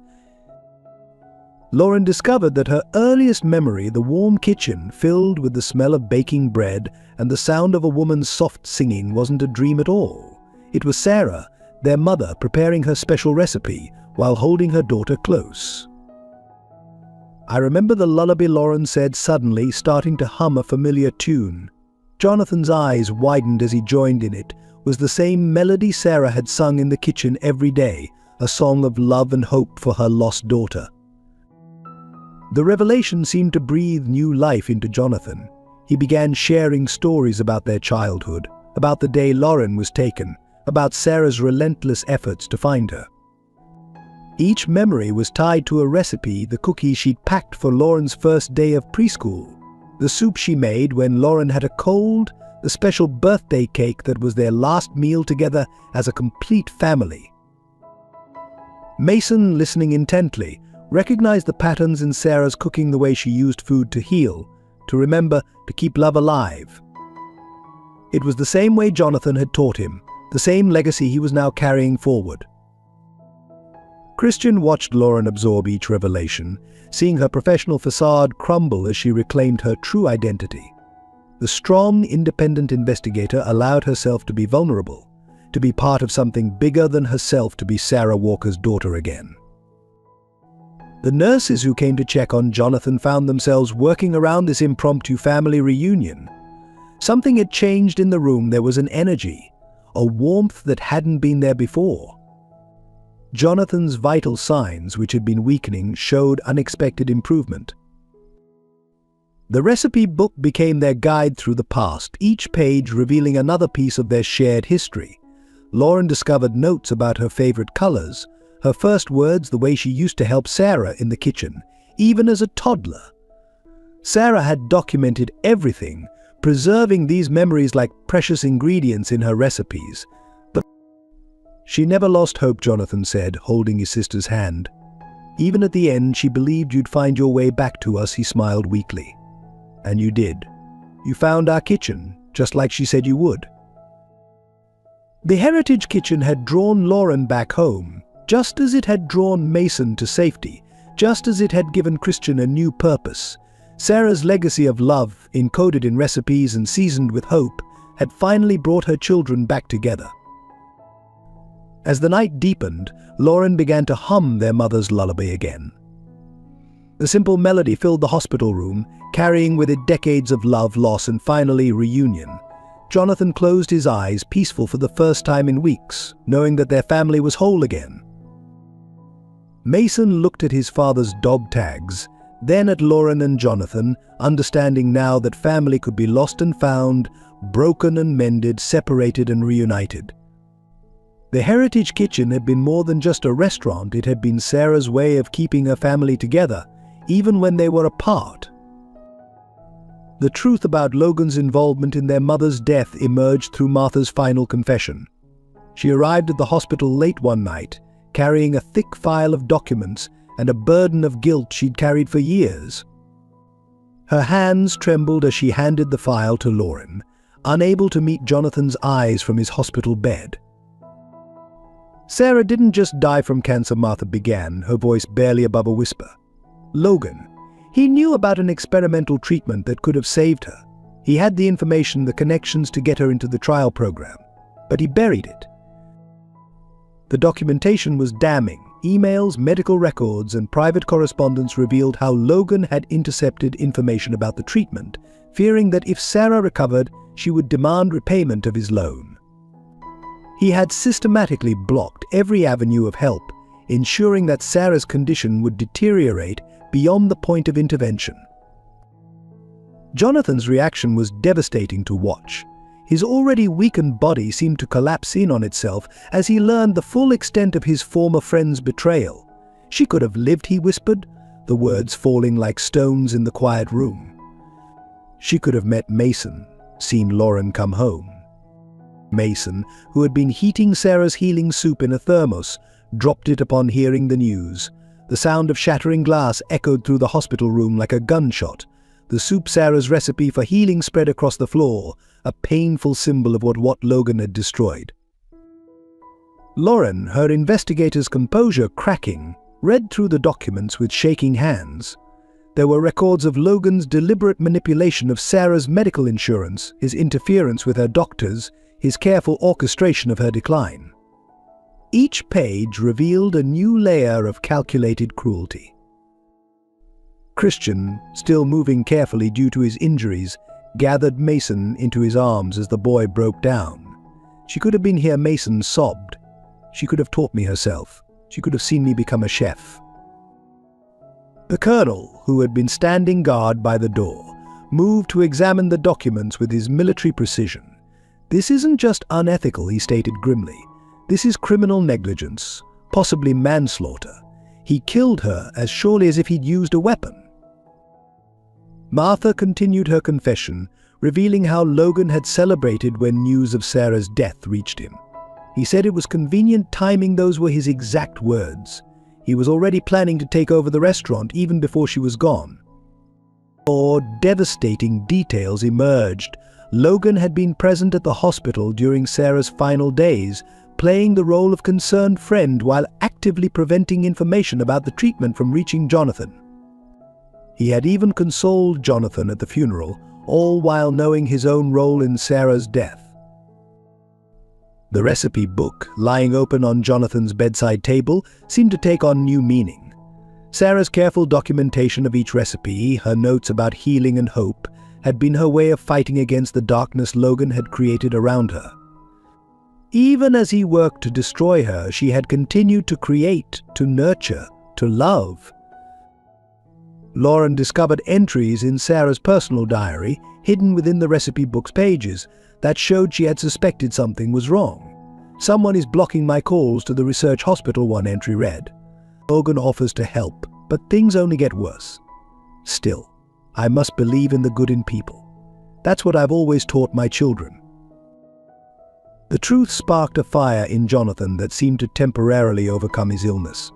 A: Lauren discovered that her earliest memory, the warm kitchen filled with the smell of baking bread and the sound of a woman's soft singing, wasn't a dream at all. It was Sarah, their mother, preparing her special recipe while holding her daughter close. "I remember the lullaby," Lauren said suddenly, starting to hum a familiar tune. Jonathan's eyes widened as he joined in. It was the same melody Sarah had sung in the kitchen every day, a song of love and hope for her lost daughter. The revelation seemed to breathe new life into Jonathan. He began sharing stories about their childhood, about the day Lauren was taken, about Sarah's relentless efforts to find her. Each memory was tied to a recipe: the cookies she'd packed for Lauren's first day of preschool, the soup she made when Lauren had a cold, the special birthday cake that was their last meal together as a complete family. Mason, listening intently, recognized the patterns in Sarah's cooking, the way she used food to heal, to remember, to keep love alive. It was the same way Jonathan had taught him, the same legacy he was now carrying forward. Christian watched Lauren absorb each revelation, seeing her professional facade crumble as she reclaimed her true identity. The strong, independent investigator allowed herself to be vulnerable, to be part of something bigger than herself, to be Sarah Walker's daughter again. The nurses who came to check on Jonathan found themselves working around this impromptu family reunion. Something had changed in the room. There was an energy, a warmth that hadn't been there before. Jonathan's vital signs, which had been weakening, showed unexpected improvement. The recipe book became their guide through the past, each page revealing another piece of their shared history. Lauren discovered notes about her favorite colors, her first words, the way she used to help Sarah in the kitchen, even as a toddler. Sarah had documented everything, preserving these memories like precious ingredients in her recipes. But she never lost hope, Jonathan said, holding his sister's hand. Even at the end, she believed you'd find your way back to us, he smiled weakly. And you did. You found our kitchen, just like she said you would. The Heritage Kitchen had drawn Lauren back home, just as it had drawn Mason to safety, just as it had given Christian a new purpose. Sarah's legacy of love, encoded in recipes and seasoned with hope, had finally brought her children back together. As the night deepened, Lauren began to hum their mother's lullaby again. The simple melody filled the hospital room, carrying with it decades of love, loss, and finally reunion. Jonathan closed his eyes, peaceful for the first time in weeks, knowing that their family was whole again. Mason looked at his father's dog tags, then at Lauren and Jonathan, understanding now that family could be lost and found, broken and mended, separated and reunited. The Heritage Kitchen had been more than just a restaurant. It had been Sarah's way of keeping her family together, even when they were apart. The truth about Logan's involvement in their mother's death emerged through Martha's final confession. She arrived at the hospital late one night, carrying a thick file of documents and a burden of guilt she'd carried for years. Her hands trembled as she handed the file to Lauren, unable to meet Jonathan's eyes from his hospital bed. Sarah didn't just die from cancer, Martha began, her voice barely above a whisper. Logan. He knew about an experimental treatment that could have saved her. He had the information, the connections to get her into the trial program, but he buried it. The documentation was damning. Emails, medical records, and private correspondence revealed how Logan had intercepted information about the treatment, fearing that if Sarah recovered, she would demand repayment of his loan. He had systematically blocked every avenue of help, ensuring that Sarah's condition would deteriorate beyond the point of intervention. Jonathan's reaction was devastating to watch. His already weakened body seemed to collapse in on itself as he learned the full extent of his former friend's betrayal. She could have lived, he whispered, the words falling like stones in the quiet room. She could have met Mason, seen Lauren come home. Mason, who had been heating Sarah's healing soup in a thermos, dropped it upon hearing the news. The sound of shattering glass echoed through the hospital room like a gunshot. The soup Sarah's recipe for healing spread across the floor, a painful symbol of what Logan had destroyed. Lauren, her investigator's composure cracking, read through the documents with shaking hands. There were records of Logan's deliberate manipulation of Sarah's medical insurance, his interference with her doctors, his careful orchestration of her decline. Each page revealed a new layer of calculated cruelty. Christian, still moving carefully due to his injuries, gathered Mason into his arms as the boy broke down. She could have been here, Mason sobbed. She could have taught me herself. She could have seen me become a chef. The colonel, who had been standing guard by the door, moved to examine the documents with his military precision. This isn't just unethical, he stated grimly. This is criminal negligence, possibly manslaughter. He killed her as surely as if he'd used a weapon. Martha continued her confession, revealing how Logan had celebrated when news of Sarah's death reached him. He said it was convenient timing, those were his exact words. He was already planning to take over the restaurant even before she was gone. More devastating details emerged. Logan had been present at the hospital during Sarah's final days, playing the role of concerned friend while actively preventing information about the treatment from reaching Jonathan. He had even consoled Jonathan at the funeral, all while knowing his own role in Sarah's death. The recipe book, lying open on Jonathan's bedside table, seemed to take on new meaning. Sarah's careful documentation of each recipe, her notes about healing and hope, had been her way of fighting against the darkness Logan had created around her. Even as he worked to destroy her, she had continued to create, to nurture, to love. Lauren discovered entries in Sarah's personal diary, hidden within the recipe book's pages, that showed she had suspected something was wrong. "Someone is blocking my calls to the research hospital," one entry read. Logan offers to help, but things only get worse. "Still, I must believe in the good in people. That's what I've always taught my children." The truth sparked a fire in Jonathan that seemed to temporarily overcome his illness.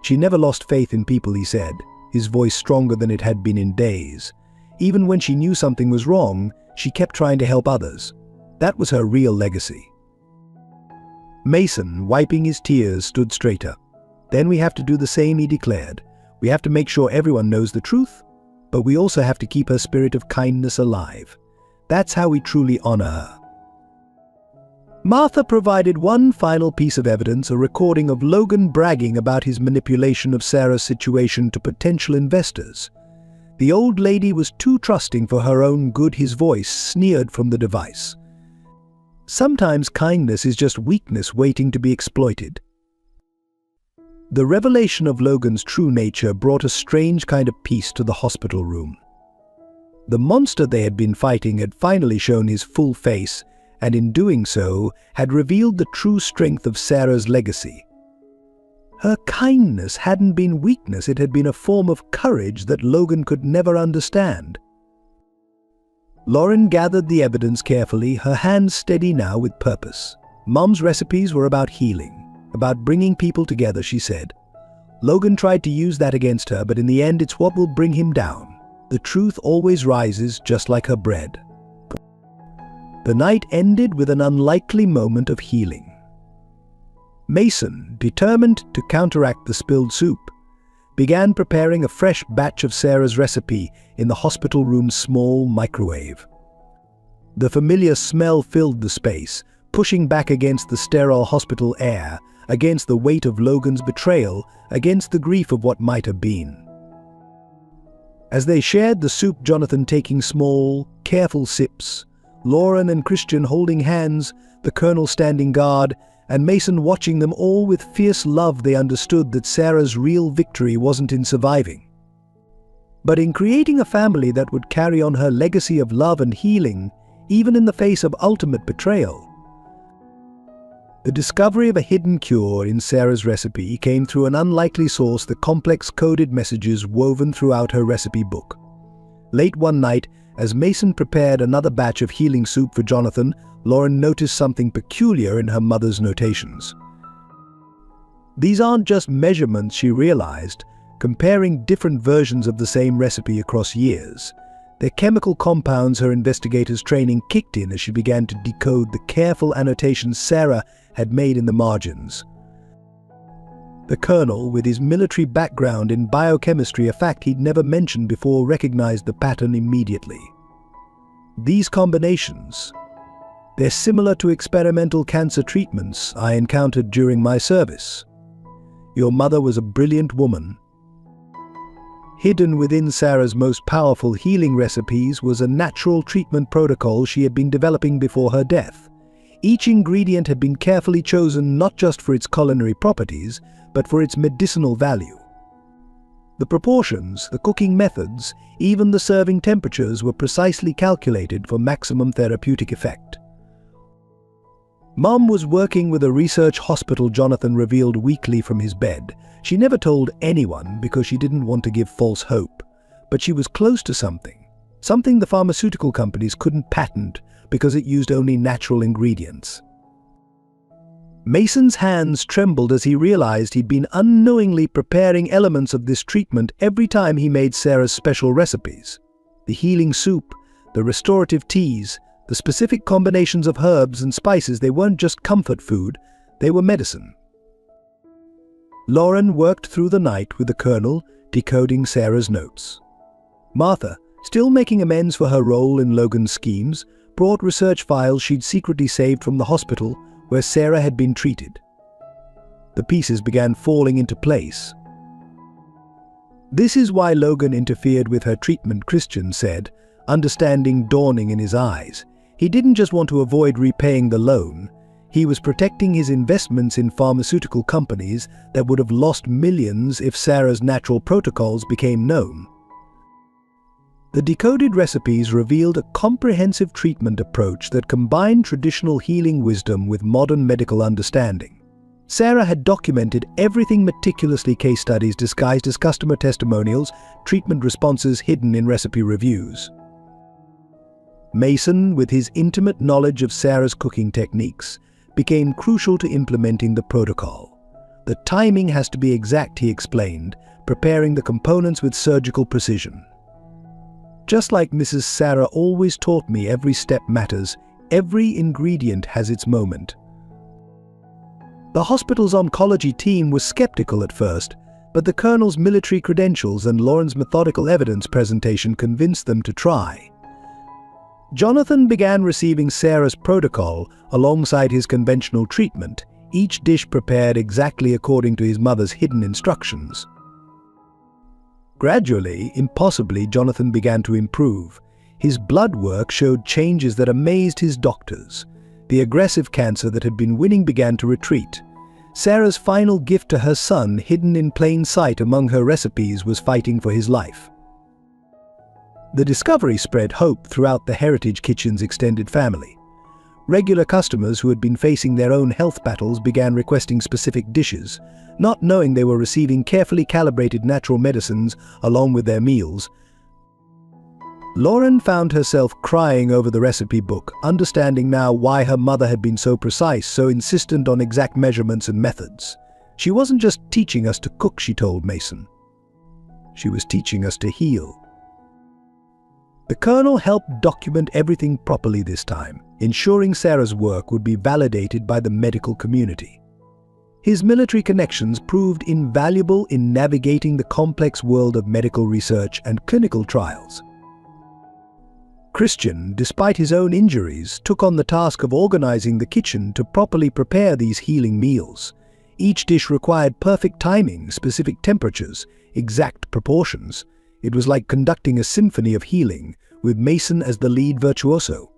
A: "She never lost faith in people," he said, his voice stronger than it had been in days. "Even when she knew something was wrong, she kept trying to help others. That was her real legacy." Mason, wiping his tears, stood straighter. "Then we have to do the same," he declared. "We have to make sure everyone knows the truth, but we also have to keep her spirit of kindness alive. That's how we truly honor her." Martha provided one final piece of evidence, a recording of Logan bragging about his manipulation of Sarah's situation to potential investors. The old lady was too trusting for her own good, his voice sneered from the device. Sometimes kindness is just weakness waiting to be exploited. The revelation of Logan's true nature brought a strange kind of peace to the hospital room. The monster they had been fighting had finally shown his full face, and in doing so, had revealed the true strength of Sarah's legacy. Her kindness hadn't been weakness, it had been a form of courage that Logan could never understand. Lauren gathered the evidence carefully, her hands steady now with purpose. Mom's recipes were about healing, about bringing people together, she said. Logan tried to use that against her, but in the end it's what will bring him down. The truth always rises, just like her bread. The night ended with an unlikely moment of healing. Mason, determined to counteract the spilled soup, began preparing a fresh batch of Sarah's recipe in the hospital room's small microwave. The familiar smell filled the space, pushing back against the sterile hospital air, against the weight of Logan's betrayal, against the grief of what might have been. As they shared the soup, Jonathan taking small, careful sips, Lauren and Christian holding hands, the Colonel standing guard, and Mason watching them all with fierce love, they understood that Sarah's real victory wasn't in surviving, but in creating a family that would carry on her legacy of love and healing, even in the face of ultimate betrayal. The discovery of a hidden cure in Sarah's recipe came through an unlikely source, the complex coded messages woven throughout her recipe book. Late one night, as Mason prepared another batch of healing soup for Jonathan, Lauren noticed something peculiar in her mother's notations. These aren't just measurements, she realized, comparing different versions of the same recipe across years. They're chemical compounds her investigators' training kicked in as she began to decode the careful annotations Sarah had made in the margins. The Colonel, with his military background in biochemistry, a fact he'd never mentioned before, recognized the pattern immediately. These combinations, they're similar to experimental cancer treatments I encountered during my service. Your mother was a brilliant woman. Hidden within Sarah's most powerful healing recipes was a natural treatment protocol she had been developing before her death. Each ingredient had been carefully chosen not just for its culinary properties, but for its medicinal value. The proportions, the cooking methods, even the serving temperatures were precisely calculated for maximum therapeutic effect. Mom was working with a research hospital, Jonathan revealed weakly from his bed. She never told anyone because she didn't want to give false hope, but she was close to something the pharmaceutical companies couldn't patent because it used only natural ingredients. Mason's hands trembled as he realized he'd been unknowingly preparing elements of this treatment every time he made Sarah's special recipes. The healing soup, the restorative teas, the specific combinations of herbs and spices, they weren't just comfort food, they were medicine. Lauren worked through the night with the Colonel, decoding Sarah's notes. Martha, still making amends for her role in Logan's schemes, brought research files she'd secretly saved from the hospital where Sarah had been treated. The pieces began falling into place. This is why Logan interfered with her treatment, Christian said, understanding dawning in his eyes. He didn't just want to avoid repaying the loan, He was protecting his investments in pharmaceutical companies that would have lost millions if Sarah's natural protocols became known. The decoded recipes revealed a comprehensive treatment approach that combined traditional healing wisdom with modern medical understanding. Sarah had documented everything meticulously, case studies disguised as customer testimonials, treatment responses hidden in recipe reviews. Mason, with his intimate knowledge of Sarah's cooking techniques, became crucial to implementing the protocol. The timing has to be exact, he explained, preparing the components with surgical precision. Just like Mrs. Sarah always taught me, every step matters, every ingredient has its moment. The hospital's oncology team was skeptical at first, but the Colonel's military credentials and Lauren's methodical evidence presentation convinced them to try. Jonathan began receiving Sarah's protocol alongside his conventional treatment, each dish prepared exactly according to his mother's hidden instructions. Gradually, impossibly, Jonathan began to improve. His blood work showed changes that amazed his doctors. The aggressive cancer that had been winning began to retreat. Sarah's final gift to her son, hidden in plain sight among her recipes, was fighting for his life. The discovery spread hope throughout the Heritage Kitchen's extended family. Regular customers who had been facing their own health battles began requesting specific dishes, not knowing they were receiving carefully calibrated natural medicines along with their meals. Lauren found herself crying over the recipe book, understanding now why her mother had been so precise, so insistent on exact measurements and methods. She wasn't just teaching us to cook, she told Mason. She was teaching us to heal. The Colonel helped document everything properly this time, ensuring Sarah's work would be validated by the medical community. His military connections proved invaluable in navigating the complex world of medical research and clinical trials. Christian, despite his own injuries, took on the task of organizing the kitchen to properly prepare these healing meals. Each dish required perfect timing, specific temperatures, exact proportions. It was like conducting a symphony of healing, with Mason as the lead virtuoso.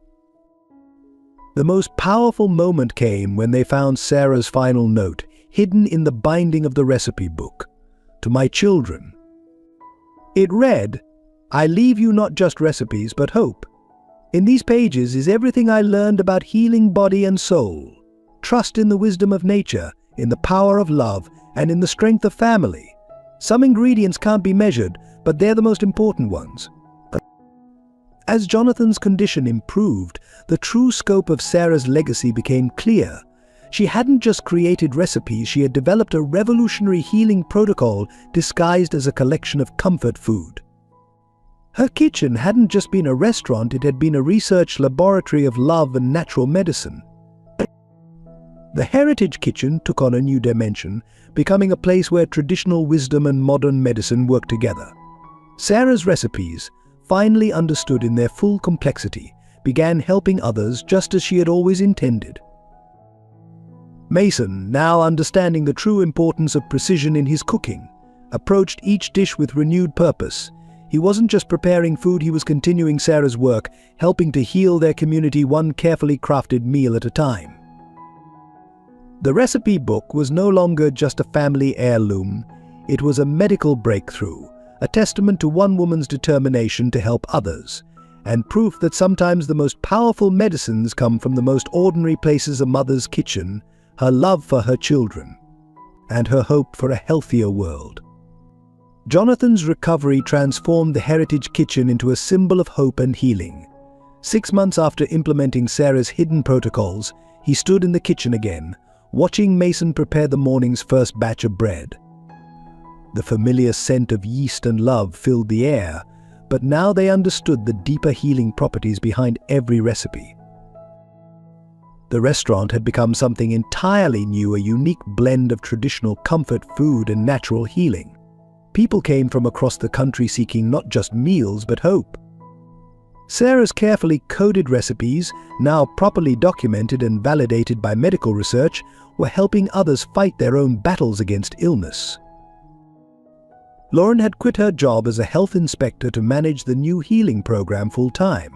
A: The most powerful moment came when they found Sarah's final note, hidden in the binding of the recipe book. To my children. It read, "I leave you not just recipes, but hope. In these pages is everything I learned about healing body and soul. Trust in the wisdom of nature, in the power of love, and in the strength of family. Some ingredients can't be measured, but they're the most important ones." As Jonathan's condition improved, the true scope of Sarah's legacy became clear. She hadn't just created recipes, she had developed a revolutionary healing protocol disguised as a collection of comfort food. Her kitchen hadn't just been a restaurant, it had been a research laboratory of love and natural medicine. The Heritage Kitchen took on a new dimension, becoming a place where traditional wisdom and modern medicine worked together. Sarah's recipes, finally understood in their full complexity, began helping others just as she had always intended. Mason, now understanding the true importance of precision in his cooking, approached each dish with renewed purpose. He wasn't just preparing food, he was continuing Sarah's work, helping to heal their community one carefully crafted meal at a time. The recipe book was no longer just a family heirloom, it was a medical breakthrough, a testament to one woman's determination to help others, and proof that sometimes the most powerful medicines come from the most ordinary places: a mother's kitchen, her love for her children, and her hope for a healthier world. Jonathan's recovery transformed the Heritage Kitchen into a symbol of hope and healing. 6 months after implementing Sarah's hidden protocols, he stood in the kitchen again, watching Mason prepare the morning's first batch of bread. The familiar scent of yeast and love filled the air, but now they understood the deeper healing properties behind every recipe. The restaurant had become something entirely new, a unique blend of traditional comfort food and natural healing. People came from across the country seeking not just meals but hope. Sarah's carefully coded recipes, now properly documented and validated by medical research, were helping others fight their own battles against illness. Lauren had quit her job as a health inspector to manage the new healing program full-time.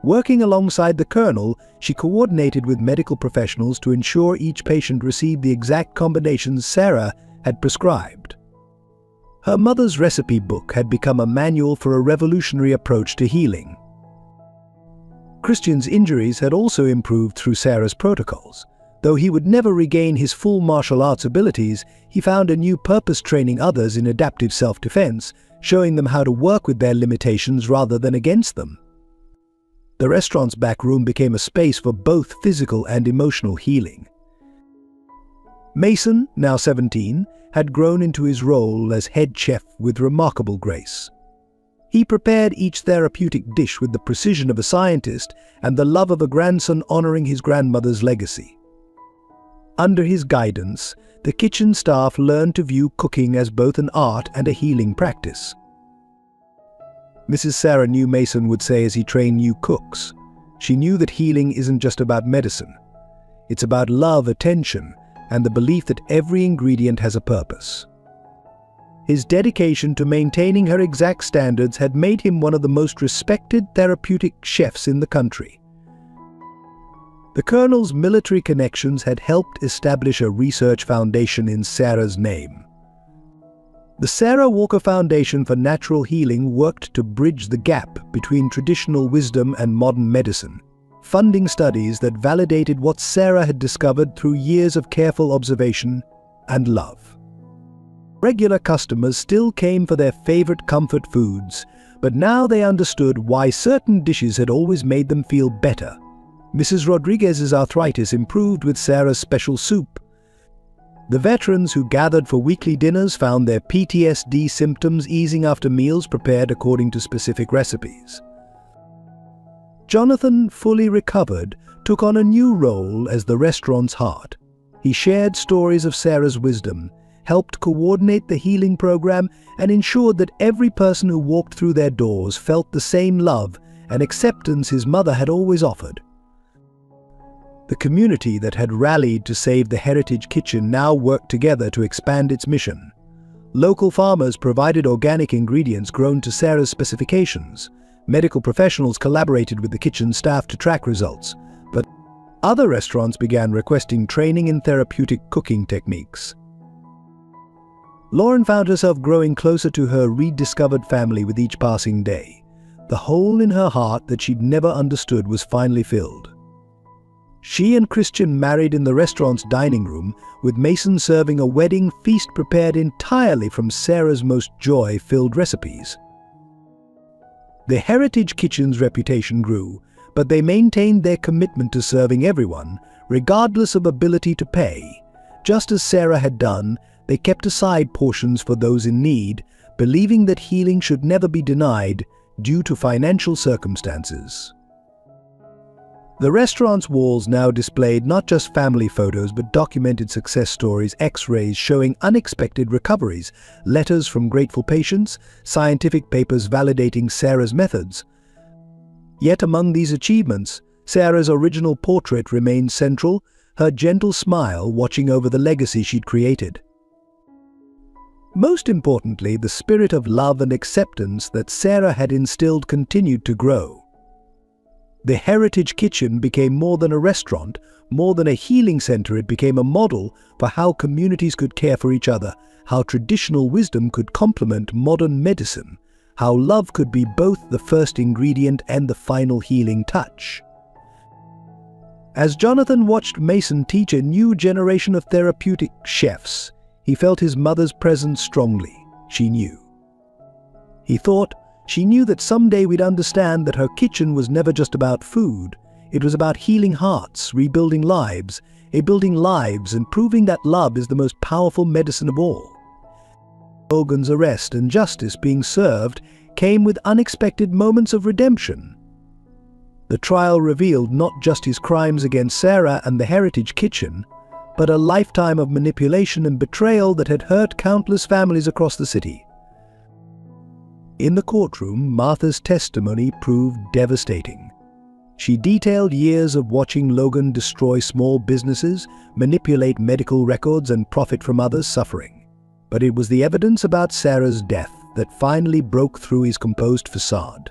A: Working alongside the colonel, she coordinated with medical professionals to ensure each patient received the exact combinations Sarah had prescribed. Her mother's recipe book had become a manual for a revolutionary approach to healing. Christian's injuries had also improved through Sarah's protocols. Though he would never regain his full martial arts abilities, he found a new purpose training others in adaptive self-defense, showing them how to work with their limitations rather than against them. The restaurant's back room became a space for both physical and emotional healing. Mason, now 17, had grown into his role as head chef with remarkable grace. He prepared each therapeutic dish with the precision of a scientist and the love of a grandson honoring his grandmother's legacy. Under his guidance, the kitchen staff learned to view cooking as both an art and a healing practice. Mrs. Sarah knew Mason would say as he trained new cooks. She knew that healing isn't just about medicine. It's about love, attention, and the belief that every ingredient has a purpose. His dedication to maintaining her exact standards had made him one of the most respected therapeutic chefs in the country. The colonel's military connections had helped establish a research foundation in Sarah's name. The Sarah Walker Foundation for Natural Healing worked to bridge the gap between traditional wisdom and modern medicine, funding studies that validated what Sarah had discovered through years of careful observation and love. Regular customers still came for their favorite comfort foods, but now they understood why certain dishes had always made them feel better. Mrs. Rodriguez's arthritis improved with Sarah's special soup. The veterans who gathered for weekly dinners found their PTSD symptoms easing after meals prepared according to specific recipes. Jonathan, fully recovered, took on a new role as the restaurant's heart. He shared stories of Sarah's wisdom, helped coordinate the healing program, and ensured that every person who walked through their doors felt the same love and acceptance his mother had always offered. The community that had rallied to save the Heritage Kitchen now worked together to expand its mission. Local farmers provided organic ingredients grown to Sarah's specifications. Medical professionals collaborated with the kitchen staff to track results, but other restaurants began requesting training in therapeutic cooking techniques. Lauren found herself growing closer to her rediscovered family with each passing day. The hole in her heart that she'd never understood was finally filled. She and Christian married in the restaurant's dining room, with Mason serving a wedding feast prepared entirely from Sarah's most joy-filled recipes. The Heritage Kitchen's reputation grew, but they maintained their commitment to serving everyone, regardless of ability to pay. Just as Sarah had done, they kept aside portions for those in need, believing that healing should never be denied due to financial circumstances. The restaurant's walls now displayed not just family photos but documented success stories, X-rays showing unexpected recoveries, letters from grateful patients, scientific papers validating Sarah's methods. Yet among these achievements, Sarah's original portrait remained central, her gentle smile watching over the legacy she'd created. Most importantly, the spirit of love and acceptance that Sarah had instilled continued to grow. The Heritage Kitchen became more than a restaurant, more than a healing center. It became a model for how communities could care for each other, how traditional wisdom could complement modern medicine, how love could be both the first ingredient and the final healing touch. As Jonathan watched Mason teach a new generation of therapeutic chefs, he felt his mother's presence strongly. She knew. He thought, she knew that someday we'd understand that her kitchen was never just about food. It was about healing hearts, rebuilding lives, and proving that love is the most powerful medicine of all. Logan's arrest and justice being served came with unexpected moments of redemption. The trial revealed not just his crimes against Sarah and the Heritage Kitchen, but a lifetime of manipulation and betrayal that had hurt countless families across the city. In the courtroom, Martha's testimony proved devastating. She detailed years of watching Logan destroy small businesses, manipulate medical records, and profit from others' suffering. But it was the evidence about Sarah's death that finally broke through his composed facade.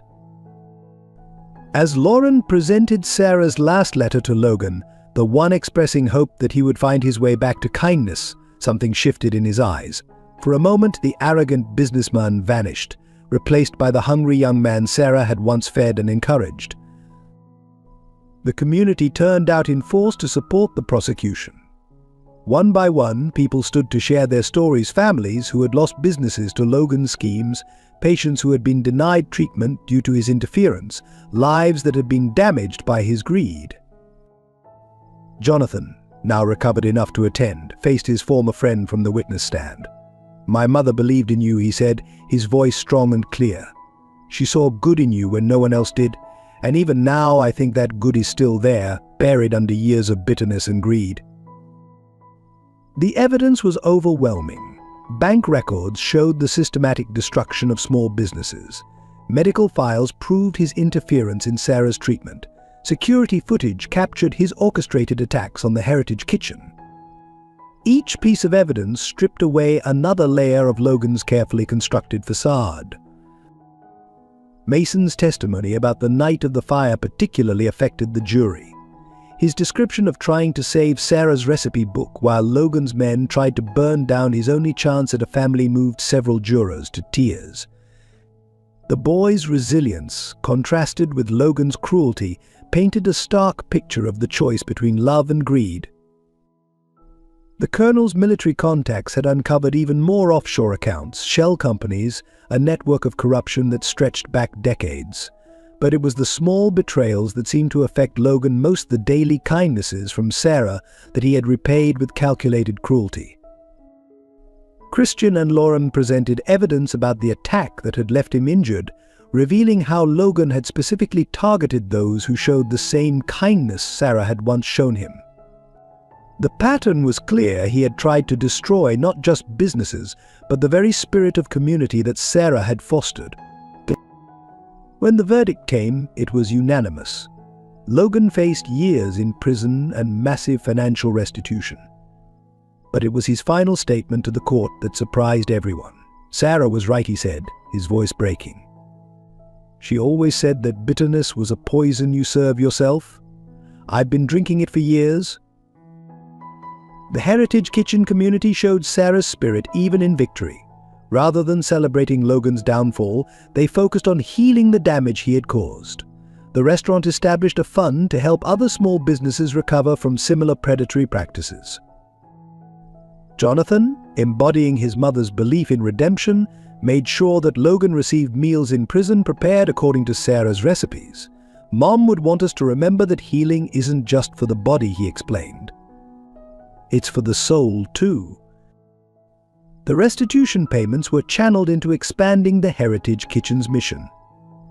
A: As Lauren presented Sarah's last letter to Logan, the one expressing hope that he would find his way back to kindness, something shifted in his eyes. For a moment, the arrogant businessman vanished, replaced by the hungry young man Sarah had once fed and encouraged. The community turned out in force to support the prosecution. One by one, people stood to share their stories: families who had lost businesses to Logan's schemes, patients who had been denied treatment due to his interference, lives that had been damaged by his greed. Jonathan, now recovered enough to attend, faced his former friend from the witness stand. "My mother believed in you," he said, his voice strong and clear. "She saw good in you when no one else did, and even now I think that good is still there, buried under years of bitterness and greed." The evidence was overwhelming. Bank records showed the systematic destruction of small businesses. Medical files proved his interference in Sarah's treatment. Security footage captured his orchestrated attacks on the Heritage Kitchen. Each piece of evidence stripped away another layer of Logan's carefully constructed facade. Mason's testimony about the night of the fire particularly affected the jury. His description of trying to save Sarah's recipe book while Logan's men tried to burn down his only chance at a family moved several jurors to tears. The boy's resilience, contrasted with Logan's cruelty, painted a stark picture of the choice between love and greed. The colonel's military contacts had uncovered even more offshore accounts, shell companies, a network of corruption that stretched back decades. But it was the small betrayals that seemed to affect Logan most: the daily kindnesses from Sarah that he had repaid with calculated cruelty. Christian and Lauren presented evidence about the attack that had left him injured, revealing how Logan had specifically targeted those who showed the same kindness Sarah had once shown him. The pattern was clear: he had tried to destroy not just businesses, but the very spirit of community that Sarah had fostered. When the verdict came, it was unanimous. Logan faced years in prison and massive financial restitution. But it was his final statement to the court that surprised everyone. "Sarah was right," he said, his voice breaking. "She always said that bitterness was a poison you serve yourself. I've been drinking it for years." The Heritage Kitchen community showed Sarah's spirit even in victory. Rather than celebrating Logan's downfall, they focused on healing the damage he had caused. The restaurant established a fund to help other small businesses recover from similar predatory practices. Jonathan, embodying his mother's belief in redemption, made sure that Logan received meals in prison prepared according to Sarah's recipes. "Mom would want us to remember that healing isn't just for the body," he explained. "It's for the soul, too." The restitution payments were channeled into expanding the Heritage Kitchen's mission.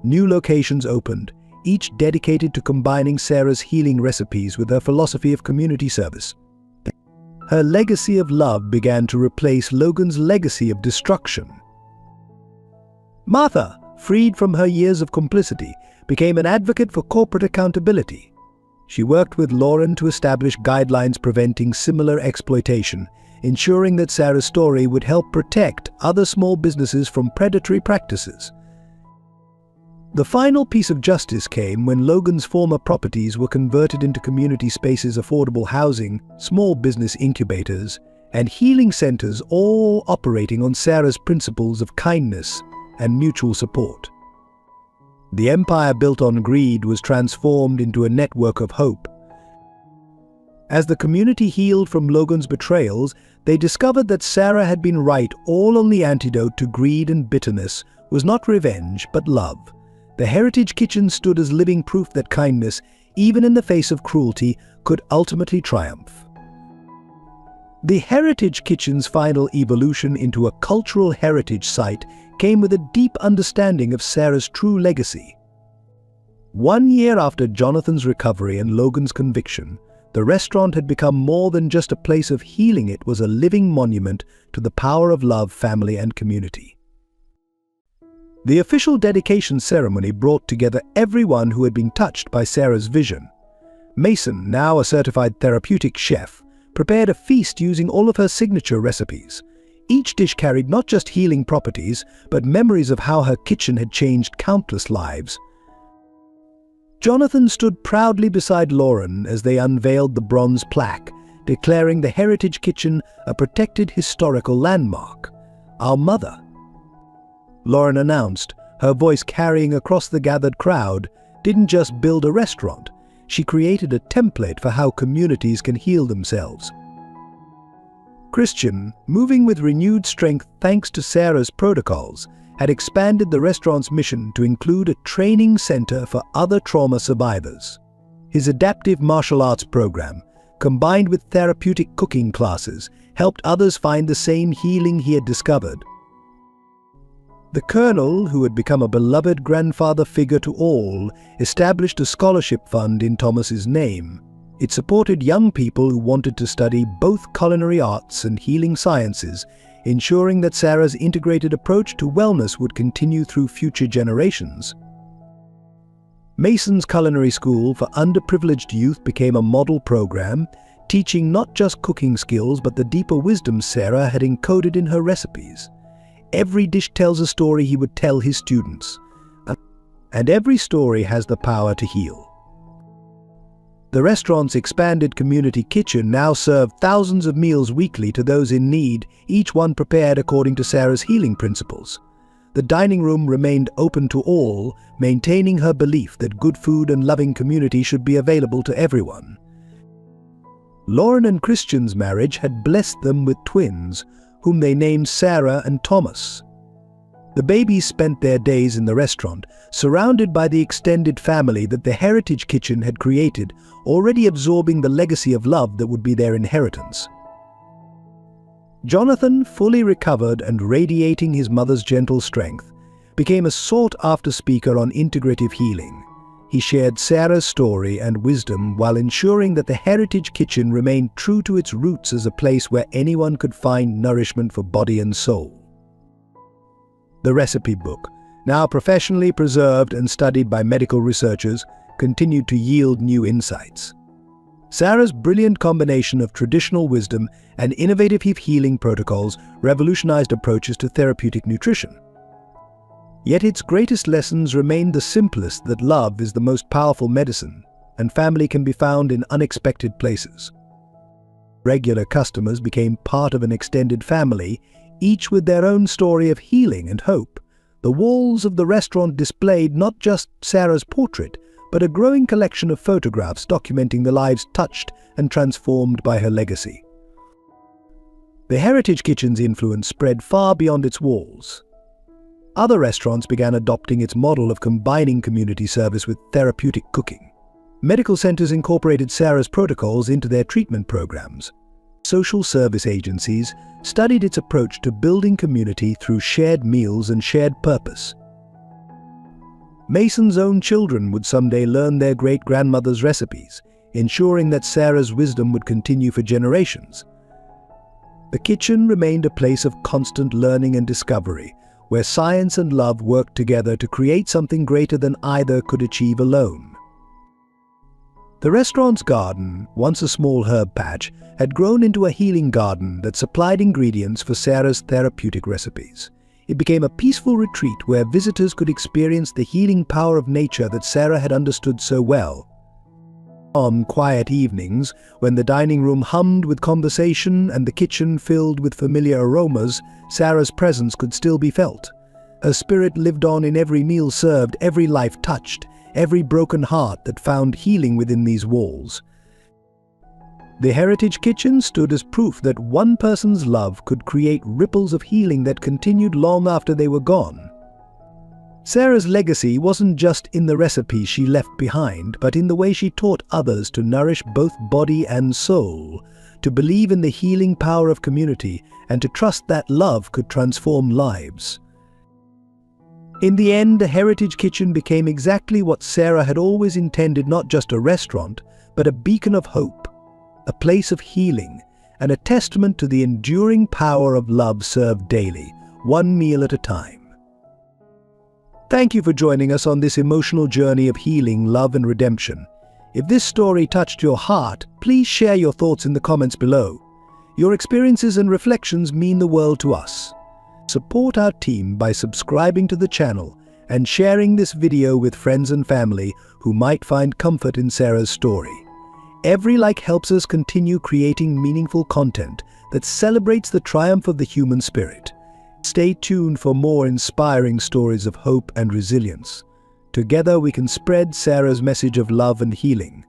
A: New locations opened, each dedicated to combining Sarah's healing recipes with her philosophy of community service. Her legacy of love began to replace Logan's legacy of destruction. Martha, freed from her years of complicity, became an advocate for corporate accountability. She worked with Lauren to establish guidelines preventing similar exploitation, ensuring that Sarah's story would help protect other small businesses from predatory practices. The final piece of justice came when Logan's former properties were converted into community spaces, affordable housing, small business incubators, and healing centers, all operating on Sarah's principles of kindness and mutual support. The empire built on greed was transformed into a network of hope. As the community healed from Logan's betrayals, they discovered that Sarah had been right all on. The antidote to greed and bitterness was not revenge, but love. The Heritage Kitchen stood as living proof that kindness, even in the face of cruelty, could ultimately triumph. The Heritage Kitchen's final evolution into a cultural heritage site came with a deep understanding of Sarah's true legacy. 1 year after Jonathan's recovery and Logan's conviction, the restaurant had become more than just a place of healing. It was a living monument to the power of love, family, and community. The official dedication ceremony brought together everyone who had been touched by Sarah's vision. Mason, now a certified therapeutic chef, prepared a feast using all of her signature recipes. Each dish carried not just healing properties, but memories of how her kitchen had changed countless lives. Jonathan stood proudly beside Lauren as they unveiled the bronze plaque, declaring the Heritage Kitchen a protected historical landmark. "Our mother," Lauren announced, her voice carrying across the gathered crowd, didn't just build a restaurant, she created a template for how communities can heal themselves. Christian, moving with renewed strength thanks to Sarah's protocols, had expanded the restaurant's mission to include a training center for other trauma survivors. His adaptive martial arts program, combined with therapeutic cooking classes, helped others find the same healing he had discovered. The Colonel, who had become a beloved grandfather figure to all, established a scholarship fund in Thomas's name. It supported young people who wanted to study both culinary arts and healing sciences, ensuring that Sarah's integrated approach to wellness would continue through future generations. Mason's Culinary School for Underprivileged Youth became a model program, teaching not just cooking skills but the deeper wisdom Sarah had encoded in her recipes. Every dish tells a story he would tell his students, and every story has the power to heal. The restaurant's expanded community kitchen now served thousands of meals weekly to those in need, each one prepared according to Sarah's healing principles. The dining room remained open to all, maintaining her belief that good food and loving community should be available to everyone. Lauren and Christian's marriage had blessed them with twins, whom they named Sarah and Thomas. The babies spent their days in the restaurant, surrounded by the extended family that the Heritage Kitchen had created, already absorbing the legacy of love that would be their inheritance. Jonathan, fully recovered and radiating his mother's gentle strength, became a sought-after speaker on integrative healing. He shared Sarah's story and wisdom while ensuring that the Heritage Kitchen remained true to its roots as a place where anyone could find nourishment for body and soul. The recipe book, now professionally preserved and studied by medical researchers, continued to yield new insights. Sarah's brilliant combination of traditional wisdom and innovative healing protocols revolutionized approaches to therapeutic nutrition. Yet its greatest lessons remained the simplest: that love is the most powerful medicine, and family can be found in unexpected places. Regular customers became part of an extended family, each with their own story of healing and hope. The walls of the restaurant displayed not just Sarah's portrait, but a growing collection of photographs documenting the lives touched and transformed by her legacy. The Heritage Kitchen's influence spread far beyond its walls. Other restaurants began adopting its model of combining community service with therapeutic cooking. Medical centers incorporated Sarah's protocols into their treatment programs. Social service agencies studied its approach to building community through shared meals and shared purpose. Mason's own children would someday learn their great-grandmother's recipes, ensuring that Sarah's wisdom would continue for generations. The kitchen remained a place of constant learning and discovery, where science and love worked together to create something greater than either could achieve alone. The restaurant's garden, once a small herb patch, had grown into a healing garden that supplied ingredients for Sarah's therapeutic recipes. It became a peaceful retreat where visitors could experience the healing power of nature that Sarah had understood so well. On quiet evenings, when the dining room hummed with conversation and the kitchen filled with familiar aromas, Sarah's presence could still be felt. Her spirit lived on in every meal served, every life touched, every broken heart that found healing within these walls. The Heritage Kitchen stood as proof that one person's love could create ripples of healing that continued long after they were gone. Sarah's legacy wasn't just in the recipes she left behind, but in the way she taught others to nourish both body and soul, to believe in the healing power of community, and to trust that love could transform lives. In the end, the Heritage Kitchen became exactly what Sarah had always intended: not just a restaurant, but a beacon of hope, a place of healing, and a testament to the enduring power of love served daily, one meal at a time. Thank you for joining us on this emotional journey of healing, love, and redemption. If this story touched your heart, please share your thoughts in the comments below. Your experiences and reflections mean the world to us. Support our team by subscribing to the channel and sharing this video with friends and family who might find comfort in Sarah's story. Every like helps us continue creating meaningful content that celebrates the triumph of the human spirit. Stay tuned for more inspiring stories of hope and resilience. Together we can spread Sarah's message of love and healing.